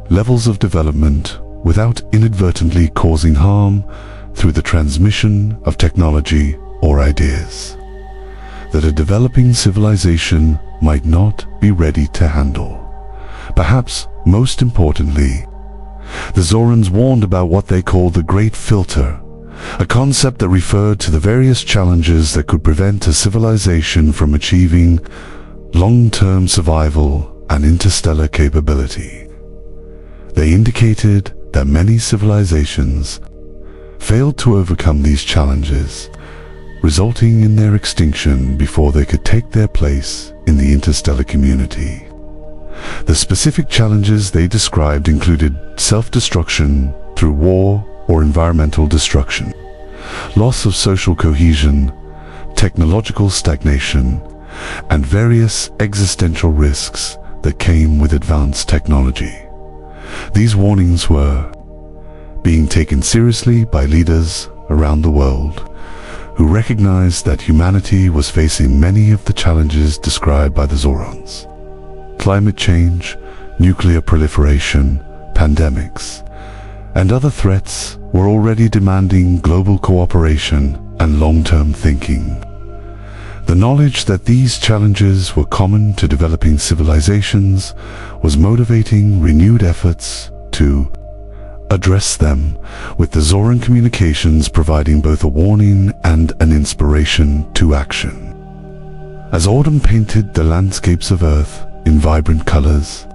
Speaker 1: levels of development without inadvertently causing harm through the transmission of technology or ideas that a developing civilization might not be ready to handle. Perhaps most importantly, the Zorans warned about what they called the Great Filter, a concept that referred to the various challenges that could prevent a civilization from achieving long-term survival and interstellar capability. They indicated that many civilizations failed to overcome these challenges, resulting in their extinction before they could take their place in the interstellar community. The specific challenges they described included self-destruction through war or environmental destruction, loss of social cohesion, technological stagnation, and various existential risks that came with advanced technology. These warnings were being taken seriously by leaders around the world who recognized that humanity was facing many of the challenges described by the Zorans. Climate change, nuclear proliferation, pandemics, and other threats were already demanding global cooperation and long-term thinking. The knowledge that these challenges were common to developing civilizations was motivating renewed efforts to address them, with the Zoran communications providing both a warning and an inspiration to action. As autumn painted the landscapes of Earth in vibrant colors,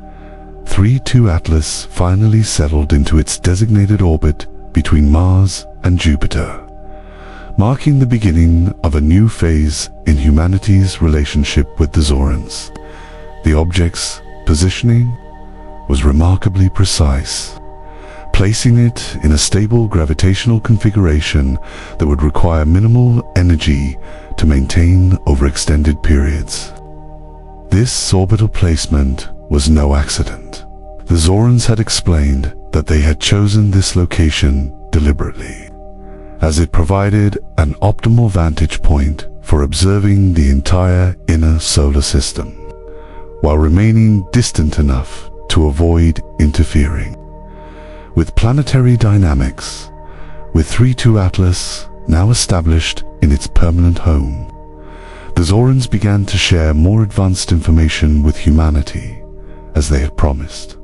Speaker 1: 3-2 Atlas finally settled into its designated orbit between Mars and Jupiter, marking the beginning of a new phase in humanity's relationship with the Zorans. The object's positioning was remarkably precise, placing it in a stable gravitational configuration that would require minimal energy to maintain over extended periods. This orbital placement was no accident. The Zorans had explained that they had chosen this location deliberately, as it provided an optimal vantage point for observing the entire inner solar system, while remaining distant enough to avoid interfering with planetary dynamics. With 3-2 Atlas now established in its permanent home, the Zorans began to share more advanced information with humanity, as they had promised.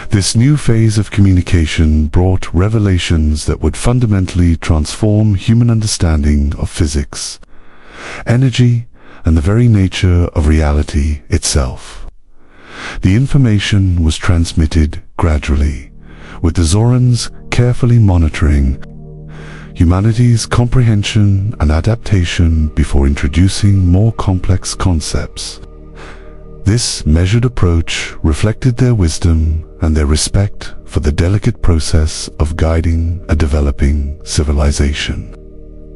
Speaker 1: This new phase of communication brought revelations that would fundamentally transform human understanding of physics, energy, and the very nature of reality itself. The information was transmitted gradually, with the Zorans carefully monitoring humanity's comprehension and adaptation before introducing more complex concepts. This measured approach reflected their wisdom and their respect for the delicate process of guiding a developing civilization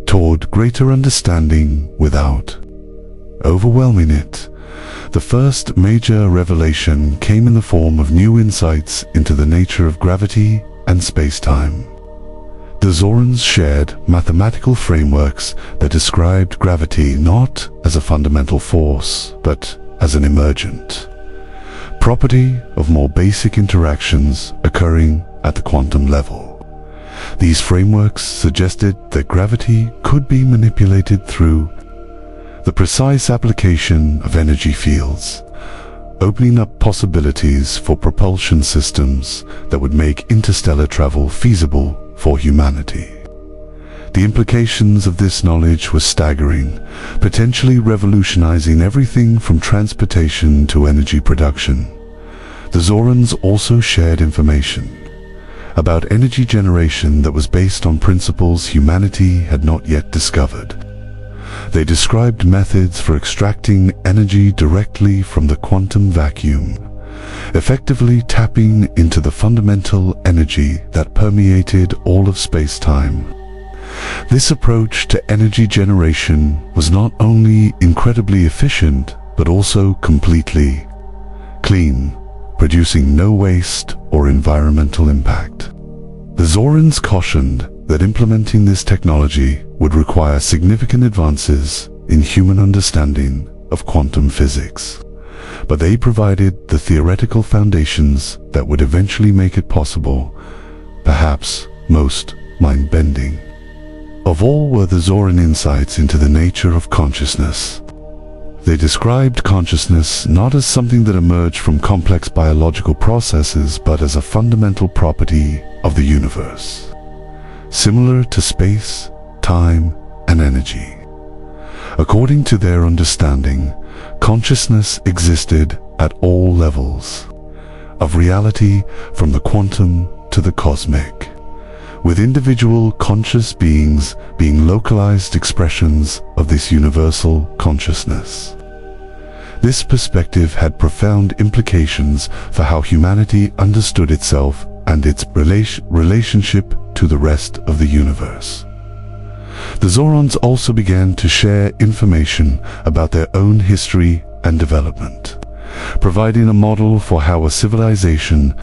Speaker 1: toward greater understanding without overwhelming it. The first major revelation came in the form of new insights into the nature of gravity and space-time. The Zorans shared mathematical frameworks that described gravity not as a fundamental force, but as an emergent property of more basic interactions occurring at the quantum level. These frameworks suggested that gravity could be manipulated through the precise application of energy fields, opening up possibilities for propulsion systems that would make interstellar travel feasible for humanity. The implications of this knowledge were staggering, potentially revolutionizing everything from transportation to energy production. The Zorans also shared information about energy generation that was based on principles humanity had not yet discovered. They described methods for extracting energy directly from the quantum vacuum, effectively tapping into the fundamental energy that permeated all of space-time. This approach to energy generation was not only incredibly efficient, but also completely clean, producing no waste or environmental impact. The Zorans cautioned that implementing this technology would require significant advances in human understanding of quantum physics, but they provided the theoretical foundations that would eventually make it possible, perhaps most mind-bending. Of all were the Zoran insights into the nature of consciousness. They described consciousness not as something that emerged from complex biological processes, but as a fundamental property of the universe, similar to space, time, and energy. According to their understanding, consciousness existed at all levels of reality, from the quantum to the cosmic, with individual conscious beings being localized expressions of this universal consciousness. This perspective had profound implications for how humanity understood itself and its relationship to the rest of the universe. The Zorans also began to share information about their own history and development, providing a model for how a civilization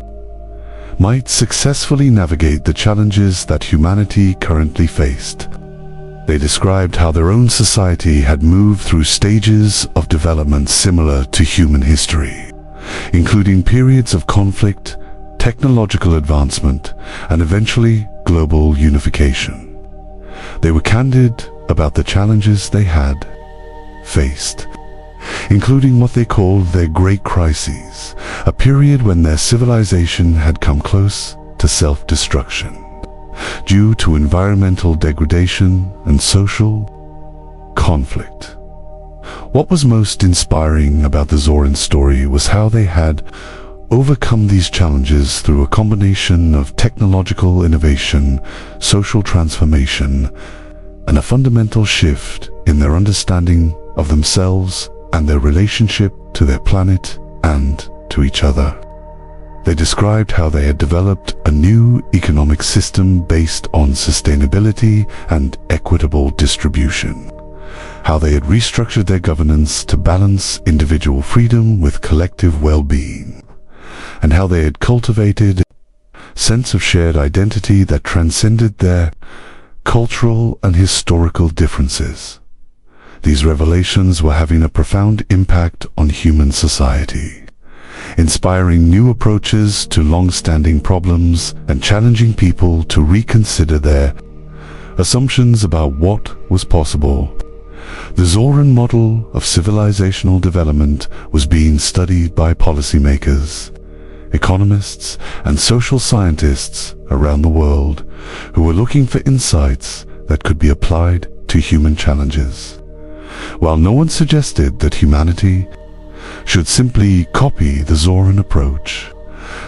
Speaker 1: might successfully navigate the challenges that humanity currently faced. They described how their own society had moved through stages of development similar to human history, including periods of conflict, technological advancement, and eventually global unification. They were candid about the challenges they had faced, including what they called their Great Crises, a period when their civilization had come close to self-destruction due to environmental degradation and social conflict. What was most inspiring about the Zoran story was how they had overcome these challenges through a combination of technological innovation, social transformation, and a fundamental shift in their understanding of themselves and their relationship to their planet and to each other. They described how they had developed a new economic system based on sustainability and equitable distribution, how they had restructured their governance to balance individual freedom with collective well-being, and how they had cultivated a sense of shared identity that transcended their cultural and historical differences. These revelations were having a profound impact on human society, inspiring new approaches to long-standing problems and challenging people to reconsider their assumptions about what was possible. The Zoran model of civilizational development was being studied by policymakers, economists, and social scientists around the world who were looking for insights that could be applied to human challenges. While no one suggested that humanity should simply copy the Zoran approach,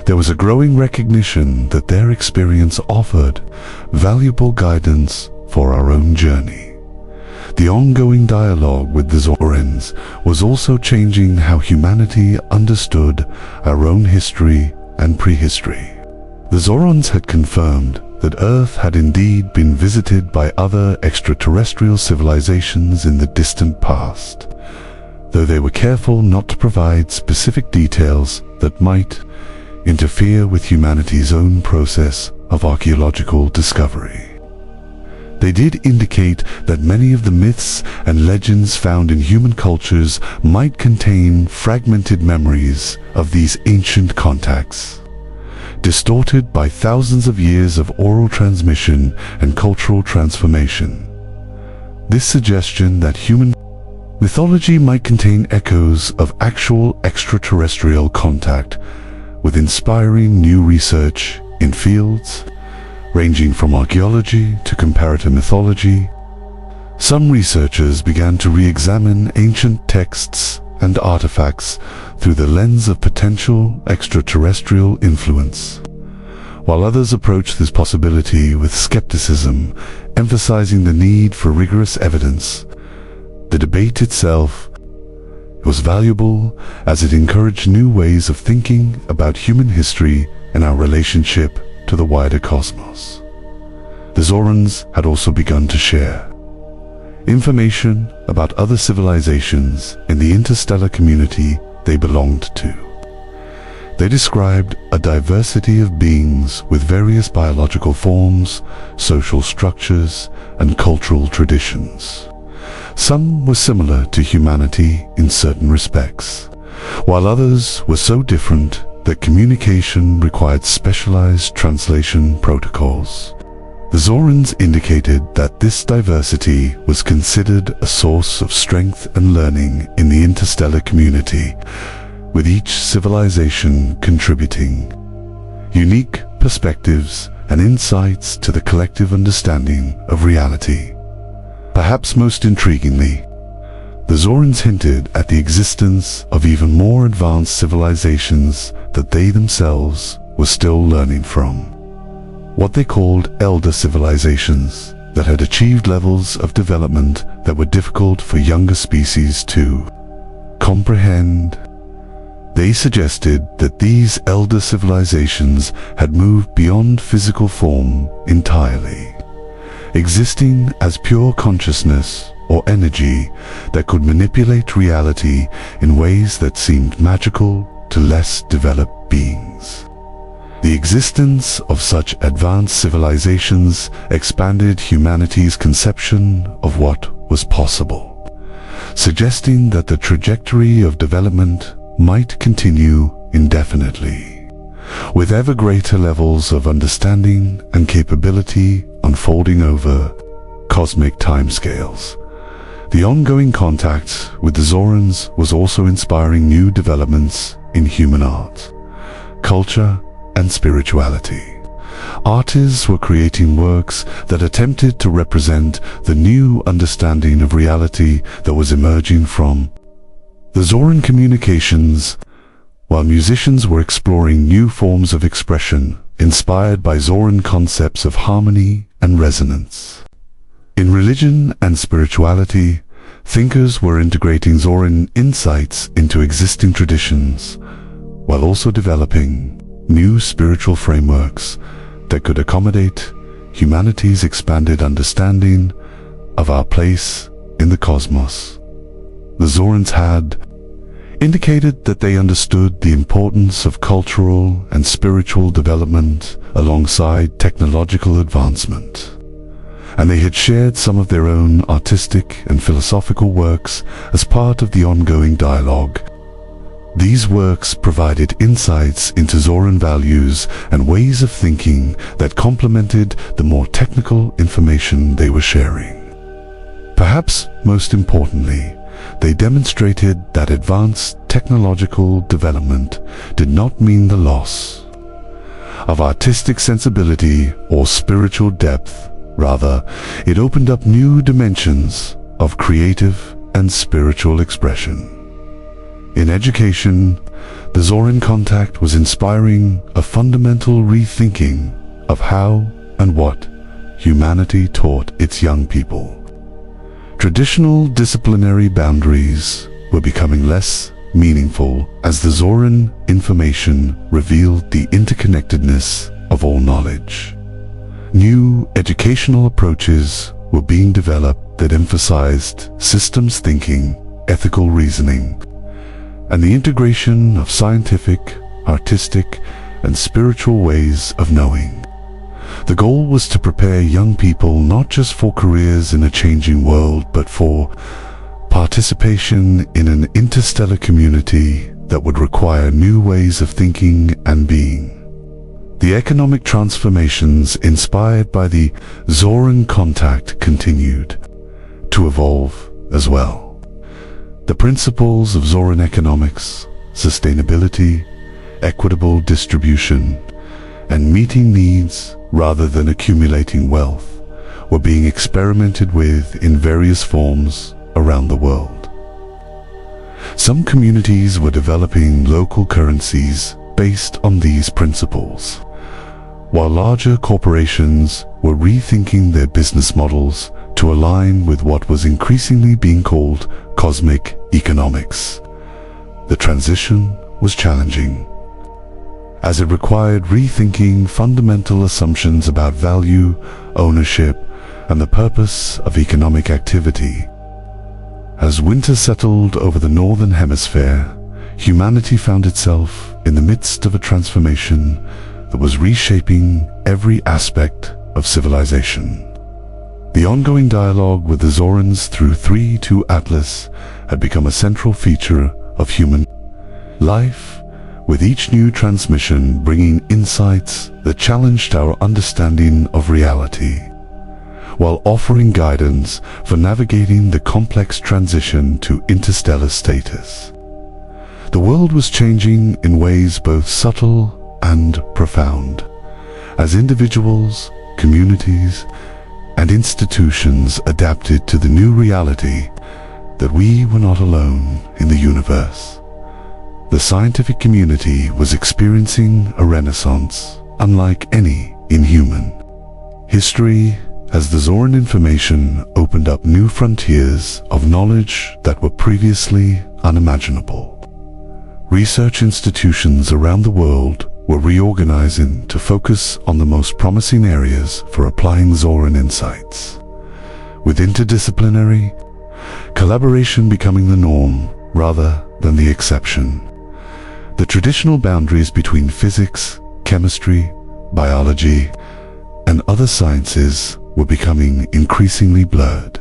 Speaker 1: there was a growing recognition that their experience offered valuable guidance for our own journey. The ongoing dialogue with the Zorans was also changing how humanity understood our own history and prehistory. The Zorans had confirmed that Earth had indeed been visited by other extraterrestrial civilizations in the distant past, though they were careful not to provide specific details that might interfere with humanity's own process of archaeological discovery. They did indicate that many of the myths and legends found in human cultures might contain fragmented memories of these ancient contacts, distorted by thousands of years of oral transmission and cultural transformation. This suggestion that human mythology might contain echoes of actual extraterrestrial contact with inspiring new research in fields ranging from archaeology to comparative mythology. Some researchers began to re-examine ancient texts and artifacts through the lens of potential extraterrestrial influence, while others approached this possibility with skepticism, emphasizing the need for rigorous evidence. The debate itself was valuable as it encouraged new ways of thinking about human history and our relationship to the wider cosmos. The Zorans had also begun to share information about other civilizations in the interstellar community they belonged to. They described a diversity of beings with various biological forms, social structures, and cultural traditions. Some were similar to humanity in certain respects, while others were so different that communication required specialized translation protocols. The Zorans indicated that this diversity was considered a source of strength and learning in the interstellar community, with each civilization contributing unique perspectives and insights to the collective understanding of reality. Perhaps most intriguingly, the Zorans hinted at the existence of even more advanced civilizations that they themselves were still learning from. What they called elder civilizations that had achieved levels of development that were difficult for younger species to comprehend. They suggested that these elder civilizations had moved beyond physical form entirely, existing as pure consciousness or energy that could manipulate reality in ways that seemed magical to less developed beings. The existence of such advanced civilizations expanded humanity's conception of what was possible, suggesting that the trajectory of development might continue indefinitely, with ever greater levels of understanding and capability unfolding over cosmic timescales. The ongoing contact with the Zorans was also inspiring new developments in human art, culture, and spirituality. Artists were creating works that attempted to represent the new understanding of reality that was emerging from the Zoran communications, while musicians were exploring new forms of expression inspired by Zoran concepts of harmony and resonance. In religion and spirituality, thinkers were integrating Zoran insights into existing traditions, while also developing new spiritual frameworks that could accommodate humanity's expanded understanding of our place in the cosmos. The Zorans had indicated that they understood the importance of cultural and spiritual development alongside technological advancement, and they had shared some of their own artistic and philosophical works as part of the ongoing dialogue. These works provided insights into Zoran values and ways of thinking that complemented the more technical information they were sharing. Perhaps most importantly, they demonstrated that advanced technological development did not mean the loss of artistic sensibility or spiritual depth. Rather, it opened up new dimensions of creative and spiritual expression. In education, the Zoran contact was inspiring a fundamental rethinking of how and what humanity taught its young people. Traditional disciplinary boundaries were becoming less meaningful as the Zoran information revealed the interconnectedness of all knowledge. New educational approaches were being developed that emphasized systems thinking, ethical reasoning, and the integration of scientific, artistic, and spiritual ways of knowing. The goal was to prepare young people not just for careers in a changing world, but for participation in an interstellar community that would require new ways of thinking and being. The economic transformations inspired by the Zoran contact continued to evolve as well. The principles of Zoran economics, sustainability, equitable distribution, and meeting needs rather than accumulating wealth, were being experimented with in various forms around the world. Some communities were developing local currencies based on these principles, while larger corporations were rethinking their business models to align with what was increasingly being called cosmic economics. The transition was challenging, as it required rethinking fundamental assumptions about value, ownership, and the purpose of economic activity. As winter settled over the northern hemisphere, humanity found itself in the midst of a transformation that was reshaping every aspect of civilization. The ongoing dialogue with the Zorans through 3-2 Atlas had become a central feature of human life, with each new transmission bringing insights that challenged our understanding of reality, while offering guidance for navigating the complex transition to interstellar status. The world was changing in ways both subtle and profound, as individuals, communities, and institutions adapted to the new reality that we were not alone in the universe. The scientific community was experiencing a renaissance unlike any in human history, as the Zoran information opened up new frontiers of knowledge that were previously unimaginable. Research institutions around the world were reorganizing to focus on the most promising areas for applying Zoran insights, with interdisciplinary collaboration becoming the norm rather than the exception. The traditional boundaries between physics, chemistry, biology, and other sciences were becoming increasingly blurred,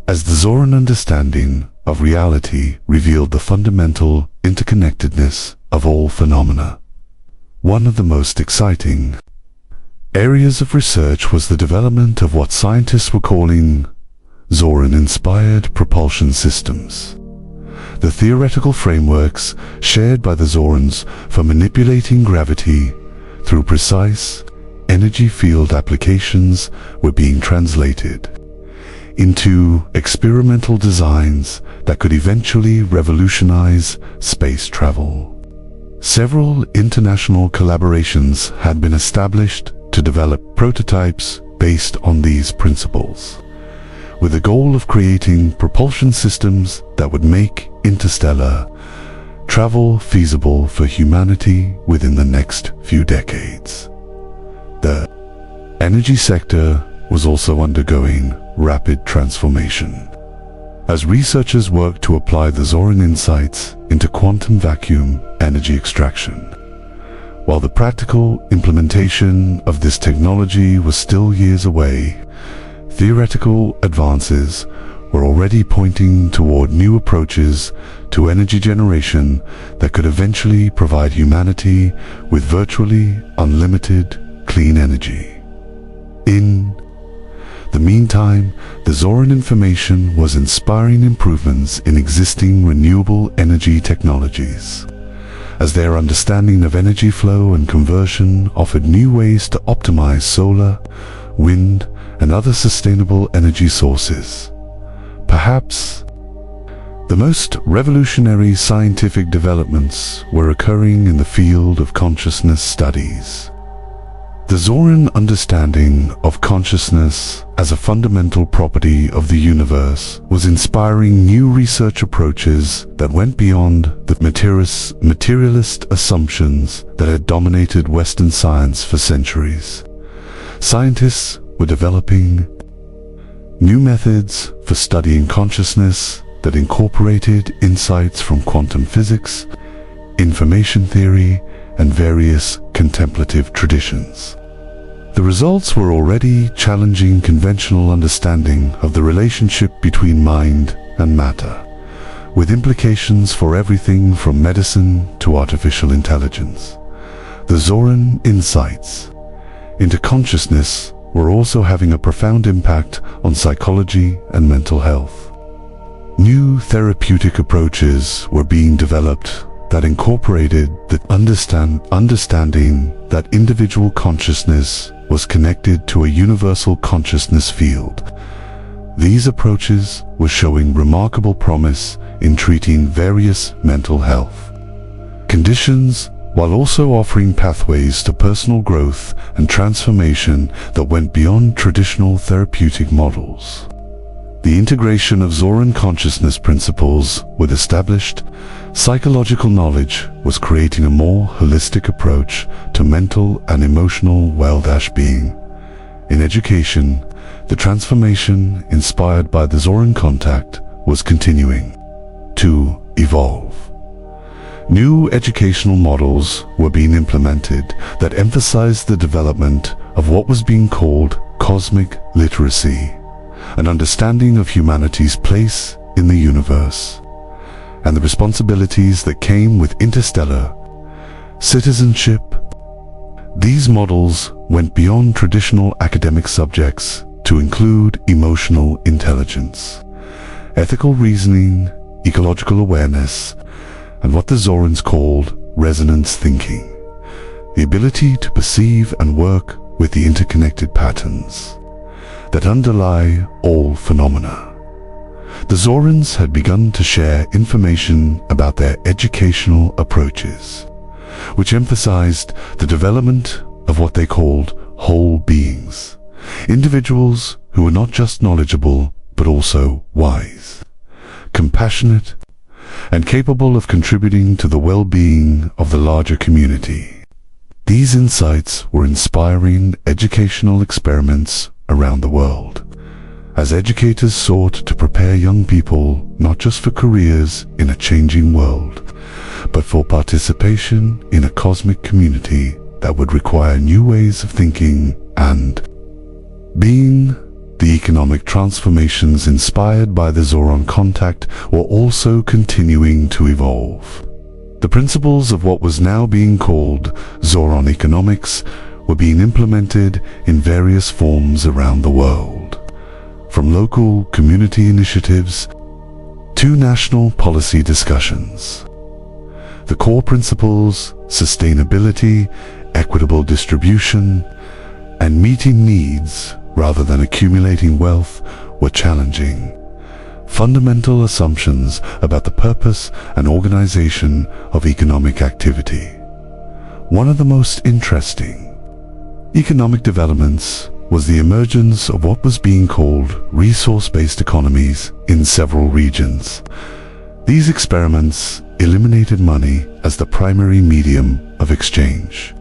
Speaker 1: as the Zoran understanding of reality revealed the fundamental interconnectedness of all phenomena. One of the most exciting areas of research was the development of what scientists were calling Zoran-inspired propulsion systems. The theoretical frameworks shared by the Zorans for manipulating gravity through precise energy field applications were being translated into experimental designs that could eventually revolutionize space travel. Several international collaborations had been established to develop prototypes based on these principles, with the goal of creating propulsion systems that would make interstellar travel feasible for humanity within the next few decades. The energy sector was also undergoing rapid transformation, as researchers worked to apply the Zoran insights into quantum vacuum energy extraction. While the practical implementation of this technology was still years away, theoretical advances were already pointing toward new approaches to energy generation that could eventually provide humanity with virtually unlimited clean energy. In the meantime, the Zoran information was inspiring improvements in existing renewable energy technologies, as their understanding of energy flow and conversion offered new ways to optimize solar, wind, and other sustainable energy sources. Perhaps the most revolutionary scientific developments were occurring in the field of consciousness studies. The Zoran understanding of consciousness as a fundamental property of the universe was inspiring new research approaches that went beyond the materialist assumptions that had dominated Western science for centuries. Scientists were developing new methods for studying consciousness that incorporated insights from quantum physics, information theory, and various contemplative traditions. The results were already challenging conventional understanding of the relationship between mind and matter, with implications for everything from medicine to artificial intelligence. The Zoran insights into consciousness were also having a profound impact on psychology and mental health. New therapeutic approaches were being developed that incorporated the understanding that individual consciousness was connected to a universal consciousness field. These approaches were showing remarkable promise in treating various mental health conditions, while also offering pathways to personal growth and transformation that went beyond traditional therapeutic models. The integration of Zoran consciousness principles with established psychological knowledge was creating a more holistic approach to mental and emotional well-being. In education, the transformation inspired by the Zoran contact was continuing to evolve. New educational models were being implemented that emphasized the development of what was being called cosmic literacy, an understanding of humanity's place in the universe, and the responsibilities that came with interstellar citizenship. These models went beyond traditional academic subjects to include emotional intelligence, ethical reasoning, ecological awareness, and what the Zorans called resonance thinking, the ability to perceive and work with the interconnected patterns that underlie all phenomena. The Zorans had begun to share information about their educational approaches, which emphasized the development of what they called whole beings, individuals who were not just knowledgeable but also wise, compassionate, and capable of contributing to the well-being of the larger community. These insights were inspiring educational experiments around the world, as educators sought to prepare young people not just for careers in a changing world, but for participation in a cosmic community that would require new ways of thinking and being. The economic transformations inspired by the Zoran contact were also continuing to evolve. The principles of what was now being called Zoran economics were being implemented in various forms around the world, from local community initiatives to national policy discussions. The core principles, sustainability, equitable distribution, and meeting needs rather than accumulating wealth, were challenging fundamental assumptions about the purpose and organization of economic activity. One of the most interesting economic developments was the emergence of what was being called resource-based economies in several regions. These experiments eliminated money as the primary medium of exchange,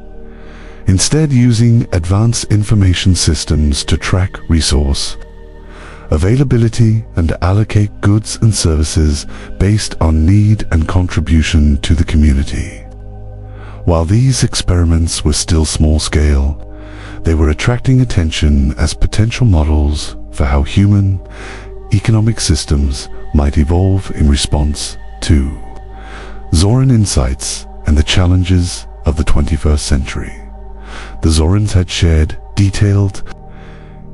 Speaker 1: instead using advanced information systems to track resource availability and allocate goods and services based on need and contribution to the community. While these experiments were still small scale, they were attracting attention as potential models for how human economic systems might evolve in response to Zoran insights and the challenges of the 21st century. The Zorans had shared detailed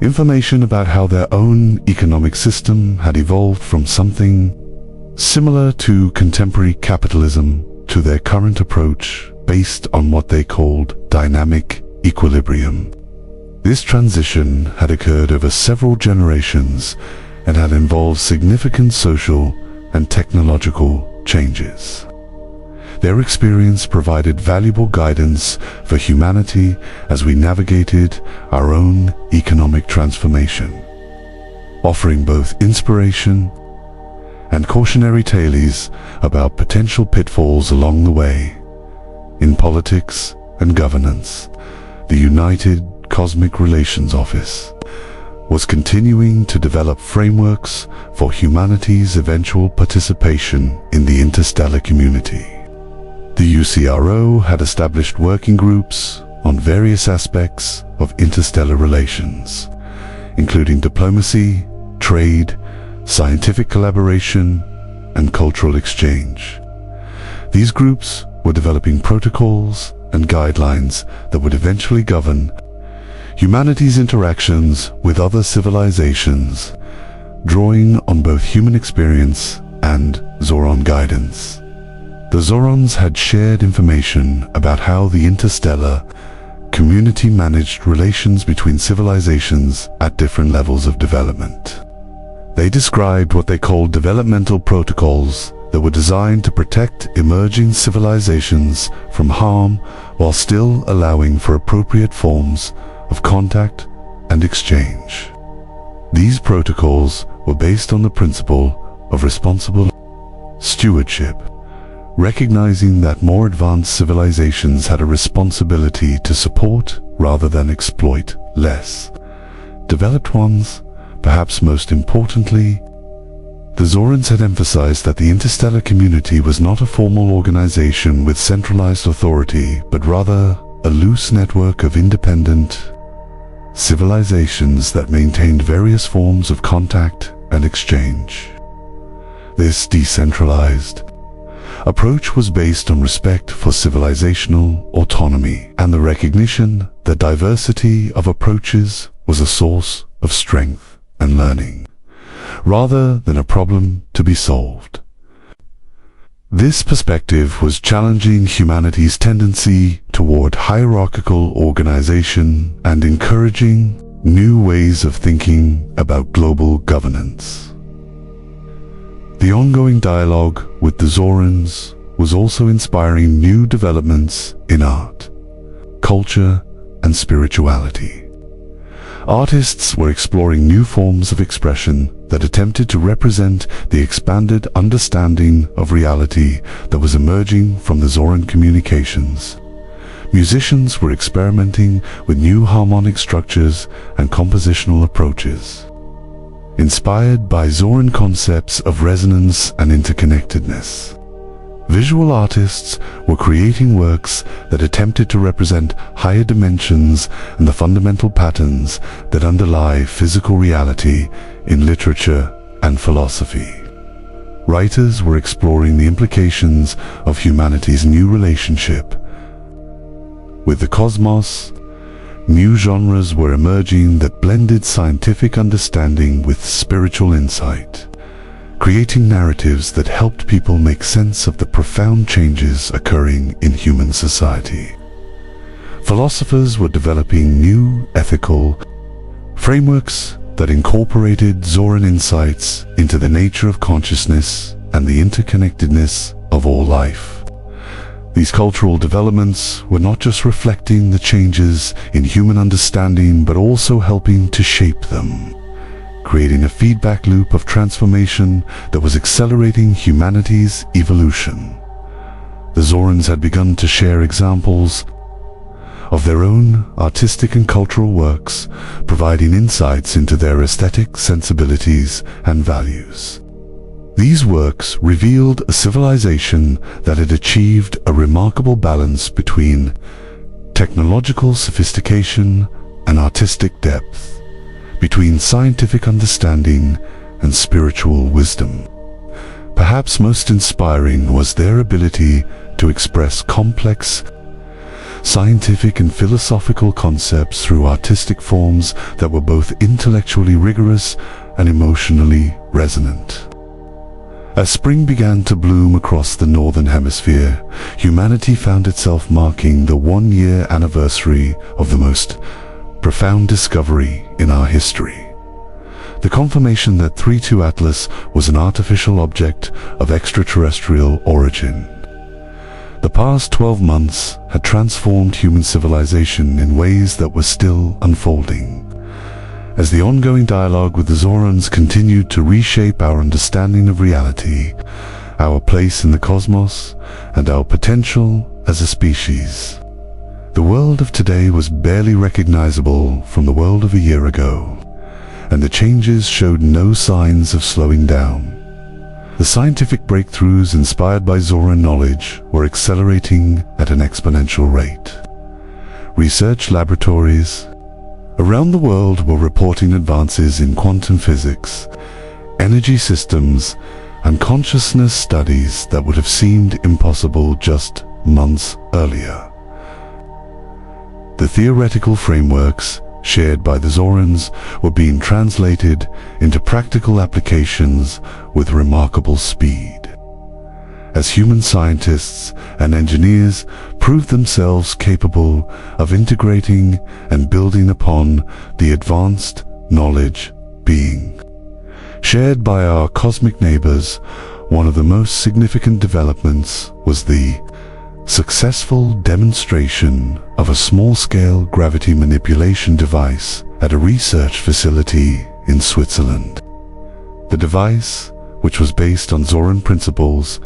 Speaker 1: information about how their own economic system had evolved from something similar to contemporary capitalism to their current approach based on what they called dynamic equilibrium. This transition had occurred over several generations and had involved significant social and technological changes. Their experience provided valuable guidance for humanity as we navigated our own economic transformation, offering both inspiration and cautionary tales about potential pitfalls along the way. In politics and governance, the United Cosmic Relations Office was continuing to develop frameworks for humanity's eventual participation in the interstellar community. The UCRO had established working groups on various aspects of interstellar relations, including diplomacy, trade, scientific collaboration, and cultural exchange. These groups were developing protocols and guidelines that would eventually govern humanity's interactions with other civilizations, drawing on both human experience and Zoran guidance. The Zorans had shared information about how the interstellar community managed relations between civilizations at different levels of development. They described what they called developmental protocols that were designed to protect emerging civilizations from harm while still allowing for appropriate forms of contact and exchange. These protocols were based on the principle of responsible stewardship, recognizing that more advanced civilizations had a responsibility to support rather than exploit less developed ones. Perhaps most importantly, the Zorans had emphasized that the interstellar community was not a formal organization with centralized authority, but rather a loose network of independent civilizations that maintained various forms of contact and exchange. This decentralized approach was based on respect for civilizational autonomy and the recognition that diversity of approaches was a source of strength and learning, rather than a problem to be solved. This perspective was challenging humanity's tendency toward hierarchical organization and encouraging new ways of thinking about global governance. The ongoing dialogue with the Zorans was also inspiring new developments in art, culture, and spirituality. Artists were exploring new forms of expression that attempted to represent the expanded understanding of reality that was emerging from the Zoran communications. Musicians were experimenting with new harmonic structures and compositional approaches, inspired by Zoran concepts of resonance and interconnectedness. Visual artists were creating works that attempted to represent higher dimensions and the fundamental patterns that underlie physical reality in literature and philosophy. Writers were exploring the implications of humanity's new relationship with the cosmos. New genres were emerging that blended scientific understanding with spiritual insight, creating narratives that helped people make sense of the profound changes occurring in human society. Philosophers were developing new ethical frameworks that incorporated Zoran insights into the nature of consciousness and the interconnectedness of all life. These cultural developments were not just reflecting the changes in human understanding, but also helping to shape them, creating a feedback loop of transformation that was accelerating humanity's evolution. The Zorans had begun to share examples of their own artistic and cultural works, providing insights into their aesthetic sensibilities and values. These works revealed a civilization that had achieved a remarkable balance between technological sophistication and artistic depth, between scientific understanding and spiritual wisdom. Perhaps most inspiring was their ability to express complex scientific and philosophical concepts through artistic forms that were both intellectually rigorous and emotionally resonant. As spring began to bloom across the northern hemisphere, humanity found itself marking the one-year anniversary of the most profound discovery in our history: the confirmation that 3-2 Atlas was an artificial object of extraterrestrial origin. The past 12 months had transformed human civilization in ways that were still unfolding. As the ongoing dialogue with the Zorans continued to reshape our understanding of reality, our place in the cosmos, and our potential as a species, the world of today was barely recognizable from the world of a year ago, and the changes showed no signs of slowing down. The scientific breakthroughs inspired by Zoran knowledge were accelerating at an exponential rate. Research laboratories around the world were reporting advances in quantum physics, energy systems, and consciousness studies that would have seemed impossible just months earlier. The theoretical frameworks shared by the Zorans were being translated into practical applications with remarkable speed. As human scientists and engineers proved themselves capable of integrating and building upon the advanced knowledge being shared by our cosmic neighbors. One of the most significant developments was the successful demonstration of a small-scale gravity manipulation device at a research facility in Switzerland. The device, which was based on Zoran principles,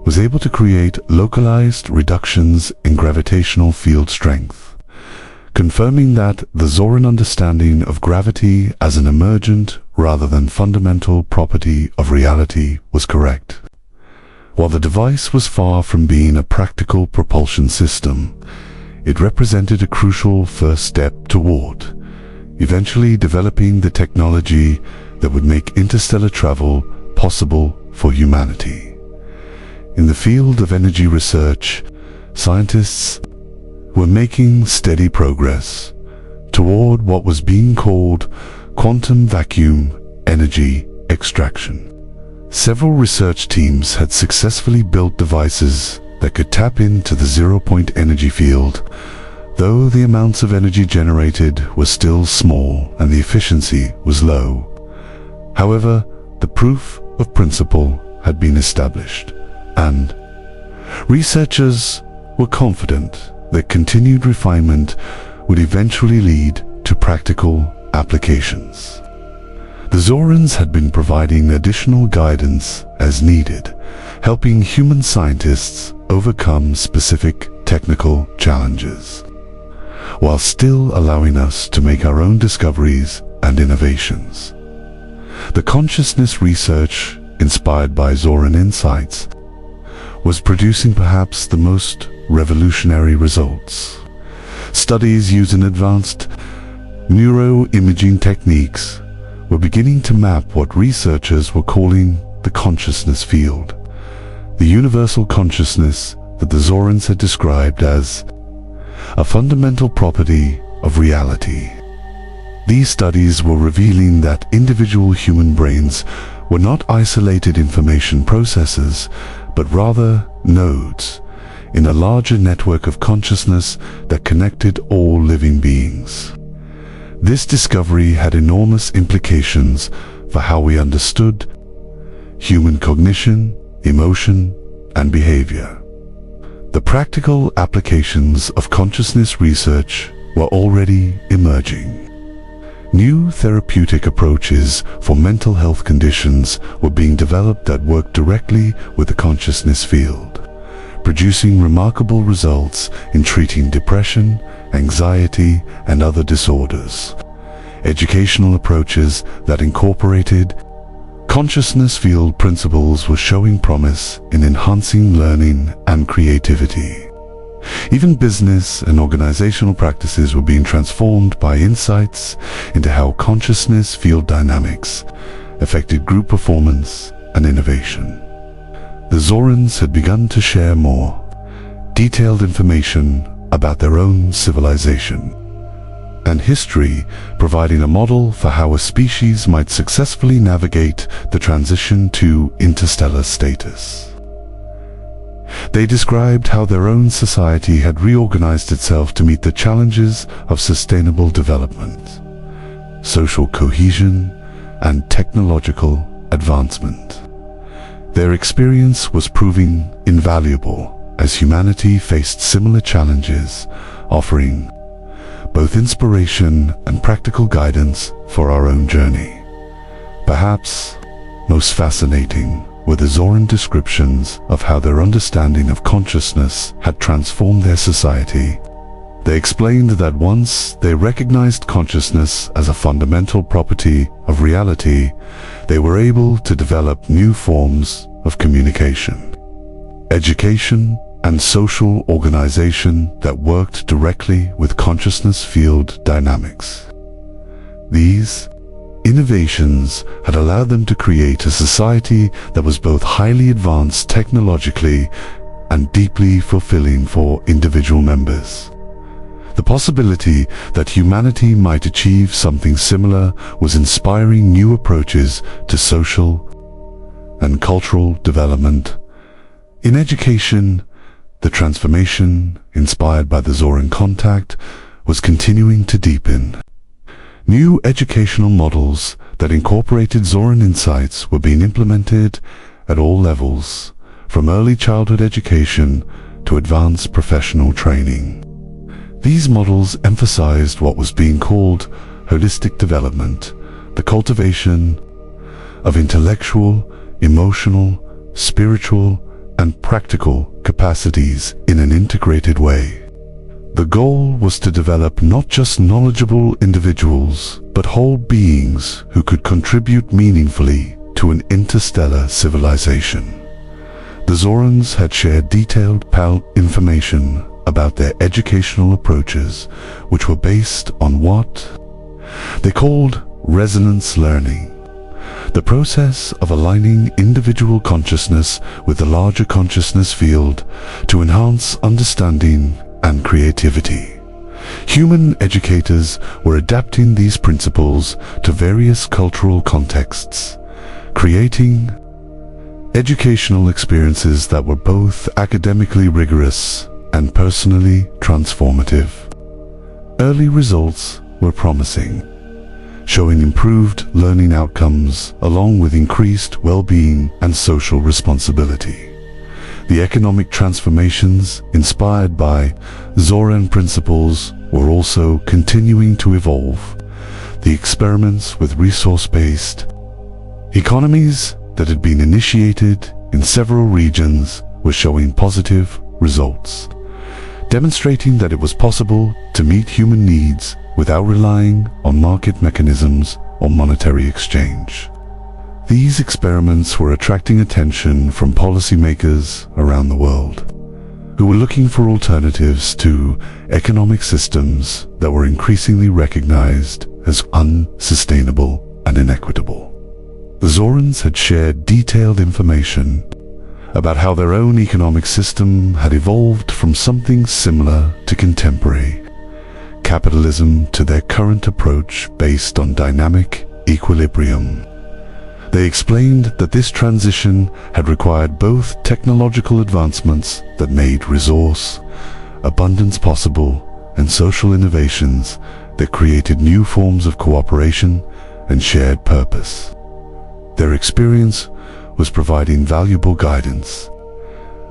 Speaker 1: was able to create localized reductions in gravitational field strength, confirming that the Zoran understanding of gravity as an emergent rather than fundamental property of reality was correct. While the device was far from being a practical propulsion system, it represented a crucial first step toward eventually developing the technology that would make interstellar travel possible for humanity. In the field of energy research, scientists were making steady progress toward what was being called quantum vacuum energy extraction. Several research teams had successfully built devices that could tap into the zero-point energy field, though the amounts of energy generated were still small and the efficiency was low. However, the proof of principle had been established, and researchers were confident that continued refinement would eventually lead to practical applications. The Zorans had been providing additional guidance as needed, helping human scientists overcome specific technical challenges, while still allowing us to make our own discoveries and innovations. The consciousness research, inspired by Zoran insights, was producing perhaps the most revolutionary results. Studies using advanced neuroimaging techniques were beginning to map what researchers were calling the consciousness field, the universal consciousness that the Zorans had described as a fundamental property of reality. These studies were revealing that individual human brains were not isolated information processors, but rather nodes in a larger network of consciousness that connected all living beings. This discovery had enormous implications for how we understood human cognition, emotion, and behavior. The practical applications of consciousness research were already emerging. New therapeutic approaches for mental health conditions were being developed that worked directly with the consciousness field, producing remarkable results in treating depression, anxiety, and other disorders. Educational approaches that incorporated consciousness field principles were showing promise in enhancing learning and creativity. Even business and organizational practices were being transformed by insights into how consciousness field dynamics affected group performance and innovation. The Zorans had begun to share more detailed information about their own civilization and history, providing a model for how a species might successfully navigate the transition to interstellar status. They described how their own society had reorganized itself to meet the challenges of sustainable development, social cohesion, and technological advancement. Their experience was proving invaluable as humanity faced similar challenges, offering both inspiration and practical guidance for our own journey. Perhaps most fascinating were the Zoran descriptions of how their understanding of consciousness had transformed their society. They explained that once they recognized consciousness as a fundamental property of reality, they were able to develop new forms of communication, education, and social organization that worked directly with consciousness field dynamics. These innovations had allowed them to create a society that was both highly advanced technologically and deeply fulfilling for individual members. The possibility that humanity might achieve something similar was inspiring new approaches to social and cultural development. In education, The transformation, inspired by the Zoran contact, was continuing to deepen. New educational models that incorporated Zoran insights were being implemented at all levels, from early childhood education to advanced professional training. These models emphasized what was being called holistic development, the cultivation of intellectual, emotional, spiritual, and practical capacities in an integrated way. The goal was to develop not just knowledgeable individuals, but whole beings who could contribute meaningfully to an interstellar civilization. The Zorans had shared detailed information about their educational approaches, which were based on what they called resonance learning, the process of aligning individual consciousness with the larger consciousness field to enhance understanding and creativity. Human educators were adapting these principles to various cultural contexts, creating educational experiences that were both academically rigorous and personally transformative. Early results were promising, showing improved learning outcomes along with increased well-being and social responsibility. The economic transformations inspired by Zoran principles were also continuing to evolve. The experiments with resource-based economies that had been initiated in several regions were showing positive results, demonstrating that it was possible to meet human needs without relying on market mechanisms or monetary exchange. These experiments were attracting attention from policymakers around the world, who were looking for alternatives to economic systems that were increasingly recognized as unsustainable and inequitable. The Zorans had shared detailed information about how their own economic system had evolved from something similar to contemporary capitalism to their current approach based on dynamic equilibrium. They explained that this transition had required both technological advancements that made resource abundance possible and social innovations that created new forms of cooperation and shared purpose. Their experience was providing valuable guidance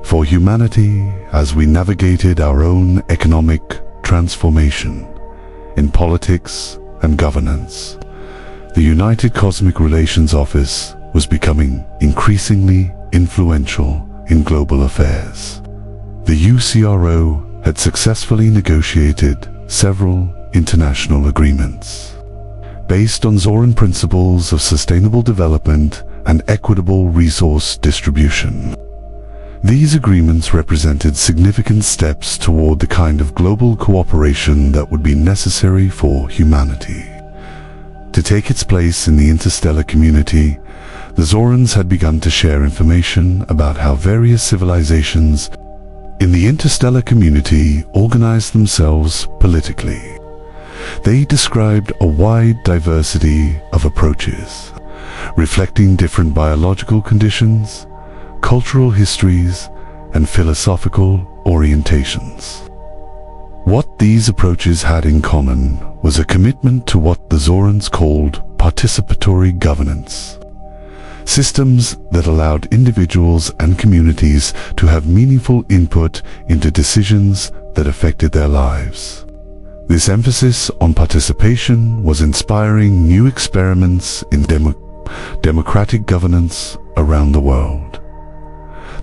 Speaker 1: for humanity as we navigated our own economic transformation in politics and governance. The United Cosmic Relations Office was becoming increasingly influential in global affairs. The UCRO had successfully negotiated several international agreements based on Zoran principles of sustainable development and equitable resource distribution. These agreements represented significant steps toward the kind of global cooperation that would be necessary for humanity to take its place in the interstellar community. The Zorans had begun to share information about how various civilizations in the interstellar community organized themselves politically. They described a wide diversity of approaches, reflecting different biological conditions, cultural histories, and philosophical orientations. What these approaches had in common was a commitment to what the Zorans called participatory governance, systems that allowed individuals and communities to have meaningful input into decisions that affected their lives. This emphasis on participation was inspiring new experiments in democratic governance around the world.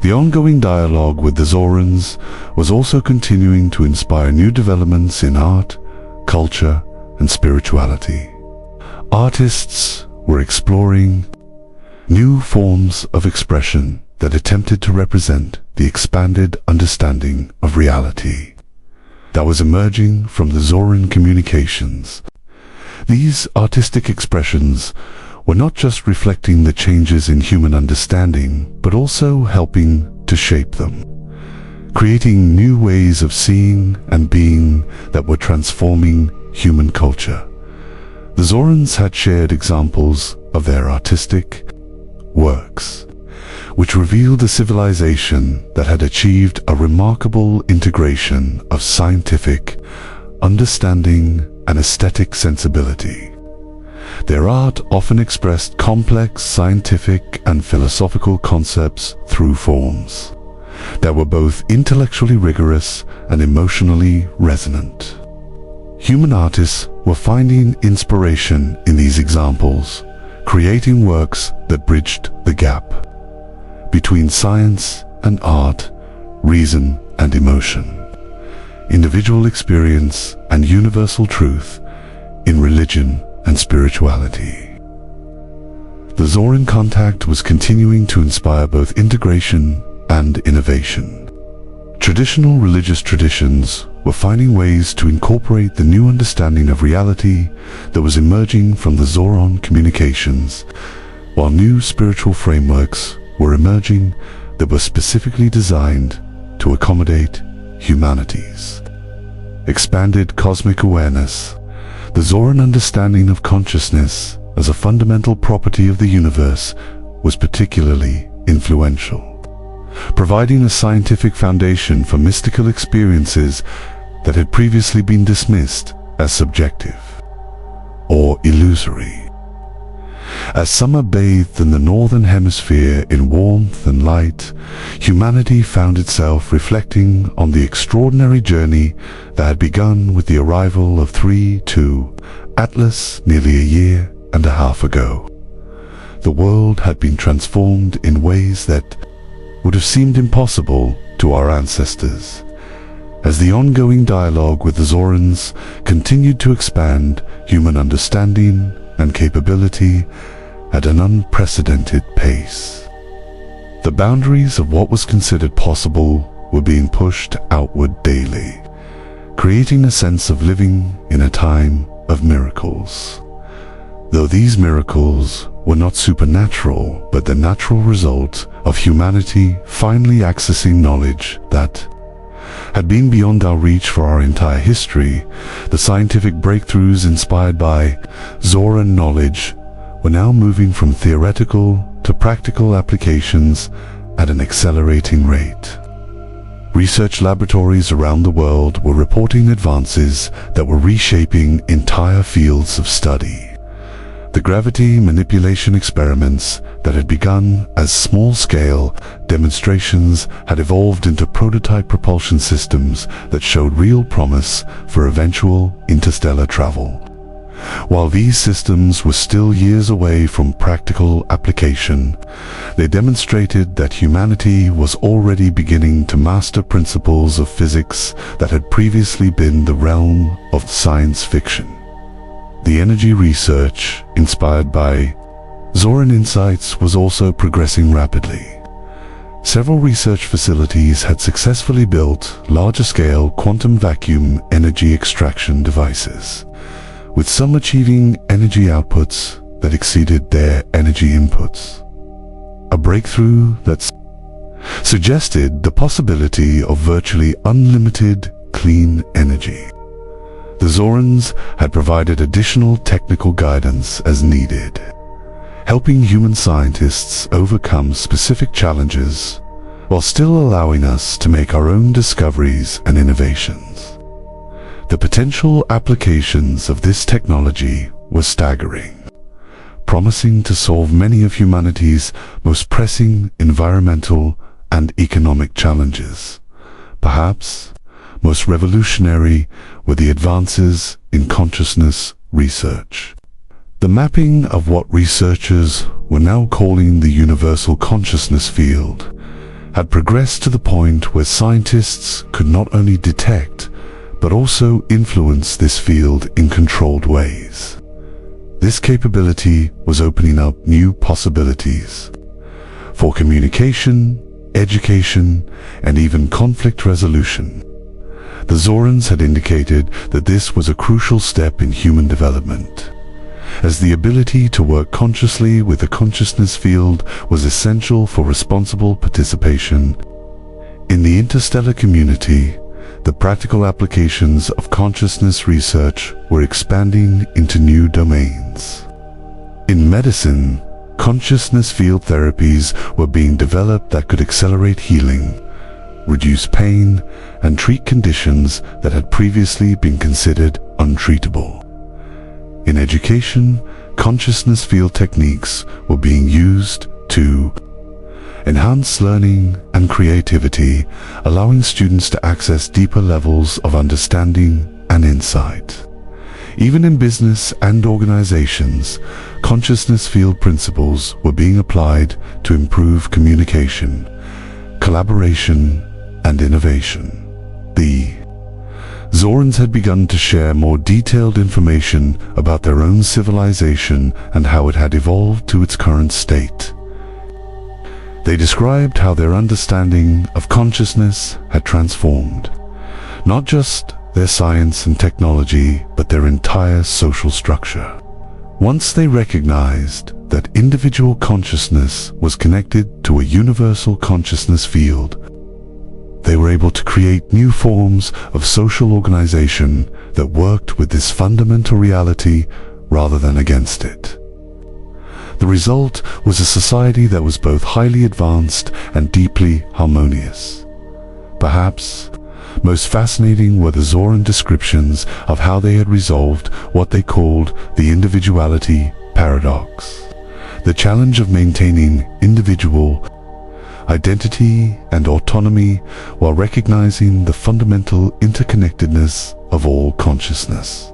Speaker 1: The ongoing dialogue with the Zorans was also continuing to inspire new developments in art, culture, and spirituality. Artists were exploring new forms of expression that attempted to represent the expanded understanding of reality that was emerging from the Zoran communications. These artistic expressions were not just reflecting the changes in human understanding, but also helping to shape them, creating new ways of seeing and being that were transforming human culture. The Zorans had shared examples of their artistic works, which revealed a civilization that had achieved a remarkable integration of scientific understanding and aesthetic sensibility. Their art often expressed complex scientific and philosophical concepts through forms that were both intellectually rigorous and emotionally resonant. Human artists were finding inspiration in these examples, creating works that bridged the gap between science and art, reason and emotion, individual experience and universal truth, in religion and spirituality. The Zoran contact was continuing to inspire both integration and innovation. Traditional religious traditions were finding ways to incorporate the new understanding of reality that was emerging from the Zoran communications, while new spiritual frameworks were emerging that were specifically designed to accommodate humanity's expanded cosmic awareness. The Zoran understanding of consciousness as a fundamental property of the universe was particularly influential, providing a scientific foundation for mystical experiences that had previously been dismissed as subjective or illusory. As summer bathed in the northern hemisphere in warmth and light, humanity found itself reflecting on the extraordinary journey that had begun with the arrival of 3-2 Atlas nearly a year and a half ago. The world had been transformed in ways that would have seemed impossible to our ancestors. As the ongoing dialogue with the Zorans continued to expand human understanding and capability at an unprecedented pace, the boundaries of what was considered possible were being pushed outward daily, creating a sense of living in a time of miracles. Though these miracles were not supernatural, but the natural result of humanity finally accessing knowledge that had been beyond our reach for our entire history, the scientific breakthroughs inspired by Zoran knowledge were now moving from theoretical to practical applications at an accelerating rate. Research laboratories around the world were reporting advances that were reshaping entire fields of study. The gravity manipulation experiments that had begun as small-scale demonstrations had evolved into prototype propulsion systems that showed real promise for eventual interstellar travel. While these systems were still years away from practical application, they demonstrated that humanity was already beginning to master principles of physics that had previously been the realm of science fiction. The energy research, inspired by Zoran insights, was also progressing rapidly. Several research facilities had successfully built larger-scale quantum vacuum energy extraction devices, with some achieving energy outputs that exceeded their energy inputs. A breakthrough that suggested the possibility of virtually unlimited clean energy. The Zorans had provided additional technical guidance as needed, helping human scientists overcome specific challenges while still allowing us to make our own discoveries and innovations. The potential applications of this technology were staggering, promising to solve many of humanity's most pressing environmental and economic challenges. Perhaps most revolutionary were the advances in consciousness research. The mapping of what researchers were now calling the universal consciousness field had progressed to the point where scientists could not only detect but also influence this field in controlled ways. This capability was opening up new possibilities for communication, education, and even conflict resolution. The Zorans had indicated that this was a crucial step in human development, as the ability to work consciously with the consciousness field was essential for responsible participation in the interstellar community. The practical applications of consciousness research were expanding into new domains. In medicine, consciousness field therapies were being developed that could accelerate healing, reduce pain, and treat conditions that had previously been considered untreatable. In education, consciousness field techniques were being used to enhance learning and creativity, allowing students to access deeper levels of understanding and insight. Even in business and organizations, consciousness field principles were being applied to improve communication, collaboration, and innovation. The Zorans had begun to share more detailed information about their own civilization and how it had evolved to its current state. They described how their understanding of consciousness had transformed, not just their science and technology, but their entire social structure. Once they recognized that individual consciousness was connected to a universal consciousness field, they were able to create new forms of social organization that worked with this fundamental reality rather than against it. The result was a society that was both highly advanced and deeply harmonious. Perhaps most fascinating were the Zoran descriptions of how they had resolved what they called the individuality paradox, the challenge of maintaining individual identity and autonomy while recognizing the fundamental interconnectedness of all consciousness.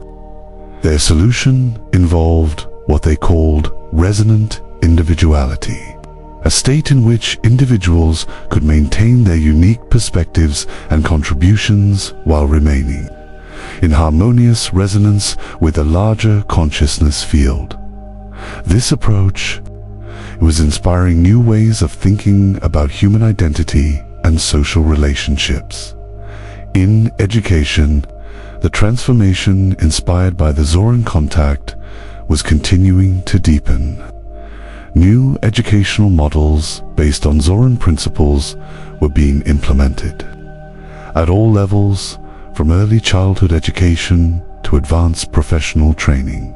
Speaker 1: Their solution involved what they called resonant individuality, a state in which individuals could maintain their unique perspectives and contributions while remaining in harmonious resonance with the larger consciousness field. This approach was inspiring new ways of thinking about human identity and social relationships. In education, the transformation inspired by the Zoran contact was continuing to deepen. New educational models based on Zoran principles were being implemented at all levels, from early childhood education to advanced professional training.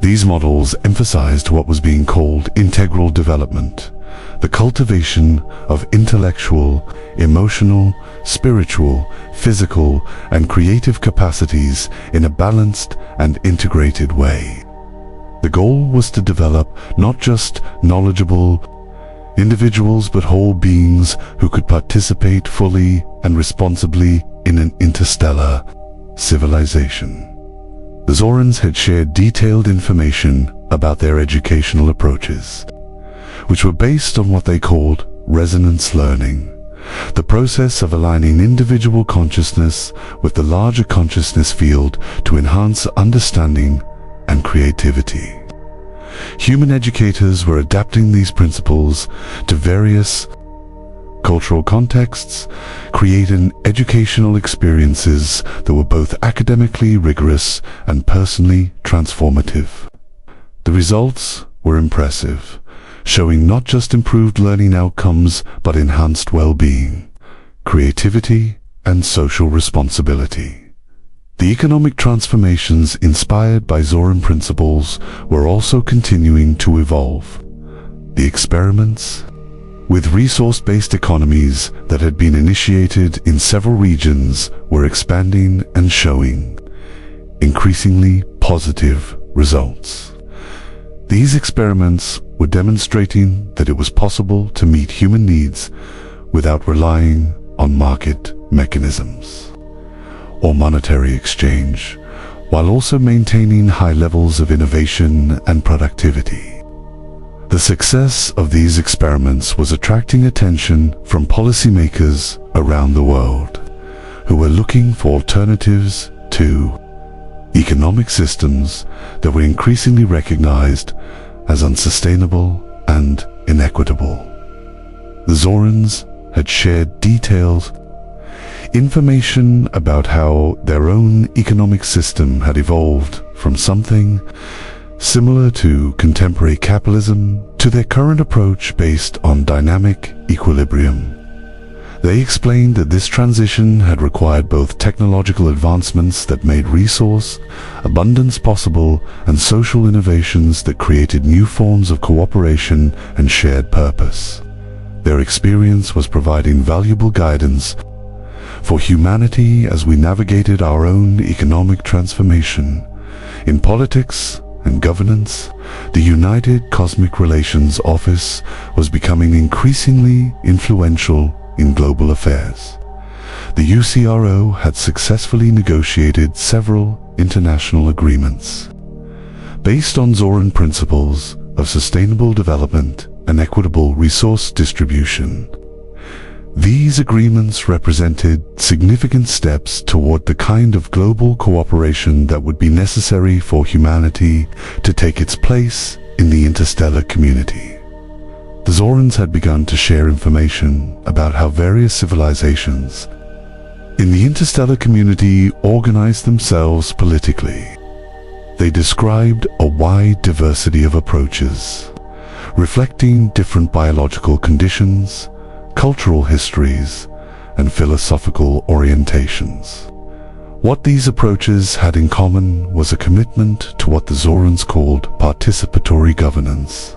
Speaker 1: These models emphasized what was being called integral development, the cultivation of intellectual, emotional, spiritual, physical, and creative capacities in a balanced and integrated way. The goal was to develop not just knowledgeable individuals but whole beings who could participate fully and responsibly in an interstellar civilization. The Zorans had shared detailed information about their educational approaches, which were based on what they called resonance learning, the process of aligning individual consciousness with the larger consciousness field to enhance understanding and creativity. Human educators were adapting these principles to various cultural contexts, creating educational experiences that were both academically rigorous and personally transformative. The results were impressive, showing not just improved learning outcomes but enhanced well-being, creativity, and social responsibility. The economic transformations inspired by Zoran principles were also continuing to evolve. The experiments with resource-based economies that had been initiated in several regions were expanding and showing increasingly positive results. These experiments were demonstrating that it was possible to meet human needs without relying on market mechanisms or monetary exchange, while also maintaining high levels of innovation and productivity. The success of these experiments was attracting attention from policymakers around the world, who were looking for alternatives to economic systems that were increasingly recognized as unsustainable and inequitable. The Zorans had shared detailed information about how their own economic system had evolved from something similar to contemporary capitalism to their current approach based on dynamic equilibrium. They explained that this transition had required both technological advancements that made resource abundance possible and social innovations that created new forms of cooperation and shared purpose. Their experience was providing valuable guidance for humanity as we navigated our own economic transformation. In politics and governance, the United Cosmic Relations Office was becoming increasingly influential in global affairs. The UCRO had successfully negotiated several international agreements based on Zoran principles of sustainable development and equitable resource distribution. These agreements represented significant steps toward the kind of global cooperation that would be necessary for humanity to take its place in the interstellar community. The Zorans had begun to share information about how various civilizations in the interstellar community organized themselves politically. They described a wide diversity of approaches, reflecting different biological conditions, cultural histories, and philosophical orientations. What these approaches had in common was a commitment to what the Zorans called participatory governance,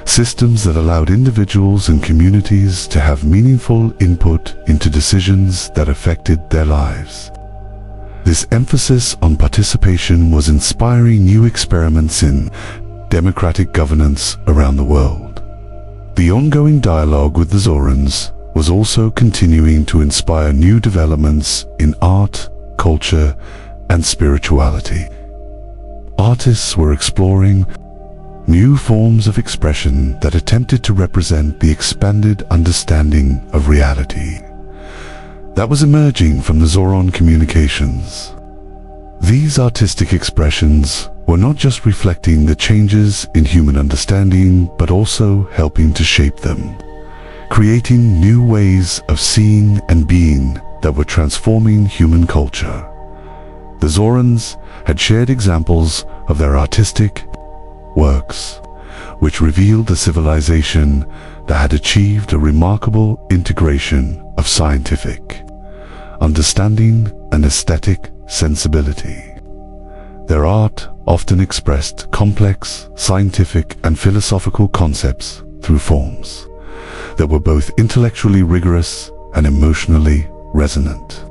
Speaker 1: systems that allowed individuals and communities to have meaningful input into decisions that affected their lives. This emphasis on participation was inspiring new experiments in democratic governance around the world. The ongoing dialogue with the Zorans was also continuing to inspire new developments in art, culture, and spirituality. Artists were exploring new forms of expression that attempted to represent the expanded understanding of reality that was emerging from the Zoran communications. These artistic expressions were not just reflecting the changes in human understanding, but also helping to shape them, creating new ways of seeing and being that were transforming human culture. The Zorans had shared examples of their artistic works, which revealed a civilization that had achieved a remarkable integration of scientific understanding and aesthetic sensibility. Their art often expressed complex scientific and philosophical concepts through forms that were both intellectually rigorous and emotionally resonant.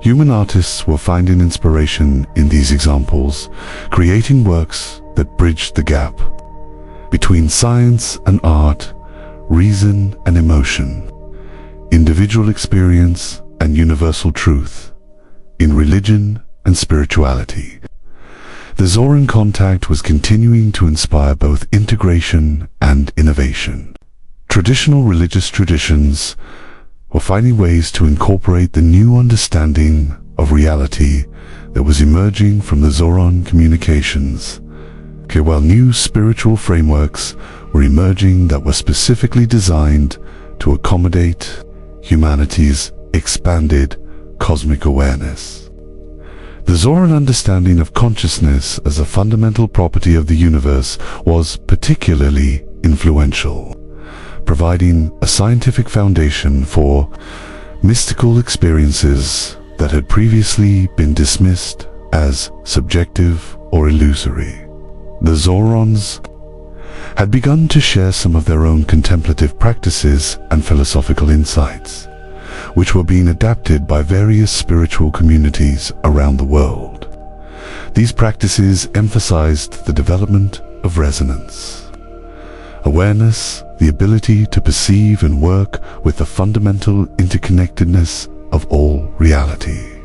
Speaker 1: Human artists were finding inspiration in these examples, creating works that bridged the gap between science and art, reason and emotion, individual experience and universal truth, in religion and spirituality. The Zoran contact was continuing to inspire both integration and innovation. Traditional religious traditions were finding ways to incorporate the new understanding of reality that was emerging from the Zoran communications, while new spiritual frameworks were emerging that were specifically designed to accommodate humanity's expanded cosmic awareness. The Zoran understanding of consciousness as a fundamental property of the universe was particularly influential, providing a scientific foundation for mystical experiences that had previously been dismissed as subjective or illusory. The Zorans had begun to share some of their own contemplative practices and philosophical insights, which were being adapted by various spiritual communities around the world. These practices emphasized the development of resonance, awareness, the ability to perceive and work with the fundamental interconnectedness of all reality.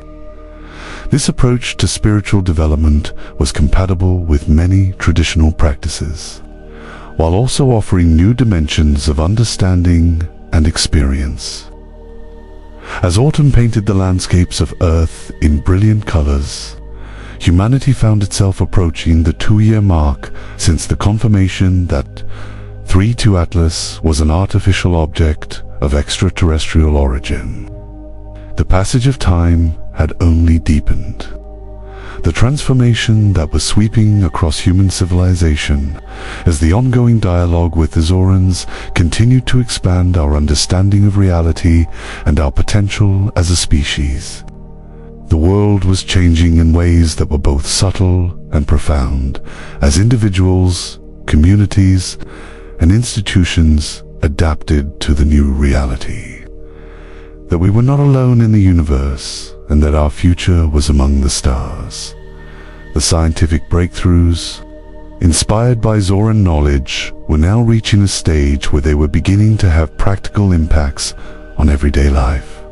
Speaker 1: This approach to spiritual development was compatible with many traditional practices, while also offering new dimensions of understanding and experience. As autumn painted the landscapes of Earth in brilliant colors, humanity found itself approaching the 2-year mark since the confirmation that 3-2 Atlas was an artificial object of extraterrestrial origin. The passage of time had only deepened. the transformation that was sweeping across human civilization as the ongoing dialogue with the Zorans continued to expand our understanding of reality and our potential as a species. The world was changing in ways that were both subtle and profound as individuals, communities, and institutions adapted to the new reality. That we were not alone in the universe, and that our future was among the stars. The scientific breakthroughs, inspired by Zoran knowledge, were now reaching a stage where they were beginning to have practical impacts on everyday life.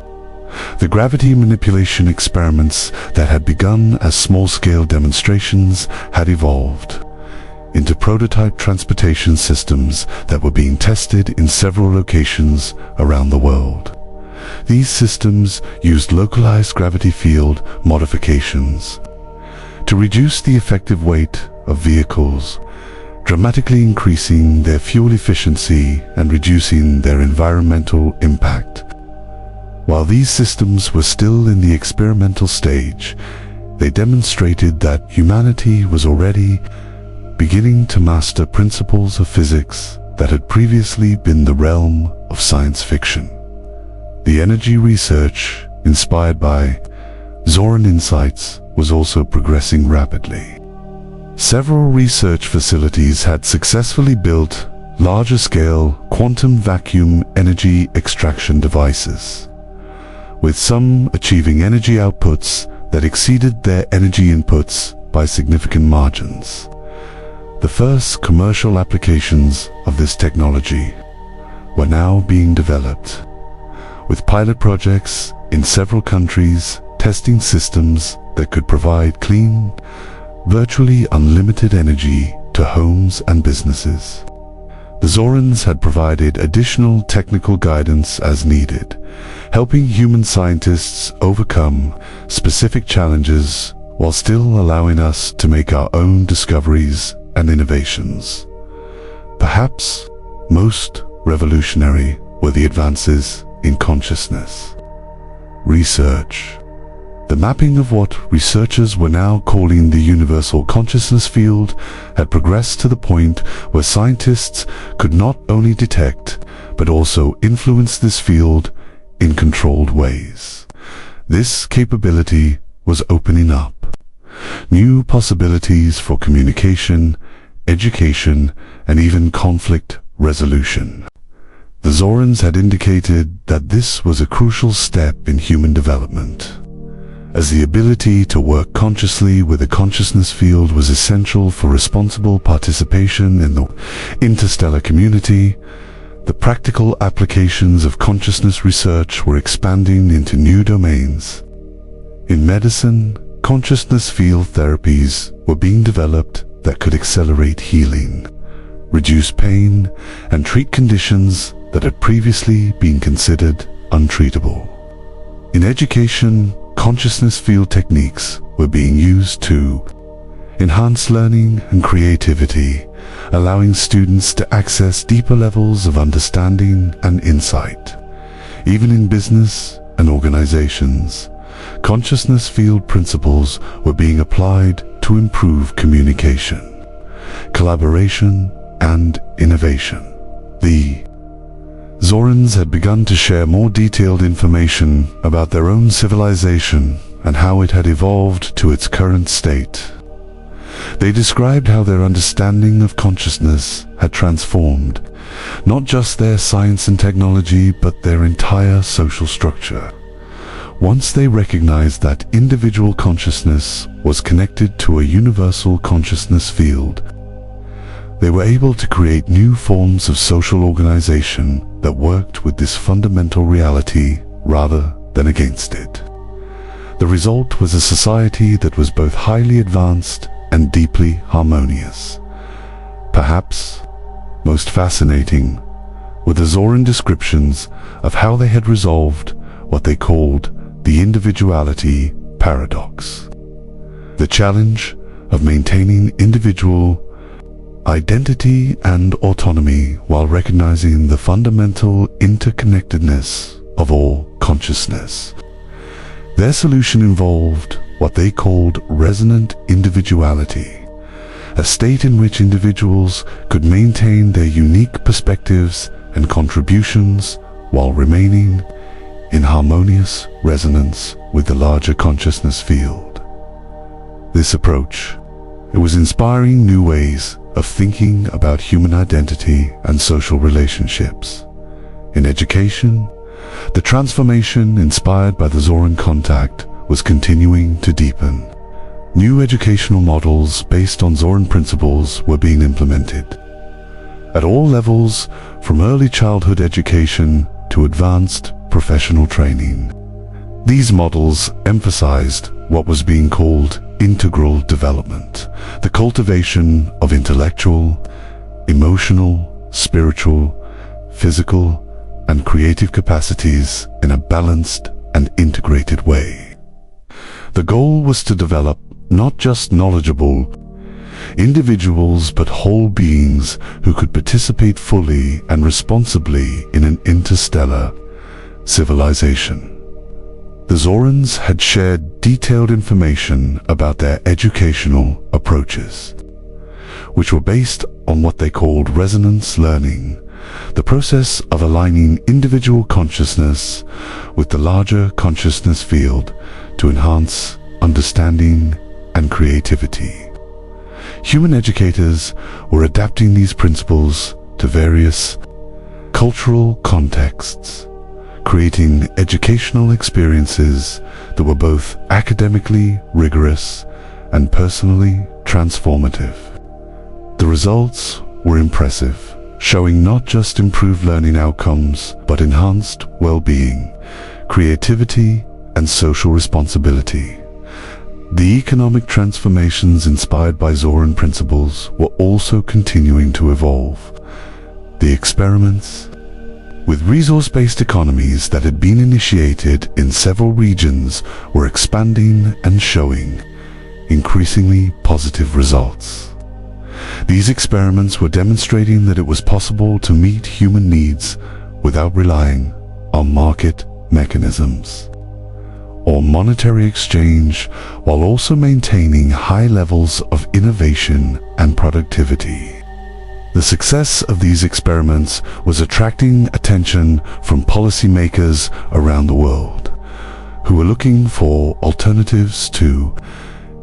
Speaker 1: The gravity manipulation experiments that had begun as small-scale demonstrations had evolved into prototype transportation systems that were being tested in several locations around the world. These systems used localized gravity field modifications to reduce the effective weight of vehicles, dramatically increasing their fuel efficiency and reducing their environmental impact. While these systems were still in the experimental stage, they demonstrated that humanity was already beginning to master principles of physics that had previously been the realm of science fiction. The energy research, inspired by Zoran insights, was also progressing rapidly. Several research facilities had successfully built larger-scale quantum vacuum energy extraction devices, with some achieving energy outputs that exceeded their energy inputs by significant margins. The first commercial applications of this technology were now being developed, with pilot projects in several countries testing systems that could provide clean, virtually unlimited energy to homes and businesses. The Zorans had provided additional technical guidance as needed, helping human scientists overcome specific challenges while still allowing us to make our own discoveries and innovations. Perhaps most revolutionary were the advances in consciousness research. The mapping of what researchers were now calling the universal consciousness field had progressed to the point where scientists could not only detect but also influence this field in controlled ways. This capability was opening up new possibilities for communication, education, and even conflict resolution. The Zorans had indicated that this was a crucial step in human development, as the ability to work consciously with a consciousness field was essential for responsible participation in the interstellar community. The practical applications of consciousness research were expanding into new domains. In medicine, consciousness field therapies were being developed that could accelerate healing, reduce pain, and treat conditions that had previously been considered untreatable. In education, consciousness field techniques were being used to enhance learning and creativity, allowing students to access deeper levels of understanding and insight. Even in business and organizations, consciousness field principles were being applied to improve communication, collaboration, and innovation. The Zorans had begun to share more detailed information about their own civilization and how it had evolved to its current state. They described how their understanding of consciousness had transformed not just their science and technology, but their entire social structure. Once they recognized that individual consciousness was connected to a universal consciousness field, they were able to create new forms of social organization that worked with this fundamental reality rather than against it. The result was a society that was both highly advanced and deeply harmonious. Perhaps most fascinating were the Zoran descriptions of how they had resolved what they called the individuality paradox, the challenge of maintaining individual identity and autonomy while recognizing the fundamental interconnectedness of all consciousness. Their solution involved what they called resonant individuality, a state in which individuals could maintain their unique perspectives and contributions while remaining in harmonious resonance with the larger consciousness field. This approach, it was inspiring new ways of thinking about human identity and social relationships. In education, the transformation inspired by the Zoran contact was continuing to deepen. New educational models based on Zoran principles were being implemented. At all levels, from early childhood education to advanced professional training. These models emphasized what was being called integral development, the cultivation of intellectual, emotional, spiritual, physical, and creative capacities in a balanced and integrated way. The goal was to develop not just knowledgeable individuals but whole beings who could participate fully and responsibly in an interstellar civilization. The Zorans had shared detailed information about their educational approaches, which were based on what they called resonance learning, the process of aligning individual consciousness with the larger consciousness field to enhance understanding and creativity. Human educators were adapting these principles to various cultural contexts, creating educational experiences that were both academically rigorous and personally transformative. The results were impressive, showing not just improved learning outcomes, but enhanced well-being, creativity, and social responsibility. The economic transformations inspired by Zoran principles were also continuing to evolve. The experiments with resource-based economies that had been initiated in several regions were expanding and showing increasingly positive results. These experiments were demonstrating that it was possible to meet human needs without relying on market mechanisms or monetary exchange, while also maintaining high levels of innovation and productivity. The success of these experiments was attracting attention from policymakers around the world, who were looking for alternatives to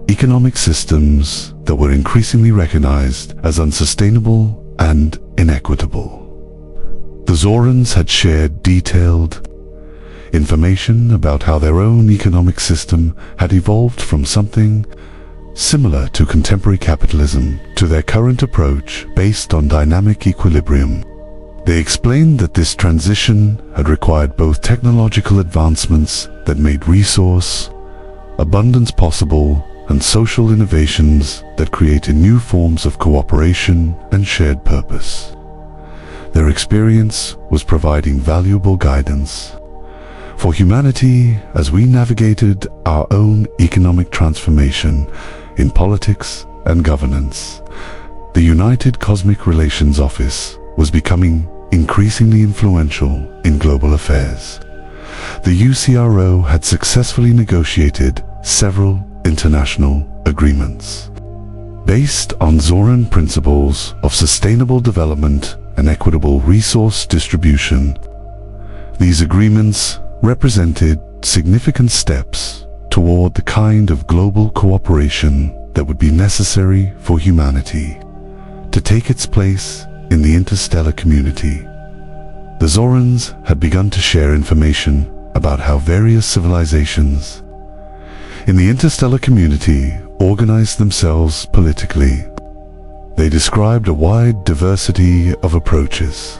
Speaker 1: economic systems that were increasingly recognized as unsustainable and inequitable. The Zorans had shared detailed information about how their own economic system had evolved from something similar to contemporary capitalism to their current approach based on dynamic equilibrium. They explained that this transition had required both technological advancements that made resource abundance possible and social innovations that created new forms of cooperation and shared purpose. Their experience was providing valuable guidance for humanity as we navigated our own economic transformation in politics and governance. The United Cosmic Relations Office was becoming increasingly influential in global affairs. The UCRO had successfully negotiated several international agreements based on Zoran principles of sustainable development and equitable resource distribution. These agreements represented significant steps toward the kind of global cooperation that would be necessary for humanity to take its place in the interstellar community. The Zorans had begun to share information about how various civilizations in the interstellar community organized themselves politically. They described a wide diversity of approaches,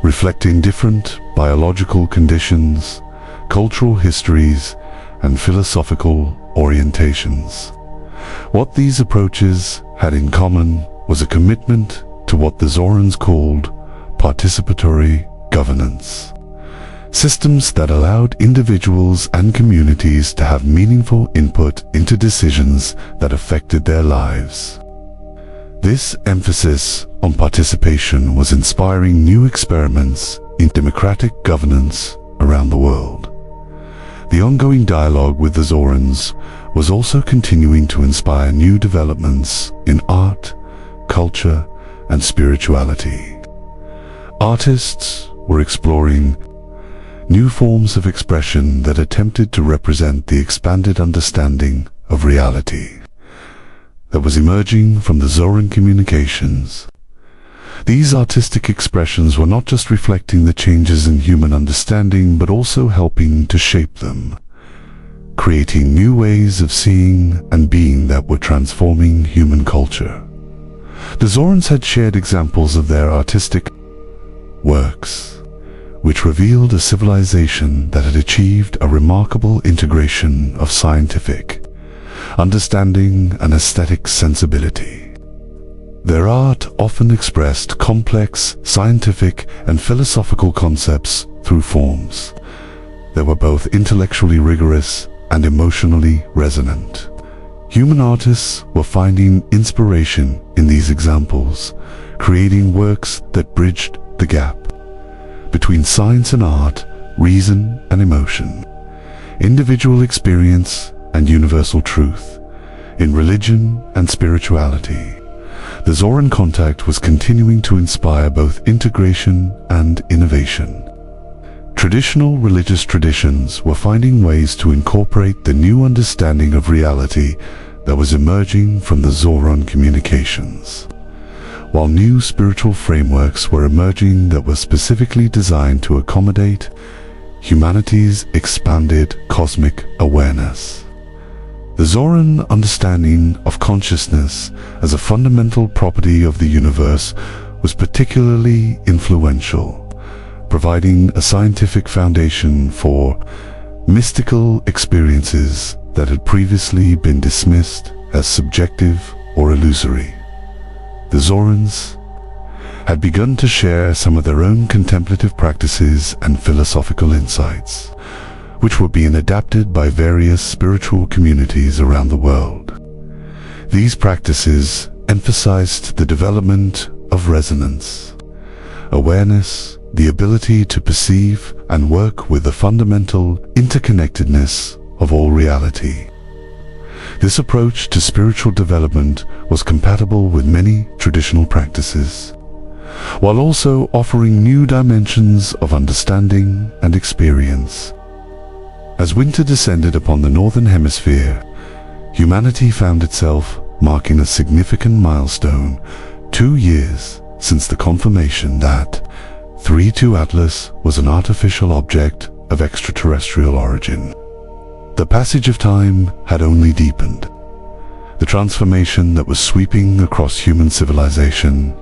Speaker 1: reflecting different biological conditions, cultural histories, and philosophical orientations. What these approaches had in common was a commitment to what the Zorans called participatory governance, systems that allowed individuals and communities to have meaningful input into decisions that affected their lives. This emphasis on participation was inspiring new experiments in democratic governance around the world. The ongoing dialogue with the Zorans was also continuing to inspire new developments in art, culture, and spirituality. Artists were exploring new forms of expression that attempted to represent the expanded understanding of reality that was emerging from the Zoran communications. These artistic expressions were not just reflecting the changes in human understanding, but also helping to shape them, creating new ways of seeing and being that were transforming human culture. The Zorans had shared examples of their artistic works, which revealed a civilization that had achieved a remarkable integration of scientific understanding and aesthetic sensibility. Their art often expressed complex scientific and philosophical concepts through forms that were both intellectually rigorous and emotionally resonant. Human artists were finding inspiration in these examples, creating works that bridged the gap between science and art, reason and emotion, individual experience and universal truth, in religion and spirituality. The Zoran contact was continuing to inspire both integration and innovation. Traditional religious traditions were finding ways to incorporate the new understanding of reality that was emerging from the Zoran communications, while new spiritual frameworks were emerging that were specifically designed to accommodate humanity's expanded cosmic awareness. The Zoran understanding of consciousness as a fundamental property of the universe was particularly influential, providing a scientific foundation for mystical experiences that had previously been dismissed as subjective or illusory. The Zorans had begun to share some of their own contemplative practices and philosophical insights, which were being adapted by various spiritual communities around the world. These practices emphasized the development of resonance, awareness, the ability to perceive and work with the fundamental interconnectedness of all reality. This approach to spiritual development was compatible with many traditional practices, while also offering new dimensions of understanding and experience. As winter descended upon the northern hemisphere, humanity found itself marking a significant milestone, 2 years since the confirmation that 3-2 Atlas was an artificial object of extraterrestrial origin. The passage of time had only deepened the transformation that was sweeping across human civilization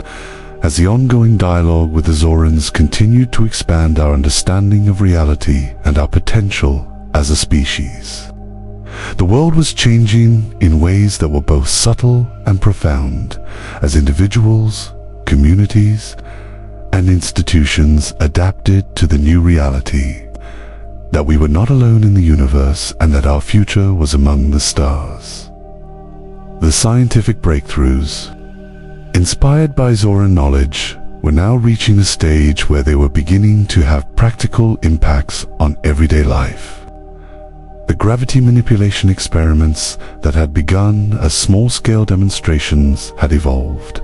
Speaker 1: as the ongoing dialogue with the Zorans continued to expand our understanding of reality and our potential as a species. The world was changing in ways that were both subtle and profound as individuals, communities, and institutions adapted to the new reality, that we were not alone in the universe and that our future was among the stars. The scientific breakthroughs, inspired by Zoran knowledge, were now reaching a stage where they were beginning to have practical impacts on everyday life. The gravity manipulation experiments that had begun as small-scale demonstrations had evolved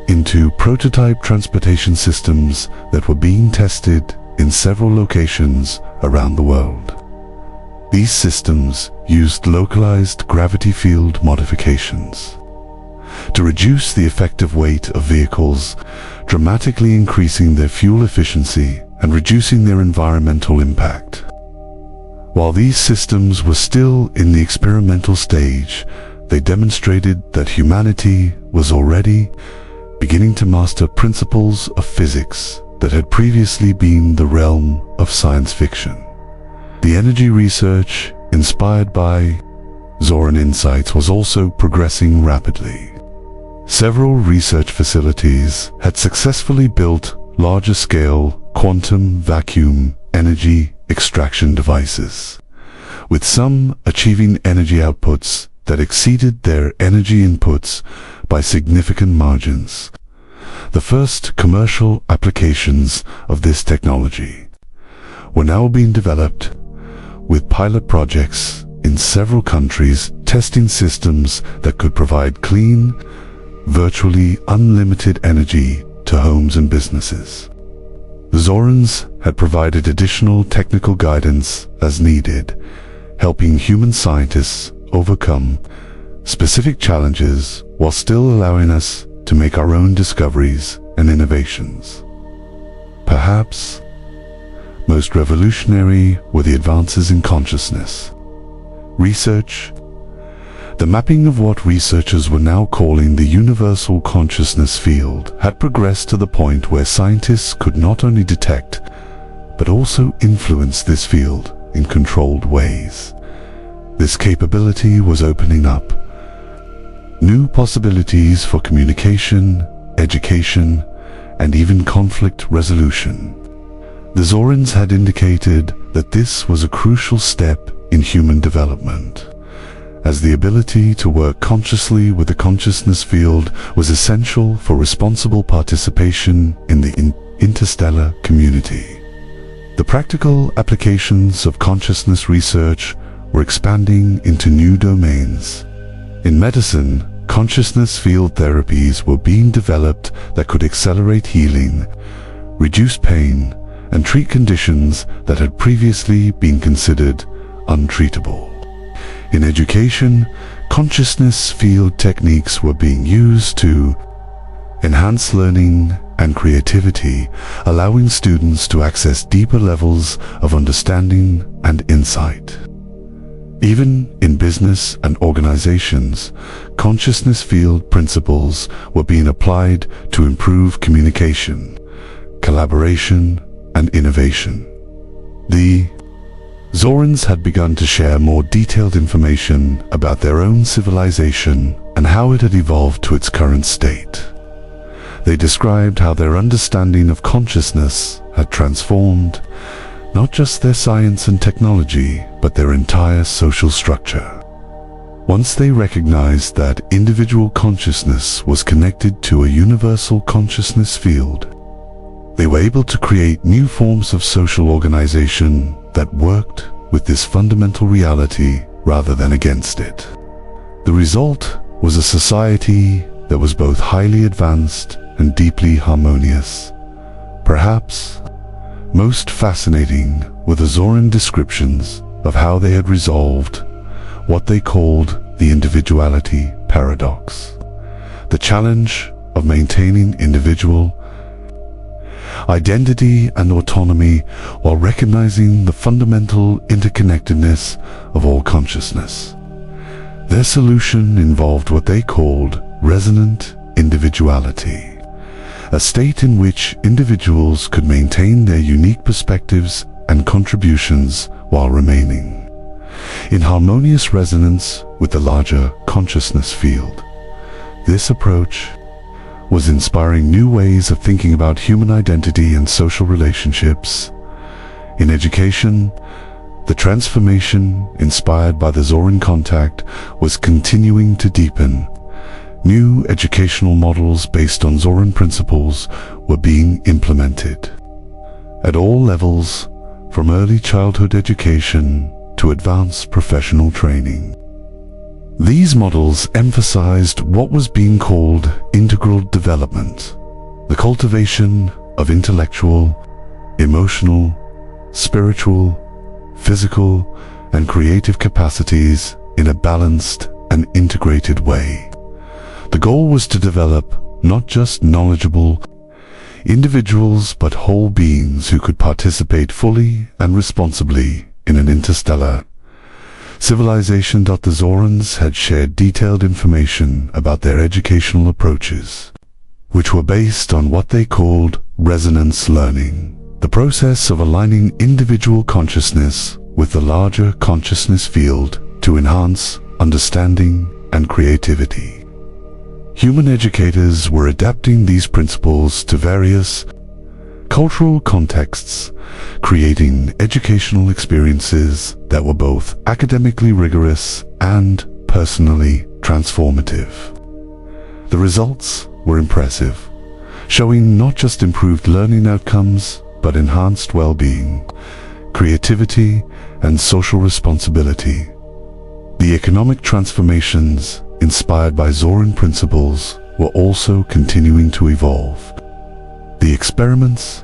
Speaker 1: into prototype transportation systems that were being tested in several locations around the world. These systems used localized gravity field modifications to reduce the effective weight of vehicles, dramatically increasing their fuel efficiency and reducing their environmental impact. While these systems were still in the experimental stage, they demonstrated that humanity was already beginning to master principles of physics that had previously been the realm of science fiction. The energy research, inspired by Zoran insights, was also progressing rapidly. Several research facilities had successfully built larger-scale quantum vacuum energy extraction devices, with some achieving energy outputs that exceeded their energy inputs by significant margins. The first commercial applications of this technology were now being developed, with pilot projects in several countries testing systems that could provide clean, virtually unlimited energy to homes and businesses. The Zorans had provided additional technical guidance as needed, helping human scientists overcome specific challenges while still allowing us to make our own discoveries and innovations. Perhaps most revolutionary were the advances in consciousness research. The mapping of what researchers were now calling the universal consciousness field had progressed to the point where scientists could not only detect but also influence this field in controlled ways. This capability was opening up new possibilities for communication, education, and even conflict resolution. The Zorans had indicated that this was a crucial step in human development, as the ability to work consciously with the consciousness field was essential for responsible participation in the interstellar community. The practical applications of consciousness research were expanding into new domains. In medicine, consciousness field therapies were being developed that could accelerate healing, reduce pain, and treat conditions that had previously been considered untreatable. In education, consciousness field techniques were being used to enhance learning and creativity, allowing students to access deeper levels of understanding and insight. Even in business and organizations, consciousness field principles were being applied to improve communication, collaboration, and innovation. The Zorans had begun to share more detailed information about their own civilization and how it had evolved to its current state. They described how their understanding of consciousness had transformed not just their science and technology, but their entire social structure. Once they recognized that individual consciousness was connected to a universal consciousness field, they were able to create new forms of social organization that worked with this fundamental reality rather than against it. The result was a society that was both highly advanced and deeply harmonious. Perhaps most fascinating were the Zoran descriptions of how they had resolved what they called the individuality paradox, the challenge of maintaining individual identity and autonomy while recognizing the fundamental interconnectedness of all consciousness. Their solution involved what they called resonant individuality, a state in which individuals could maintain their unique perspectives and contributions while remaining in harmonious resonance with the larger consciousness field. This approach was inspiring new ways of thinking about human identity and social relationships. In education, the transformation inspired by the Zoran contact was continuing to deepen. New educational models based on Zoran principles were being implemented at all levels, from early childhood education to advanced professional training. These models emphasized what was being called integral development, the cultivation of intellectual, emotional, spiritual, physical, and creative capacities in a balanced and integrated way. The goal was to develop not just knowledgeable individuals but whole beings who could participate fully and responsibly in an interstellar civilization. The Zorans had shared detailed information about their educational approaches, which were based on what they called resonance learning, the process of aligning individual consciousness with the larger consciousness field to enhance understanding and creativity. Human educators were adapting these principles to various cultural contexts, creating educational experiences that were both academically rigorous and personally transformative. The results were impressive, showing not just improved learning outcomes, but enhanced well-being, creativity, and social responsibility. The economic transformations inspired by Zoran principles were also continuing to evolve. The experiments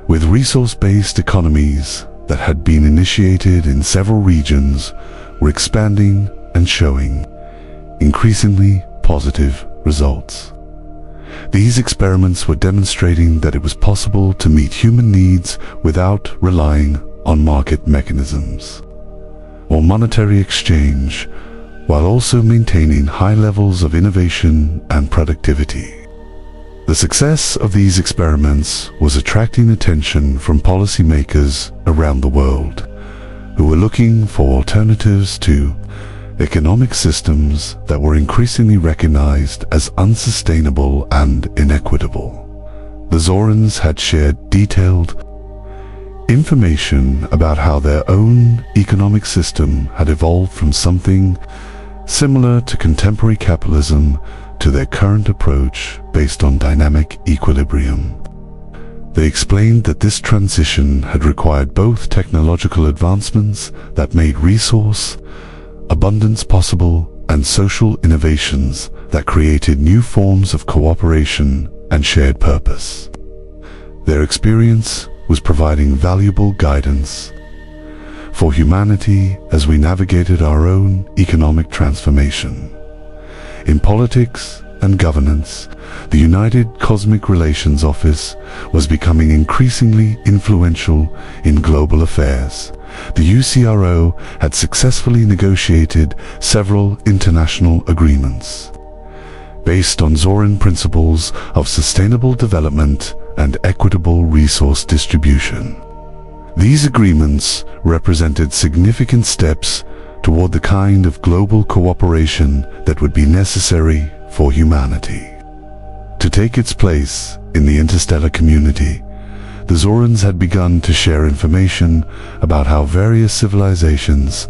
Speaker 1: with resource-based economies that had been initiated in several regions were expanding and showing increasingly positive results. These experiments were demonstrating that it was possible to meet human needs without relying on market mechanisms or monetary exchange, while also maintaining high levels of innovation and productivity. The success of these experiments was attracting attention from policymakers around the world, who were looking for alternatives to economic systems that were increasingly recognized as unsustainable and inequitable. The Zorans had shared detailed information about how their own economic system had evolved from something similar to contemporary capitalism to their current approach based on dynamic equilibrium. They explained that this transition had required both technological advancements that made resource abundance possible and social innovations that created new forms of cooperation and shared purpose. Their experience was providing valuable guidance for humanity as we navigated our own economic transformation. In politics and governance, the United Cosmic Relations Office was becoming increasingly influential in global affairs. The UCRO had successfully negotiated several international agreements based on Zoran principles of sustainable development and equitable resource distribution. These agreements represented significant steps toward the kind of global cooperation that would be necessary for humanity to take its place in the interstellar community. The Zorans had begun to share information about how various civilizations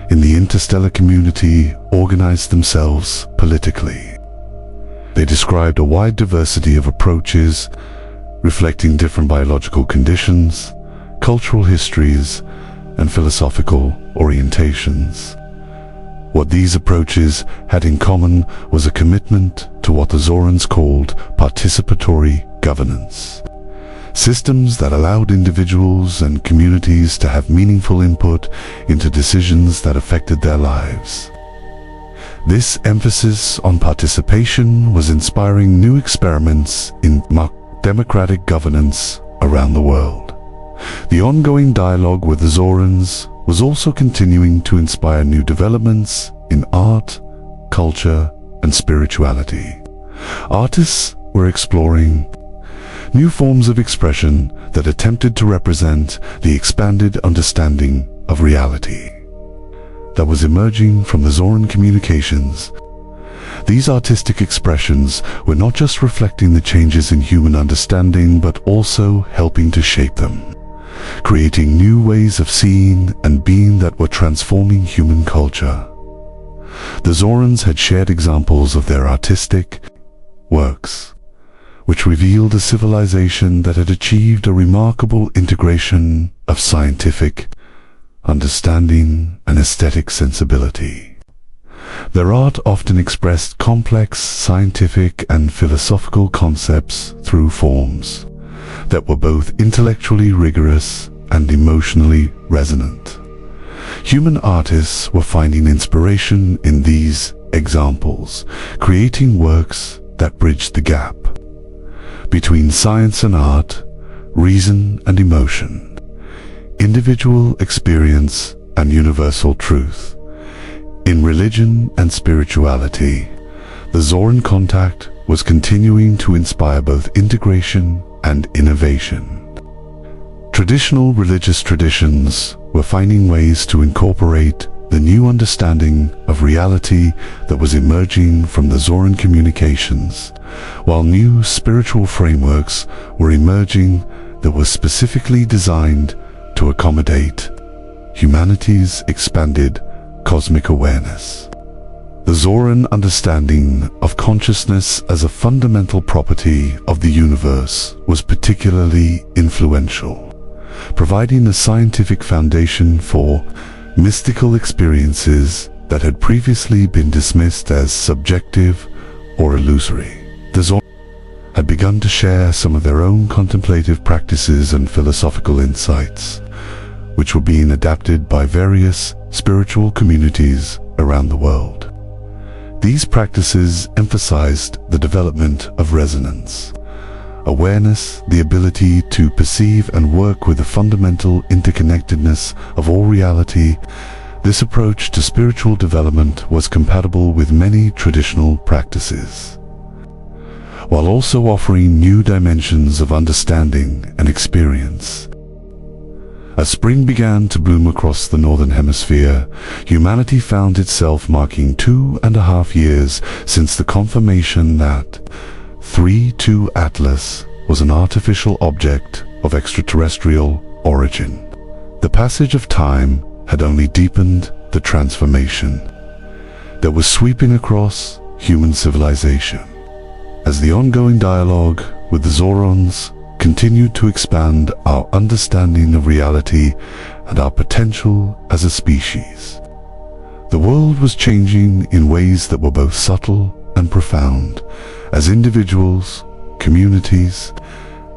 Speaker 1: in the interstellar community organized themselves politically. They described a wide diversity of approaches reflecting different biological conditions, cultural histories, and philosophical orientations. What these approaches had in common was a commitment to what the Zorans called participatory governance. Systems that allowed individuals and communities to have meaningful input into decisions that affected their lives. This emphasis on participation was inspiring new experiments in democratic governance around the world. The ongoing dialogue with the Zorans was also continuing to inspire new developments in art, culture, and spirituality. Artists were exploring new forms of expression that attempted to represent the expanded understanding of reality that was emerging from the Zoran communications. These artistic expressions were not just reflecting the changes in human understanding, but also helping to shape them, creating new ways of seeing and being that were transforming human culture. The Zorans had shared examples of their artistic works, which revealed a civilization that had achieved a remarkable integration of scientific understanding and aesthetic sensibility. Their art often expressed complex scientific and philosophical concepts through forms that were both intellectually rigorous and emotionally resonant. Human artists were finding inspiration in these examples, creating works that bridged the gap between science and art, reason and emotion, individual experience and universal truth. In religion and spirituality, the Zoran contact was continuing to inspire both integration and innovation. Traditional religious traditions were finding ways to incorporate the new understanding of reality that was emerging from the Zoran communications, while new spiritual frameworks were emerging that were specifically designed to accommodate humanity's expanded cosmic awareness. The Zoran understanding of consciousness as a fundamental property of the universe was particularly influential, providing a scientific foundation for mystical experiences that had previously been dismissed as subjective or illusory. The Zorans had begun to share some of their own contemplative practices and philosophical insights, which were being adapted by various spiritual communities around the world. These practices emphasized the development of resonance, awareness, the ability to perceive and work with the fundamental interconnectedness of all reality. This approach to spiritual development was compatible with many traditional practices, while also offering new dimensions of understanding and experience. As spring began to bloom across the northern hemisphere, humanity found itself marking 2.5 years since the confirmation that 3-2 Atlas was an artificial object of extraterrestrial origin. The passage of time had only deepened the transformation that was sweeping across human civilization. As the ongoing dialogue with the Zorans continued to expand our understanding of reality and our potential as a species, the world was changing in ways that were both subtle and profound, as individuals, communities,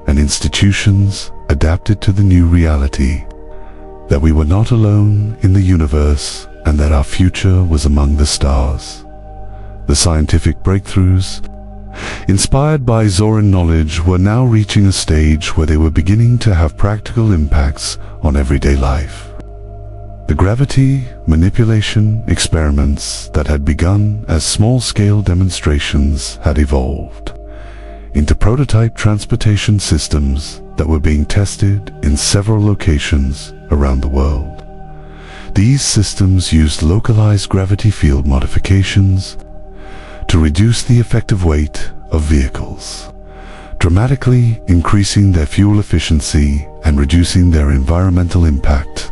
Speaker 1: and institutions adapted to the new reality that we were not alone in the universe and that our future was among the stars. The scientific breakthroughs, inspired by Zoran knowledge, were now reaching a stage where they were beginning to have practical impacts on everyday life. The gravity manipulation experiments that had begun as small-scale demonstrations had evolved into prototype transportation systems that were being tested in several locations around the world. These systems used localized gravity field modifications to reduce the effective weight of vehicles, dramatically increasing their fuel efficiency and reducing their environmental impact.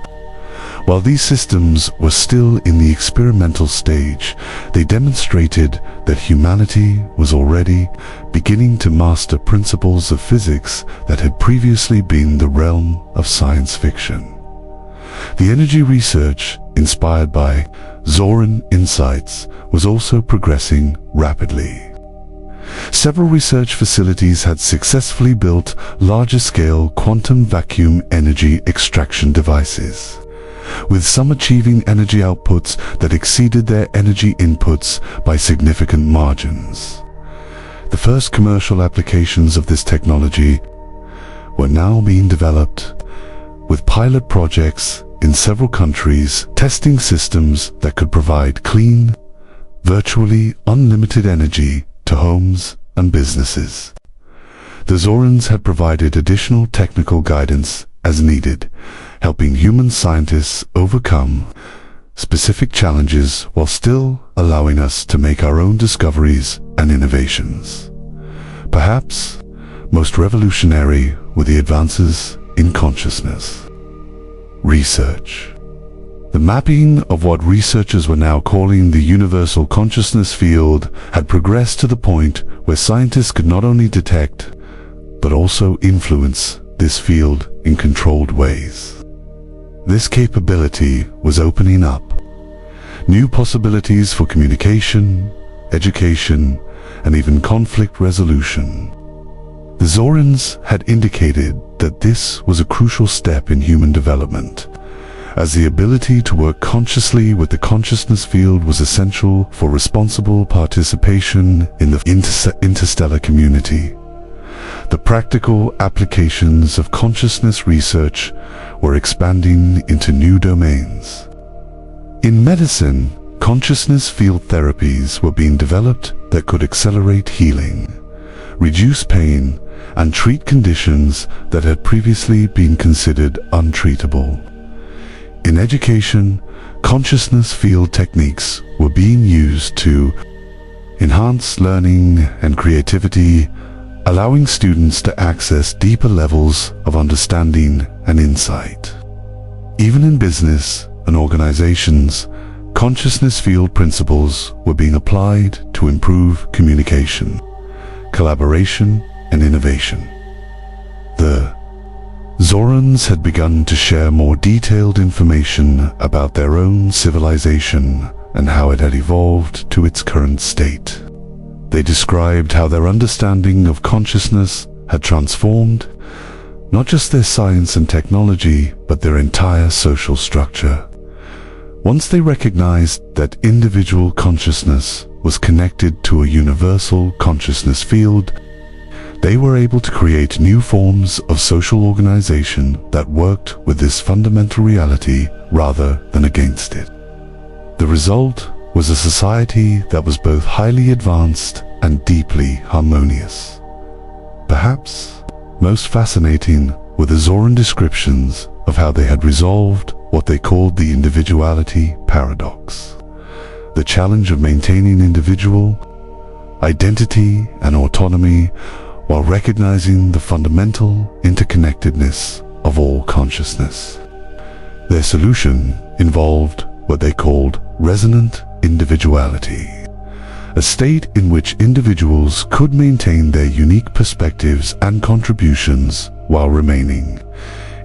Speaker 1: While these systems were still in the experimental stage, they demonstrated that humanity was already beginning to master principles of physics that had previously been the realm of science fiction. The energy research, inspired by Zoran insights, was also progressing rapidly. Several research facilities had successfully built larger-scale quantum vacuum energy extraction devices, with some achieving energy outputs that exceeded their energy inputs by significant margins. The first commercial applications of this technology were now being developed, with pilot projects in several countries testing systems that could provide clean, virtually unlimited energy to homes and businesses. The Zorans had provided additional technical guidance as needed, helping human scientists overcome specific challenges while still allowing us to make our own discoveries and innovations. Perhaps most revolutionary were the advances in consciousness research. The mapping of what researchers were now calling the universal consciousness field had progressed to the point where scientists could not only detect but also influence this field in controlled ways. This capability was opening up new possibilities for communication, education, and even conflict resolution. The Zorans had indicated that this was a crucial step in human development, as the ability to work consciously with the consciousness field was essential for responsible participation in the interstellar community. The practical applications of consciousness research were expanding into new domains. In medicine, consciousness field therapies were being developed that could accelerate healing, reduce pain, and treat conditions that had previously been considered untreatable. In education, consciousness field techniques were being used to enhance learning and creativity, allowing students to access deeper levels of understanding and insight. Even in business and organizations, consciousness field principles were being applied to improve communication, collaboration, and innovation. The Zorans had begun to share more detailed information about their own civilization and how it had evolved to its current state. They described how their understanding of consciousness had transformed not just their science and technology, but their entire social structure. Once they recognized that individual consciousness was connected to a universal consciousness field, they were able to create new forms of social organization that worked with this fundamental reality rather than against it. The result was a society that was both highly advanced and deeply harmonious. Perhaps most fascinating were the Zoran descriptions of how they had resolved what they called the individuality paradox, the challenge of maintaining individual identity and autonomy while recognizing the fundamental interconnectedness of all consciousness. Their solution involved what they called resonant individuality, a state in which individuals could maintain their unique perspectives and contributions while remaining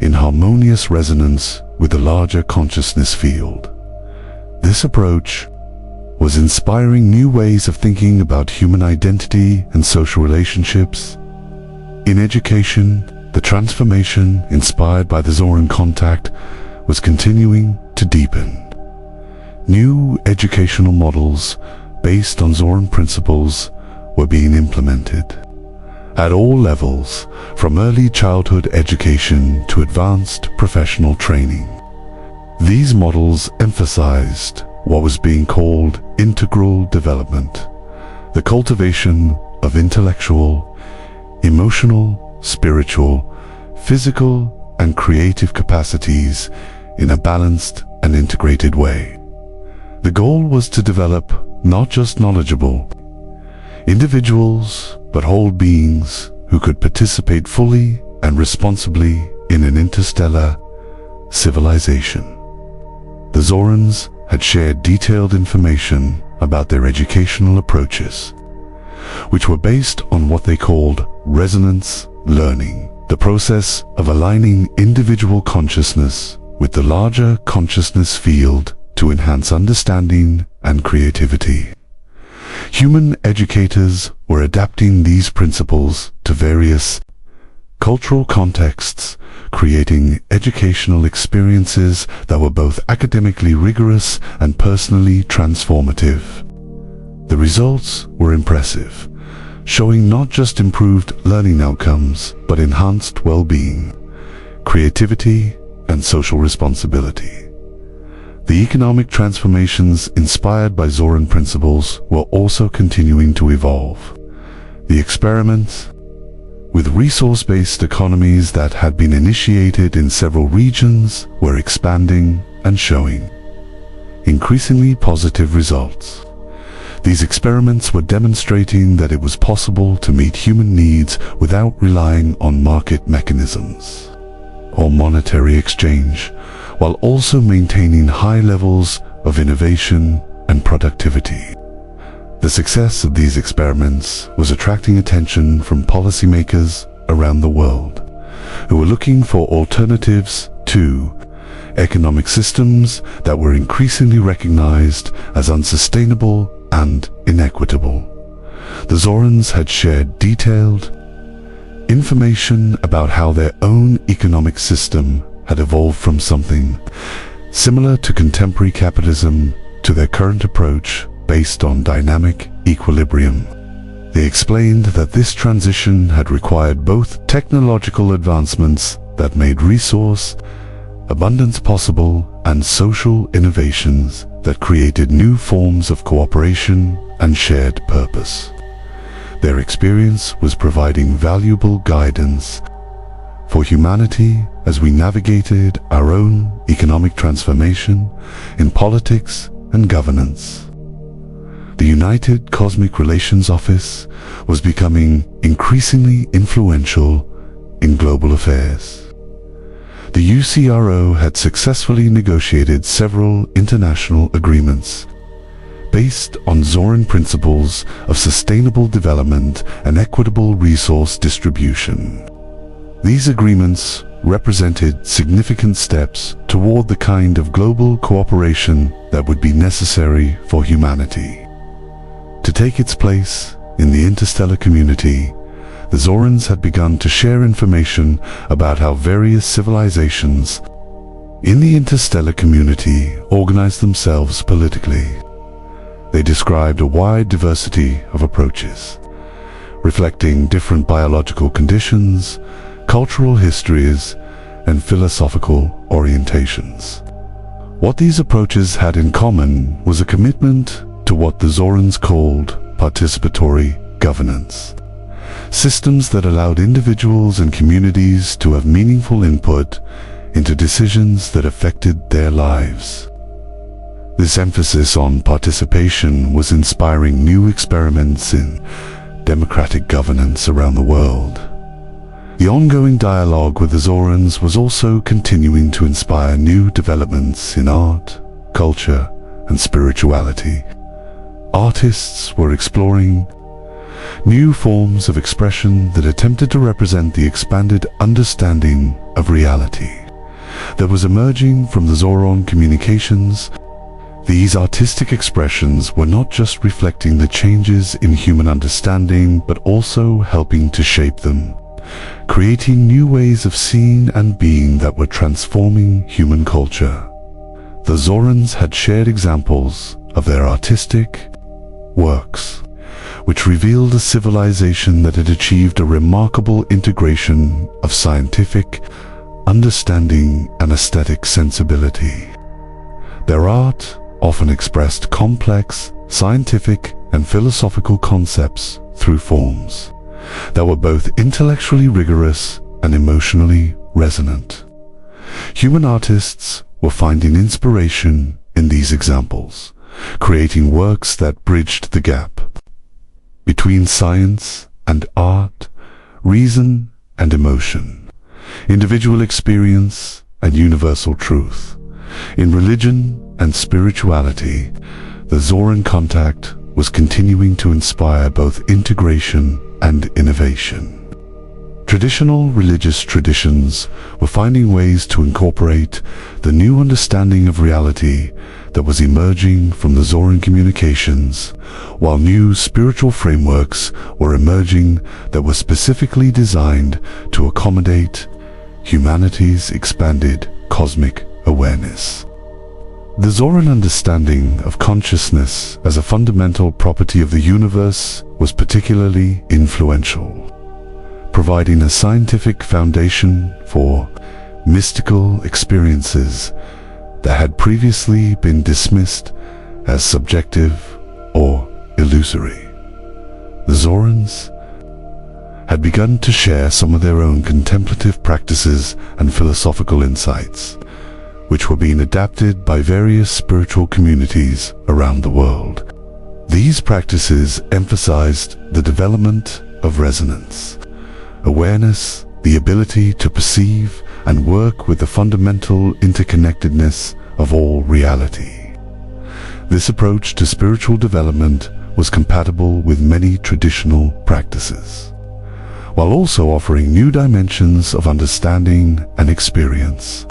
Speaker 1: in harmonious resonance with the larger consciousness field. This approach was inspiring new ways of thinking about human identity and social relationships. In education, the transformation inspired by the Zoran contact was continuing to deepen. New educational models based on Zoran principles were being implemented at all levels, from early childhood education to advanced professional training. These models emphasized what was being called integral development, the cultivation of intellectual, emotional, spiritual, physical, and creative capacities in a balanced and integrated way. The goal was to develop not just knowledgeable individuals, but whole beings who could participate fully and responsibly in an interstellar civilization. The Zorans had shared detailed information about their educational approaches, which were based on what they called resonance learning, the process of aligning individual consciousness with the larger consciousness field to enhance understanding and creativity. Human educators were adapting these principles to various cultural contexts, creating educational experiences that were both academically rigorous and personally transformative. The results were impressive, showing not just improved learning outcomes, but enhanced well-being, creativity, and social responsibility. The economic transformations inspired by Zoran principles were also continuing to evolve. The experiments with resource-based economies that had been initiated in several regions were expanding and showing increasingly positive results. These experiments were demonstrating that it was possible to meet human needs without relying on market mechanisms or monetary exchange, while also maintaining high levels of innovation and productivity. The success of these experiments was attracting attention from policymakers around the world, who were looking for alternatives to economic systems that were increasingly recognized as unsustainable and inequitable. The Zorans had shared detailed information about how their own economic system had evolved from something similar to contemporary capitalism to their current approach based on dynamic equilibrium. They explained that this transition had required both technological advancements that made resource abundance possible and social innovations that created new forms of cooperation and shared purpose. Their experience was providing valuable guidance for humanity as we navigated our own economic transformation in politics and governance. The United Cosmic Relations Office was becoming increasingly influential in global affairs. The UCRO had successfully negotiated several international agreements based on Zoran principles of sustainable development and equitable resource distribution. These agreements represented significant steps toward the kind of global cooperation that would be necessary for humanity. To take its place in the interstellar community, the Zorans had begun to share information about how various civilizations in the interstellar community organized themselves politically. They described a wide diversity of approaches, reflecting different biological conditions, cultural histories, and philosophical orientations. What these approaches had in common was a commitment to what the Zorans called participatory governance, systems that allowed individuals and communities to have meaningful input into decisions that affected their lives. This emphasis on participation was inspiring new experiments in democratic governance around the world. The ongoing dialogue with the Zorans was also continuing to inspire new developments in art, culture, and spirituality. Artists were exploring new forms of expression that attempted to represent the expanded understanding of reality that was emerging from the Zoran communications. These artistic expressions were not just reflecting the changes in human understanding, but also helping to shape them, creating new ways of seeing and being that were transforming human culture. The Zorans had shared examples of their artistic works, which revealed a civilization that had achieved a remarkable integration of scientific understanding and aesthetic sensibility. Their art often expressed complex scientific and philosophical concepts through forms that were both intellectually rigorous and emotionally resonant. Human artists were finding inspiration in these examples, creating works that bridged the gap between science and art, reason and emotion, individual experience and universal truth. In religion and spirituality, the Zoran contact was continuing to inspire both integration and innovation. Traditional religious traditions were finding ways to incorporate the new understanding of reality that was emerging from the Zoran communications, while new spiritual frameworks were emerging that were specifically designed to accommodate humanity's expanded cosmic awareness. The Zoran understanding of consciousness as a fundamental property of the universe was particularly influential, providing a scientific foundation for mystical experiences that had previously been dismissed as subjective or illusory. The Zorans had begun to share some of their own contemplative practices and philosophical insights, which were being adapted by various spiritual communities around the world. These practices emphasized the development of resonance, awareness, the ability to perceive and work with the fundamental interconnectedness of all reality. This approach to spiritual development was compatible with many traditional practices, while also offering new dimensions of understanding and experience.